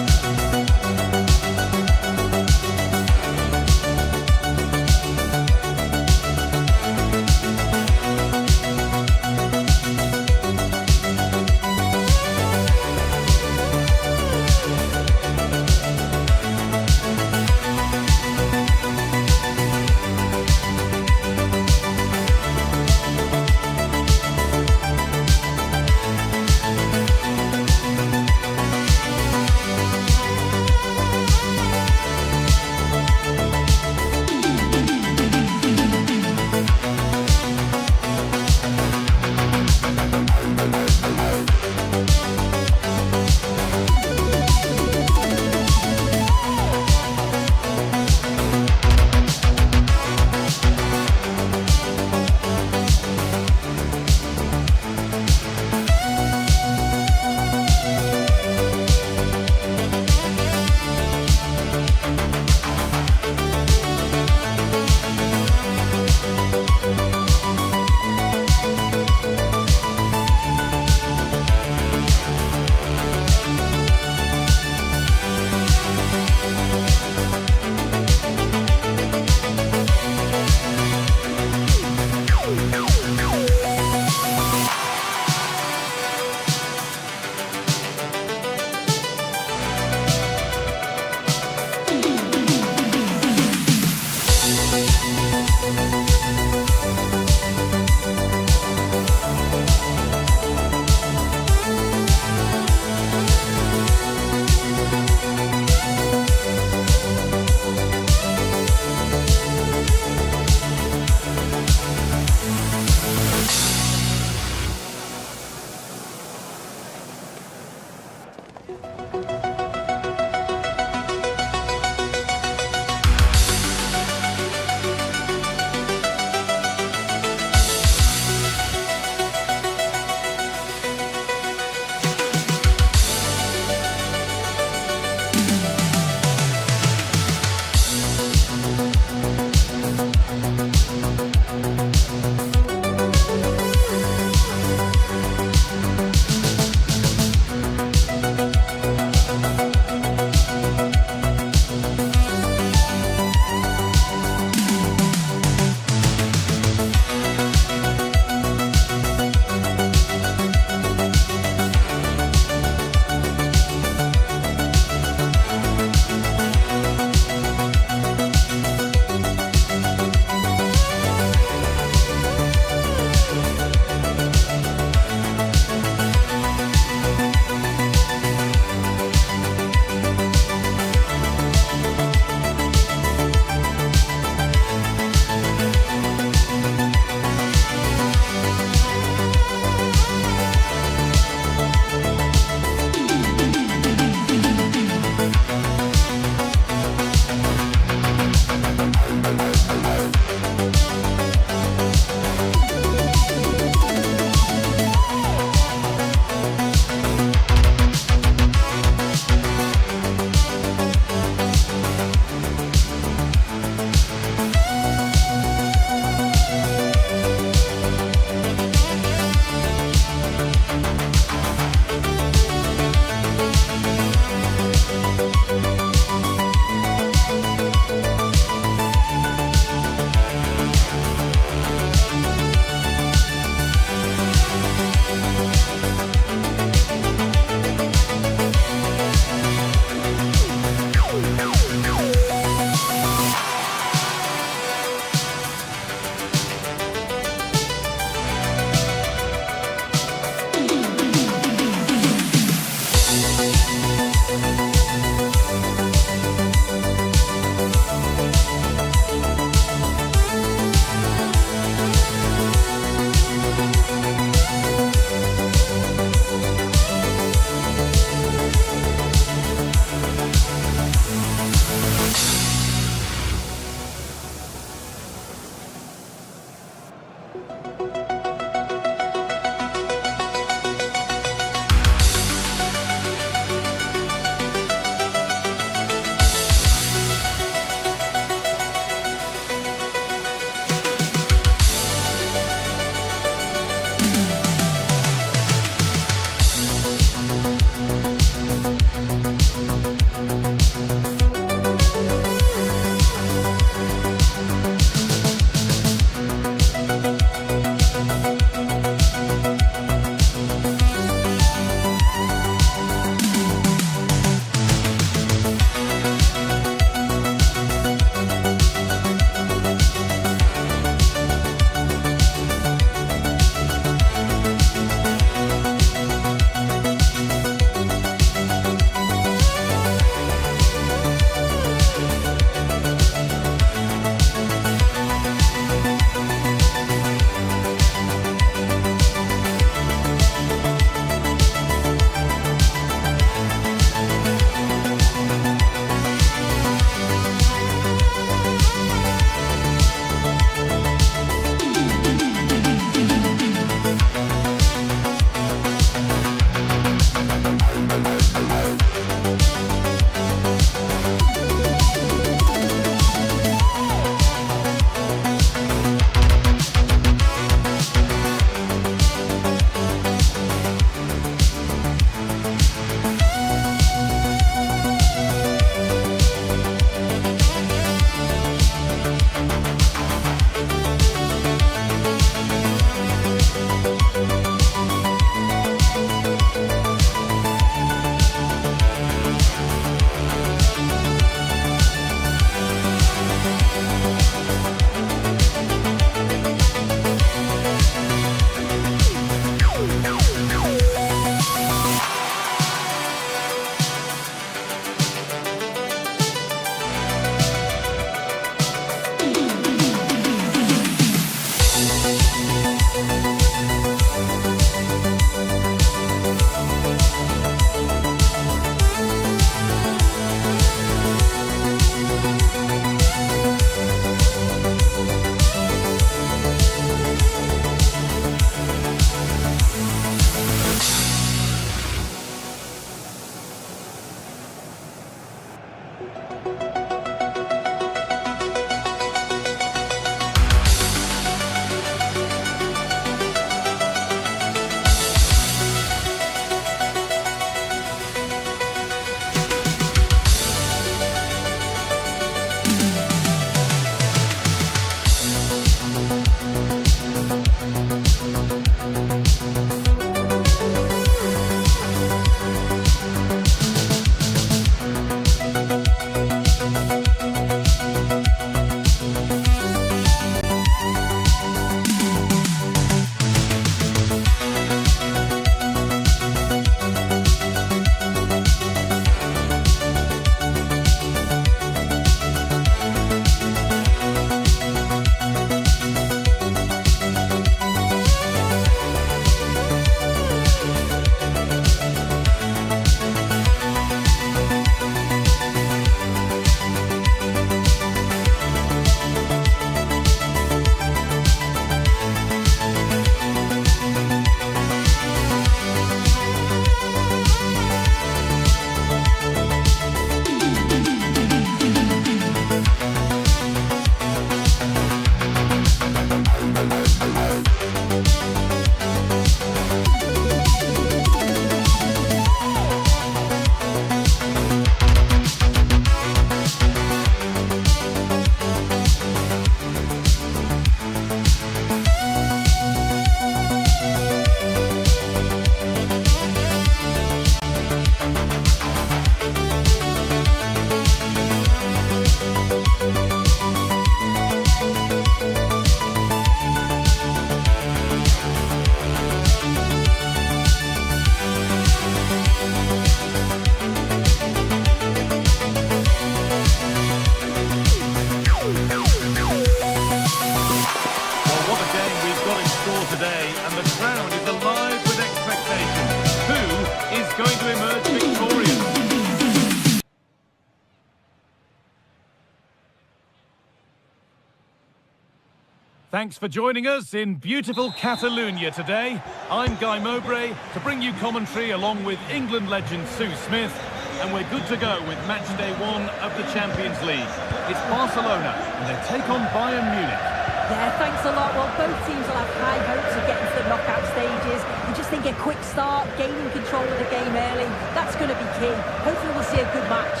Thanks for joining us in beautiful Catalonia today. I'm Guy Mowbray to bring you commentary along with England legend Sue Smith, and we're good to go with match day 1 of the Champions League. It's Barcelona and they take on Bayern Munich. Yeah, thanks a lot. Well, both teams will have high hopes of getting to the knockout stages. We just think a quick start, gaining control of the game early, that's going to be key. Hopefully we'll see a good match.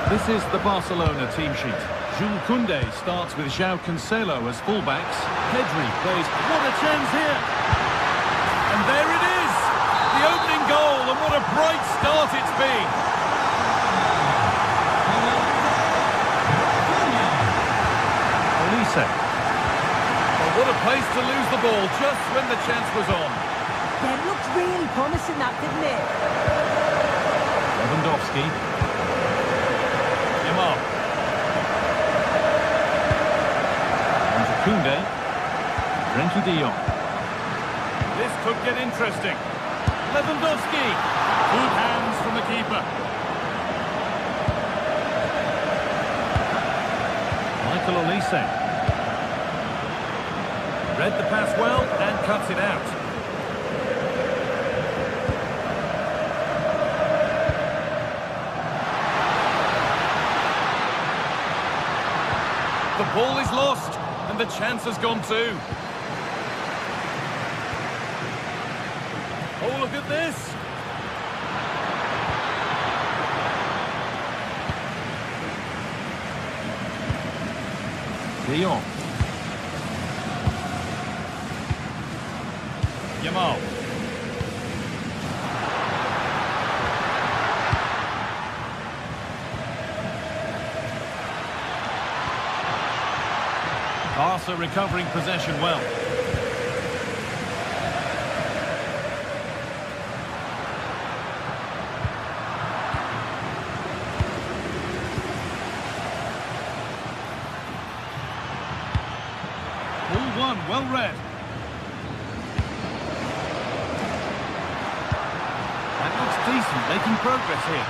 This is the Barcelona team sheet. Jules Koundé starts with João Cancelo as fullbacks. Pedri plays. What a chance here! And there it is! The opening goal, and what a bright start it's been! Olise. Well, what a place to lose the ball just when the chance was on. Yeah, it looked really promising, that, didn't it? Lewandowski. Yamal. On to Koundé. Frenkie de Jong. This could get interesting. Lewandowski. Good hands from the keeper. Michael Olise. Read the pass well and cuts it out. The ball is lost, and the chance has gone too. Oh, look at this! De Jong. Yamal. Barca recovering possession well. Ball one, well read. That looks decent, making progress here.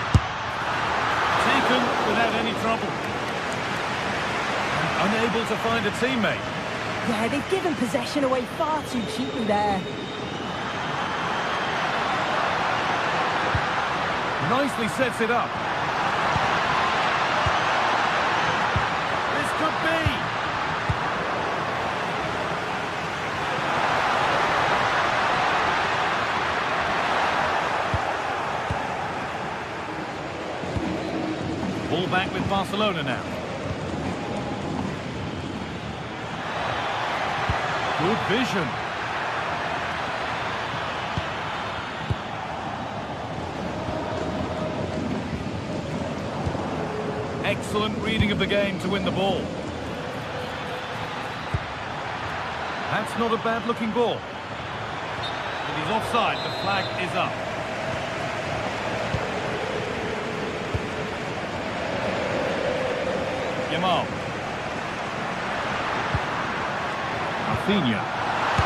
Taken without any trouble. Unable to find a teammate. Yeah, they've given possession away far too cheaply there. Nicely sets it up. This could be. Ball back with Barcelona now. Good vision. Excellent reading of the game to win the ball. That's not a bad-looking ball. But he's offside. The flag is up. Yamal. Rafinha.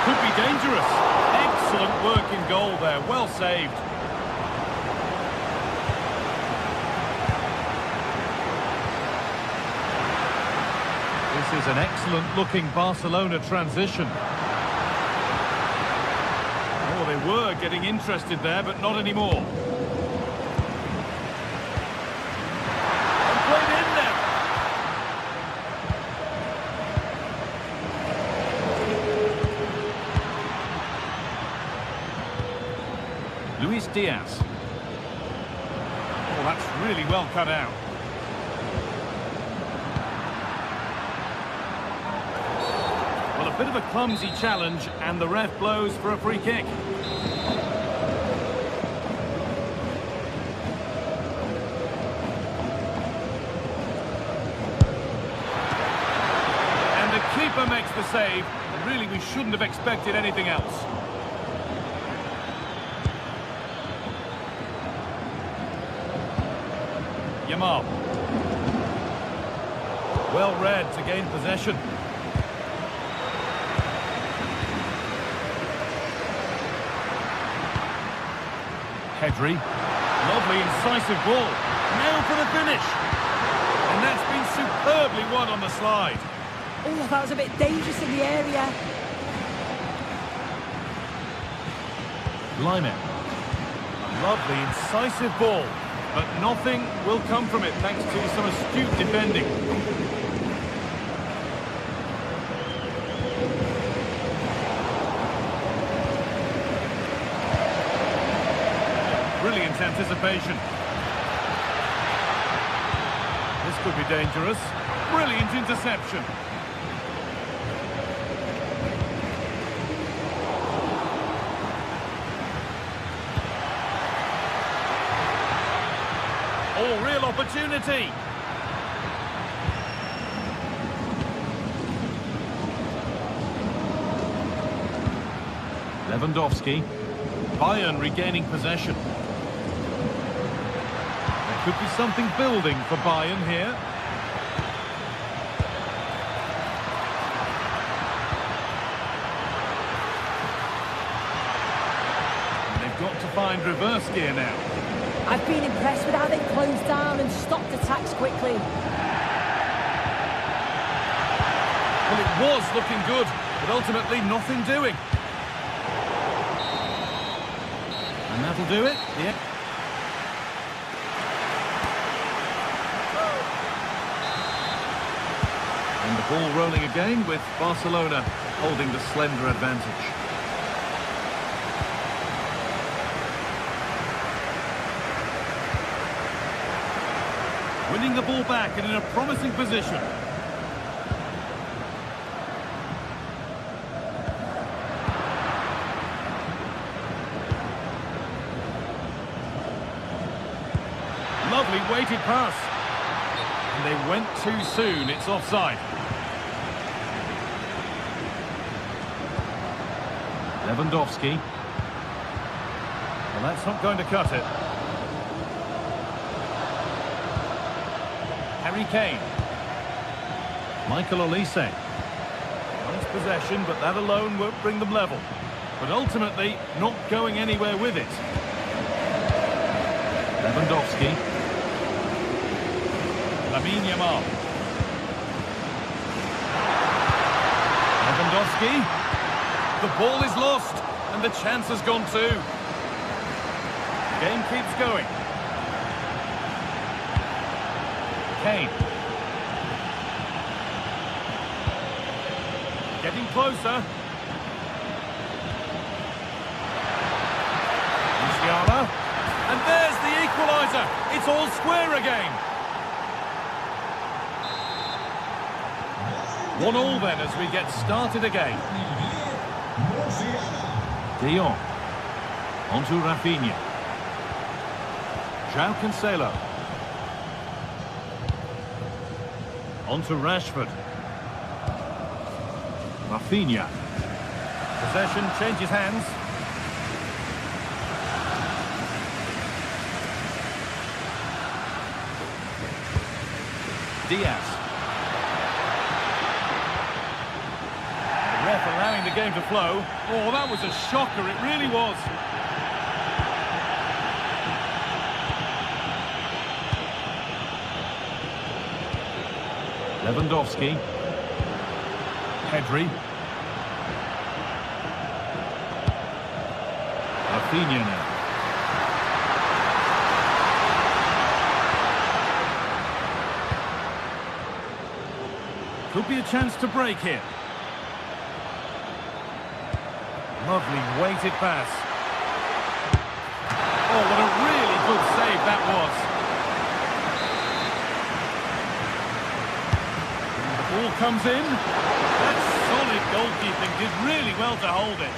Could be dangerous. Excellent work in goal there. Well saved. This is an excellent-looking Barcelona transition. Oh, they were getting interested there, but not anymore. And played in there. Luis Diaz. Oh, that's really well cut out. Well, a bit of a clumsy challenge, and the ref blows for a free kick. And the keeper makes the save. Really, we shouldn't have expected anything else. Yamal. Well read to gain possession. Pedri. Lovely incisive ball. Now for the finish. And that's been superbly won on the slide. Oh, that was a bit dangerous in the area. Lyman. A lovely, incisive ball. But nothing will come from it thanks to some astute defending. Brilliant anticipation. This could be dangerous. Brilliant interception. Oh, real opportunity. Lewandowski. Bayern regaining possession. There could be something building for Bayern here. And they've got to find reverse gear now. I've been impressed with how they've closed down and stopped attacks quickly. Well, it was looking good, but ultimately nothing doing. And that'll do it. Yeah. And the ball rolling again with Barcelona holding the slender advantage. Winning the ball back and in a promising position. Lovely weighted pass. And they went too soon. It's offside. Lewandowski. Well, that's not going to cut it. Harry Kane. Michael Olise. Nice possession, but that alone won't bring them level. But ultimately, not going anywhere with it. Lewandowski. Lamine Yamal. Lewandowski. The ball is lost, and the chance has gone too. Game keeps going. Kane. Getting closer. Musiala. And there's the equaliser. It's all square again. 1-1 then as we get started again. De Jong. Onto Rafinha. João Cancelo. Onto Rashford. Rafinha. Possession changes hands. Diaz. The ref allowing the game to flow. Oh, that was a shocker, it really was. Lewandowski. Pedri. Rafinha now. Could be a chance to break here. Lovely weighted pass. Oh, what a really good save that was. Ball comes in. That's solid goalkeeping. Did really well to hold it.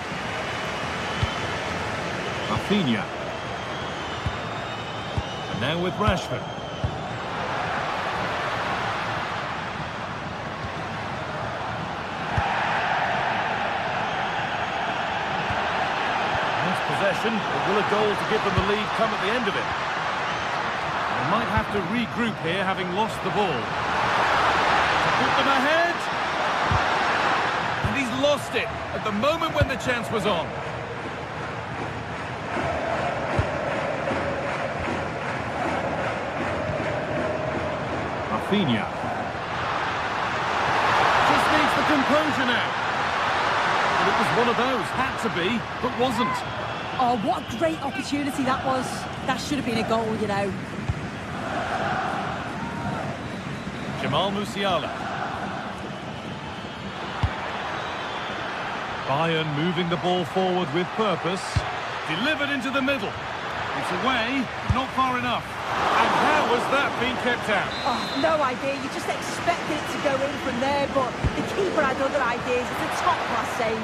Rafinha. And now with Rashford. Nice possession. But will a goal to give them the lead come at the end of it? They might have to regroup here, having lost the ball. Put them ahead, and he's lost it at the moment when the chance was on. Rafinha. Just needs the composure now. But it was one of those, had to be, but wasn't. Oh, what a great opportunity that was. That should have been a goal, you know. Jamal Musiala. Bayern moving the ball forward with purpose. Delivered into the middle. It's away, not far enough. And how has that been kept out? Oh, no idea. You just expected it to go in from there, but the keeper had other ideas. It's a top-class save.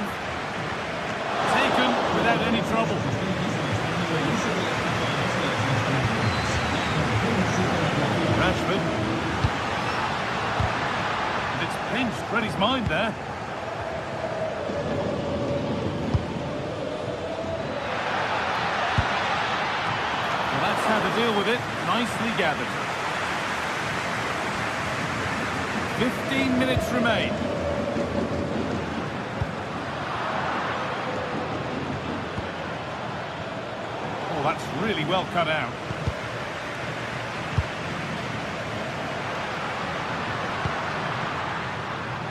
Taken without any trouble. Rashford. And it's pinched Freddie's mind there. Well, that's how to deal with it. Nicely gathered. 15 minutes remain. Oh, that's really well cut out.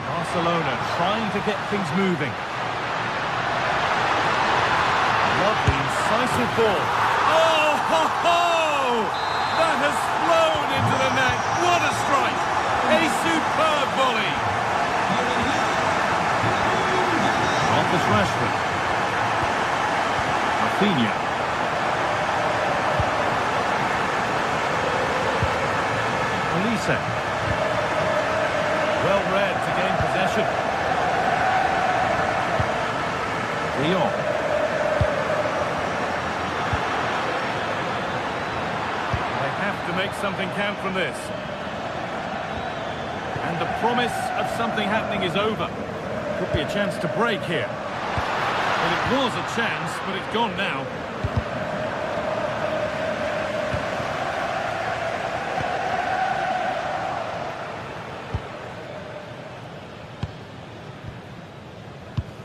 Barcelona trying to get things moving. Lovely, incisive ball. Oh, ho, ho! That has flown into the net. What a strike! A superb volley. Marcus Rashford. Rafinha. Elise. Well read to gain possession. Leon. They have to make something count from this. And the promise of something happening is over. Could be a chance to break here. Well, it was a chance, but it's gone now.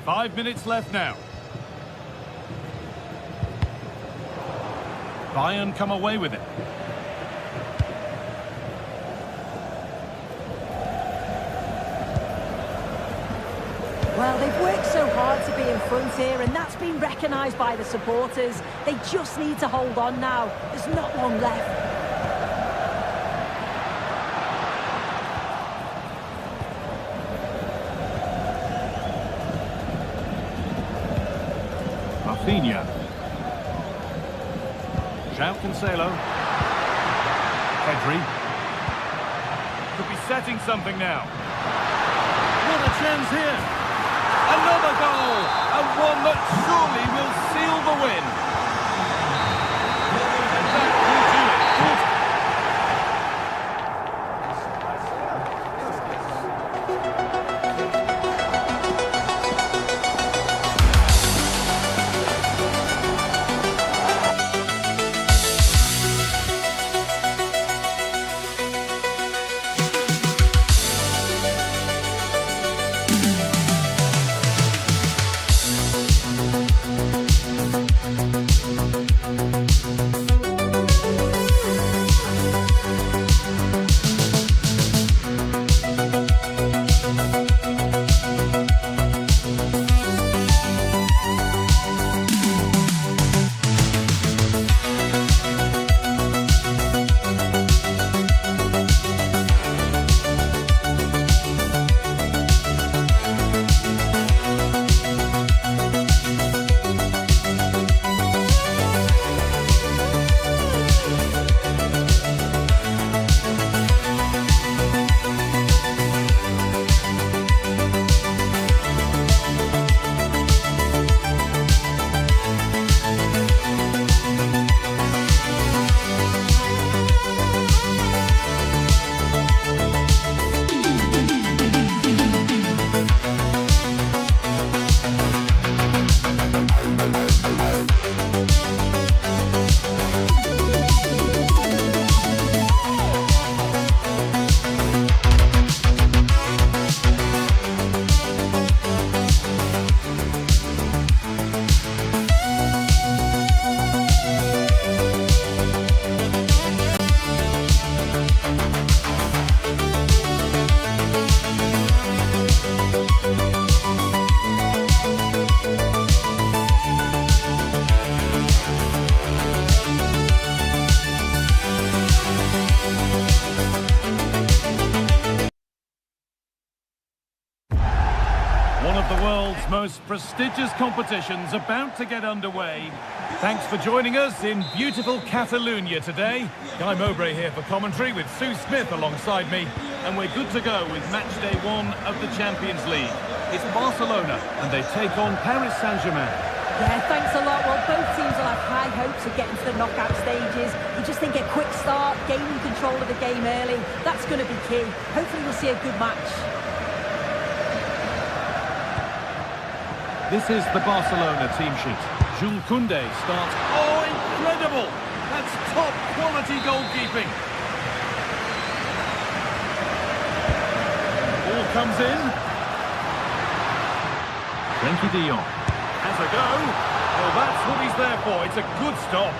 Five minutes left now. Bayern come away with it. Well, they've worked so hard to be in front here, and that's been recognised by the supporters. They just need to hold on now. There's not long left. Rafinha. João Cancelo. Pedri. Could be setting something now. What a chance here. Another goal. And one that surely will seal the win. And that will do it. Thank you. world's most prestigious competition's about to get underway. Thanks for joining us in beautiful Catalonia today. Guy Mowbray here for commentary with Sue Smith alongside me, and we're good to go with match day 1 of the Champions League. It's Barcelona, and they take on Paris Saint-Germain. Yeah, thanks a lot. Well, both teams will have high hopes of getting to the knockout stages. You just think a quick start, gaining control of the game early, that's going to be key. Hopefully we'll see a good match. This is the Barcelona team sheet. Jules Koundé starts. Oh, incredible! That's top quality goalkeeping. Ball comes in. Frenkie de Jong has a go. Well, that's what he's there for. It's a good stop.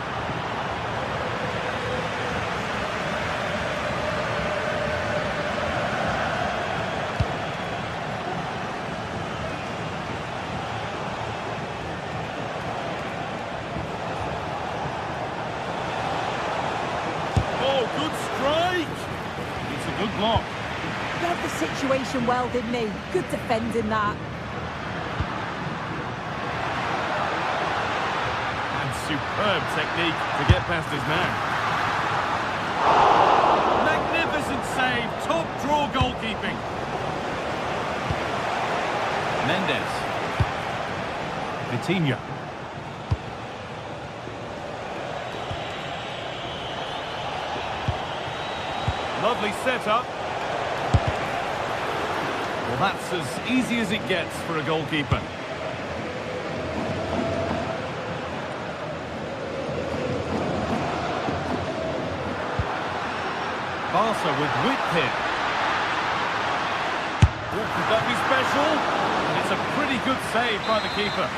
Oh, good strike. It's a good block. Read the situation well, didn't he? Good defending that. Superb technique to get past his man. Magnificent save, top draw goalkeeping. Mendes. Vitinha. Lovely setup. Well, that's as easy as it gets for a goalkeeper. Barca with width here. Oh, could that be special? And it's a pretty good save by the keeper.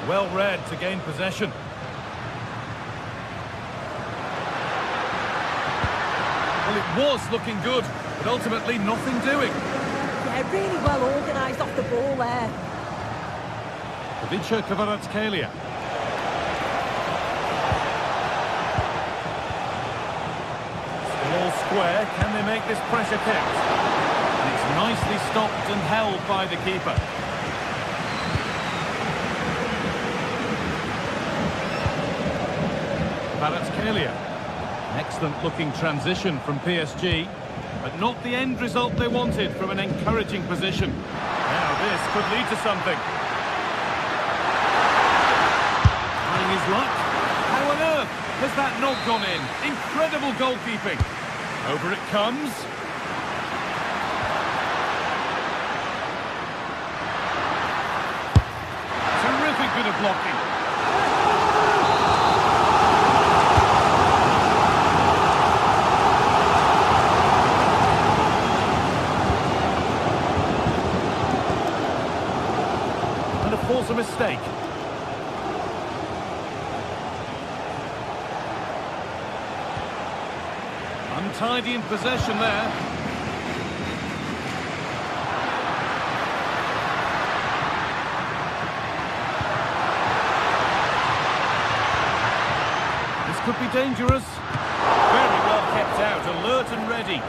Well read to gain possession. Well, it was looking good, but ultimately nothing doing. Yeah, really well organised off the ball there. Ivica Kvaratskhelia. Still all square. Can they make this pressure count? And it's nicely stopped and held by the keeper. Kvaratskhelia. An excellent looking transition from PSG. But not the end result they wanted from an encouraging position. Now this could lead to something. Trying his luck. How on earth has that not gone in? Incredible goalkeeping. Over it comes. Terrific bit of blocking. Force a mistake. Untidy in possession there. This could be dangerous. Very well kept out, alert and ready.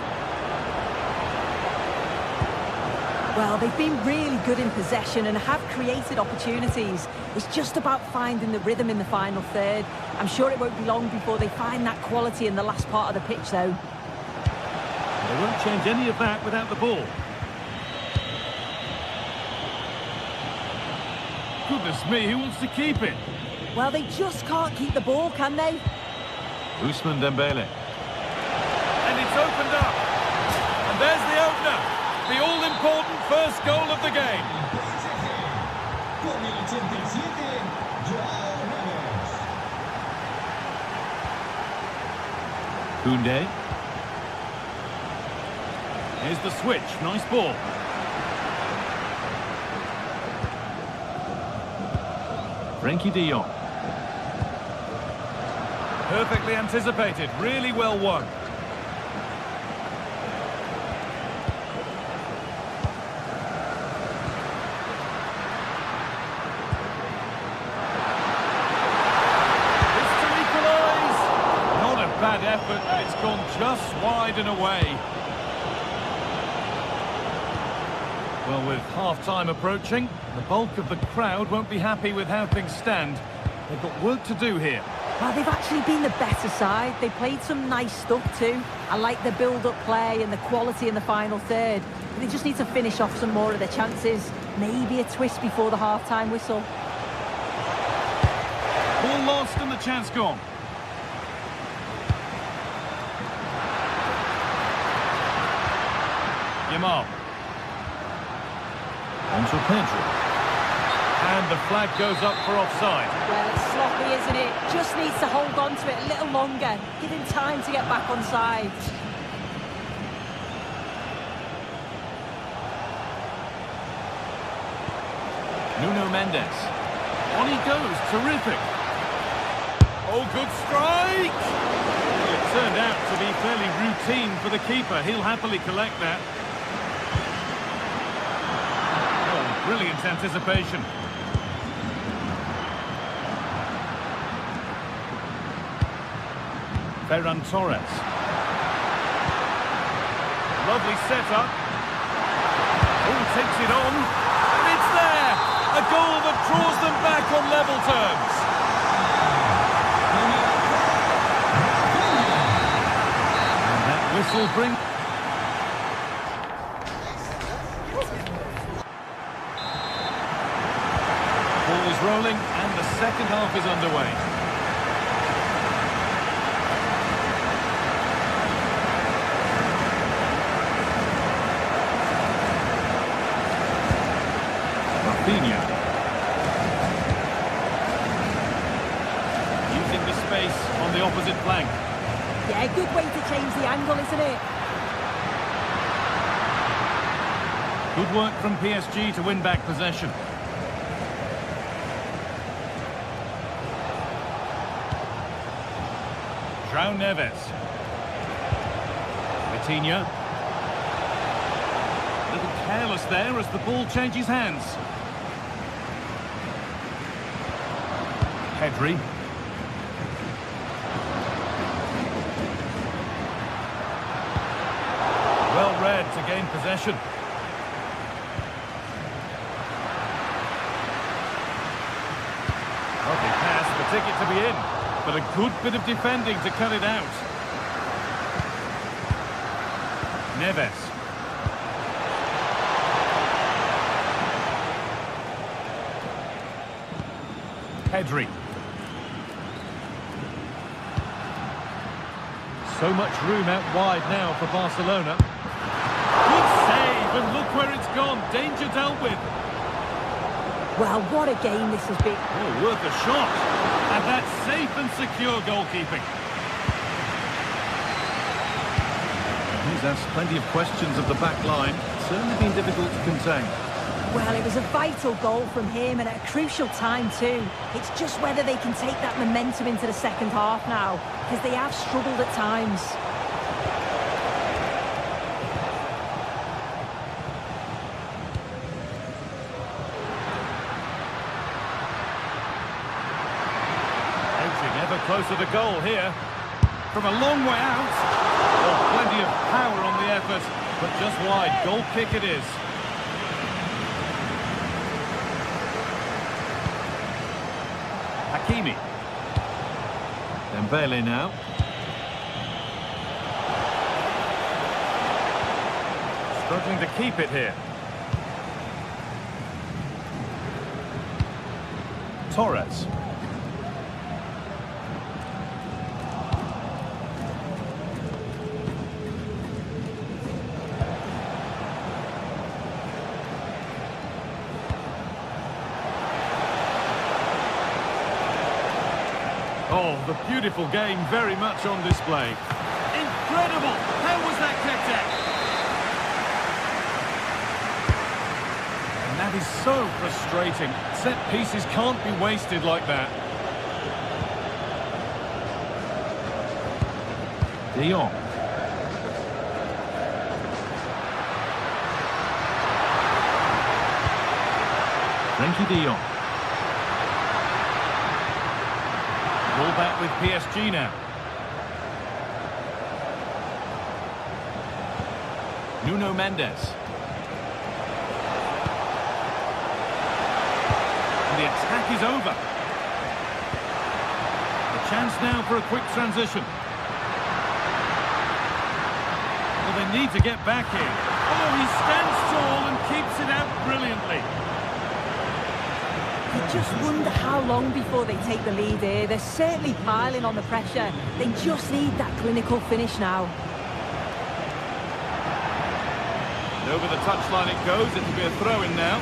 Well, they've been really good in possession and have created opportunities. It's just about finding the rhythm in the final third. I'm sure it won't be long before they find that quality in the last part of the pitch, though. They won't change any of that without the ball. Goodness me, who wants to keep it? Well, they just can't keep the ball, can they? Ousmane Dembele. And it's opened up. And there's the opener. The all-important first goal of the game. Koundé. Here's the switch. Nice ball. Frenkie de Jong. Perfectly anticipated. Really well won. effort, but it's gone just wide and away. Well, with half-time approaching, the bulk of the crowd won't be happy with how things stand. They've got work to do here. Well, they've actually been the better side. They played some nice stuff too. I like the build-up play and the quality in the final third. But they just need to finish off some more of their chances. Maybe a twist before the half-time whistle. Ball lost and the chance gone. Yamal. Onto Pedro. And the flag goes up for offside. Well, it's sloppy, isn't it? Just needs to hold on to it a little longer. Give him time to get back on side. Nuno Mendes. On he goes. Terrific. Oh, good strike! Well, it turned out to be fairly routine for the keeper. He'll happily collect that. Oh, brilliant anticipation. Ferran Torres. Lovely setup. Oh, takes it on. And it's there! A goal that draws them back on level terms. And that whistle brings... Ball is rolling and the second half is underway. Using the space on the opposite flank. Yeah, good way to change the angle, isn't it? Good work from PSG to win back possession. João Neves. Vitinha. A little careless there as the ball changes hands. Pedri. Well read to gain possession. Lovely pass, the ticket to be in, but a good bit of defending to cut it out. Neves. Pedri. So much room out wide now for Barcelona. Good save, and look where it's gone. Danger dealt with. Well, what a game this has been. Oh, worth a shot. And that's safe and secure goalkeeping. He's asked plenty of questions of the back line. Certainly been difficult to contain. Well, it was a vital goal from him and at a crucial time too. It's just whether they can take that momentum into the second half now, because they have struggled at times. Edging ever closer to goal here. From a long way out. Oh, plenty of power on the effort, but just wide. Goal kick it is. Hakimi. Dembele now. Struggling to keep it here. Torres. Oh, the beautiful game very much on display. Incredible! How was that kept out? And that is so frustrating. Set pieces can't be wasted like that. De Jong. Frenkie de Jong. Ball back with PSG now. Nuno Mendes. And the attack is over. A chance now for a quick transition. Well, they need to get back in. Oh, he stands tall and keeps it out brilliantly. You just wonder how long before they take the lead here. They're certainly piling on the pressure. They just need that clinical finish now. And over the touchline it goes. It'll be a throw-in now.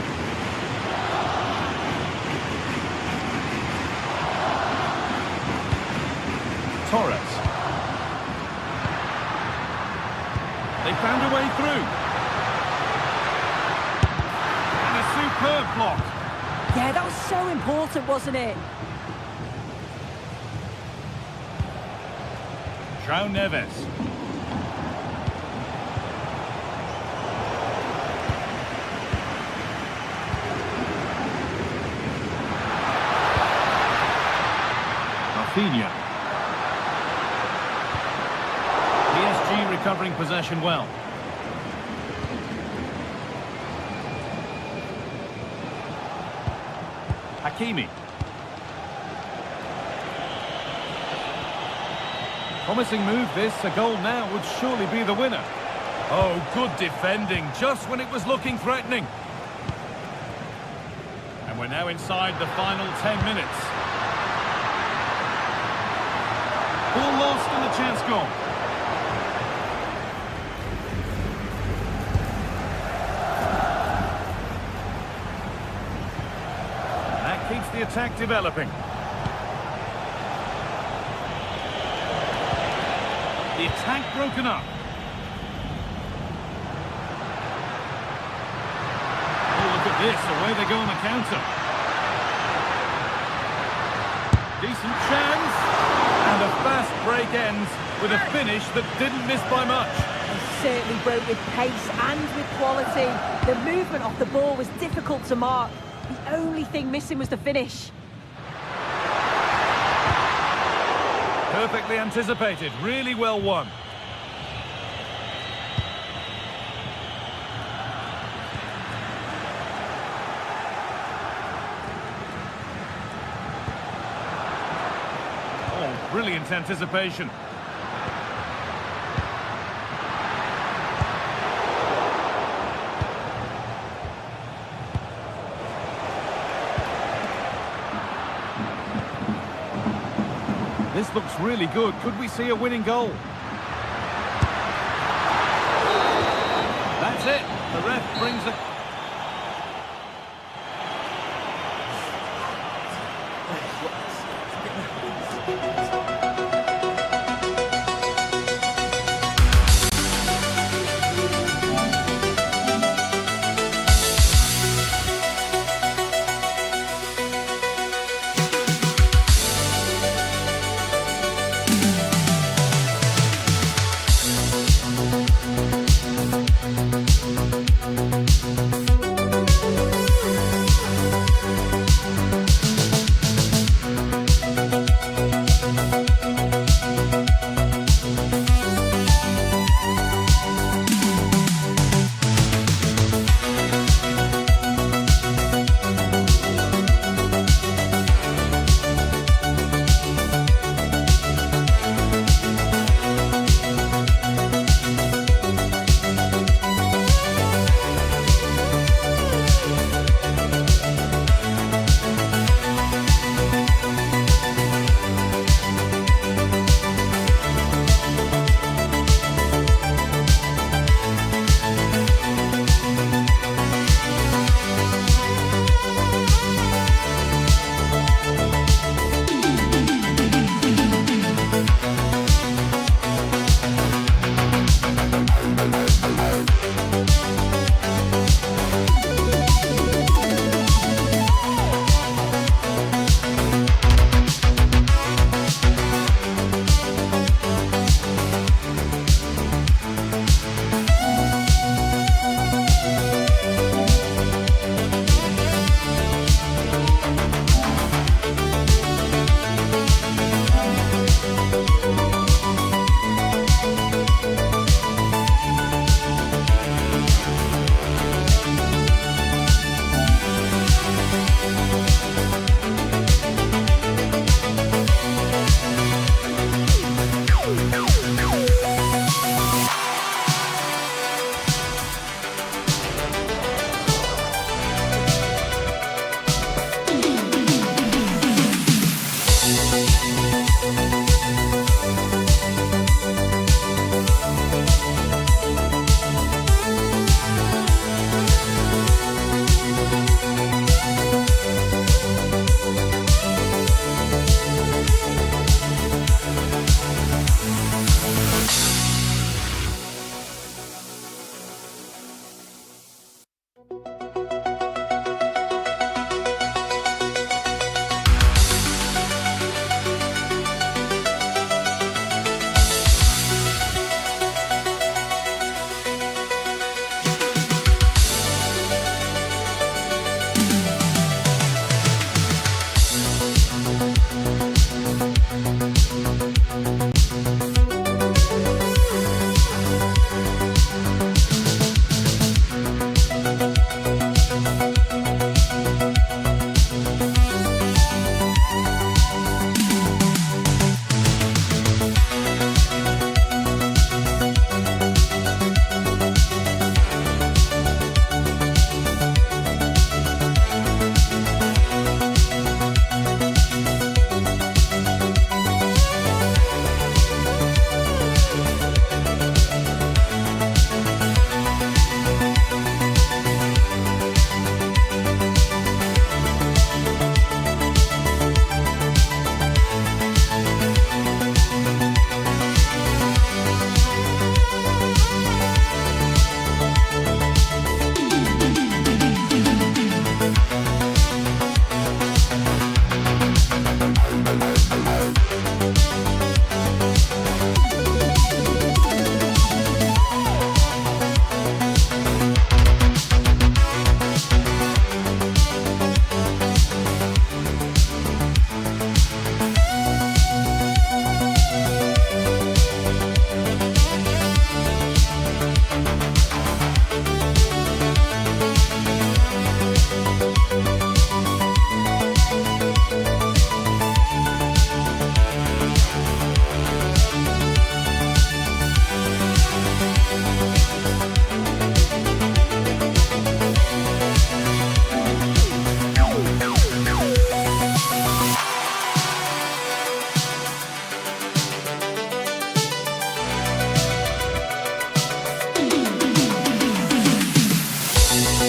Torres. They found a way through. And a superb block. Yeah, that was so important, wasn't it? João Neves. Rafinha. PSG recovering possession well. Hakimi. Promising move this, a goal now would surely be the winner. Oh, good defending, just when it was looking threatening. And we're now inside the final 10 minutes. Ball lost and the chance gone. Keeps the attack developing. The attack broken up. Oh, look at this, away they go on the counter. Decent chance. And a fast break ends with a finish that didn't miss by much. He certainly broke with pace and with quality. The movement off the ball was difficult to mark. The only thing missing was the finish. Perfectly anticipated, really well won. Oh, brilliant anticipation. This looks really good. Could we see a winning goal? That's it. The ref brings it.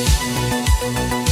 Thank you.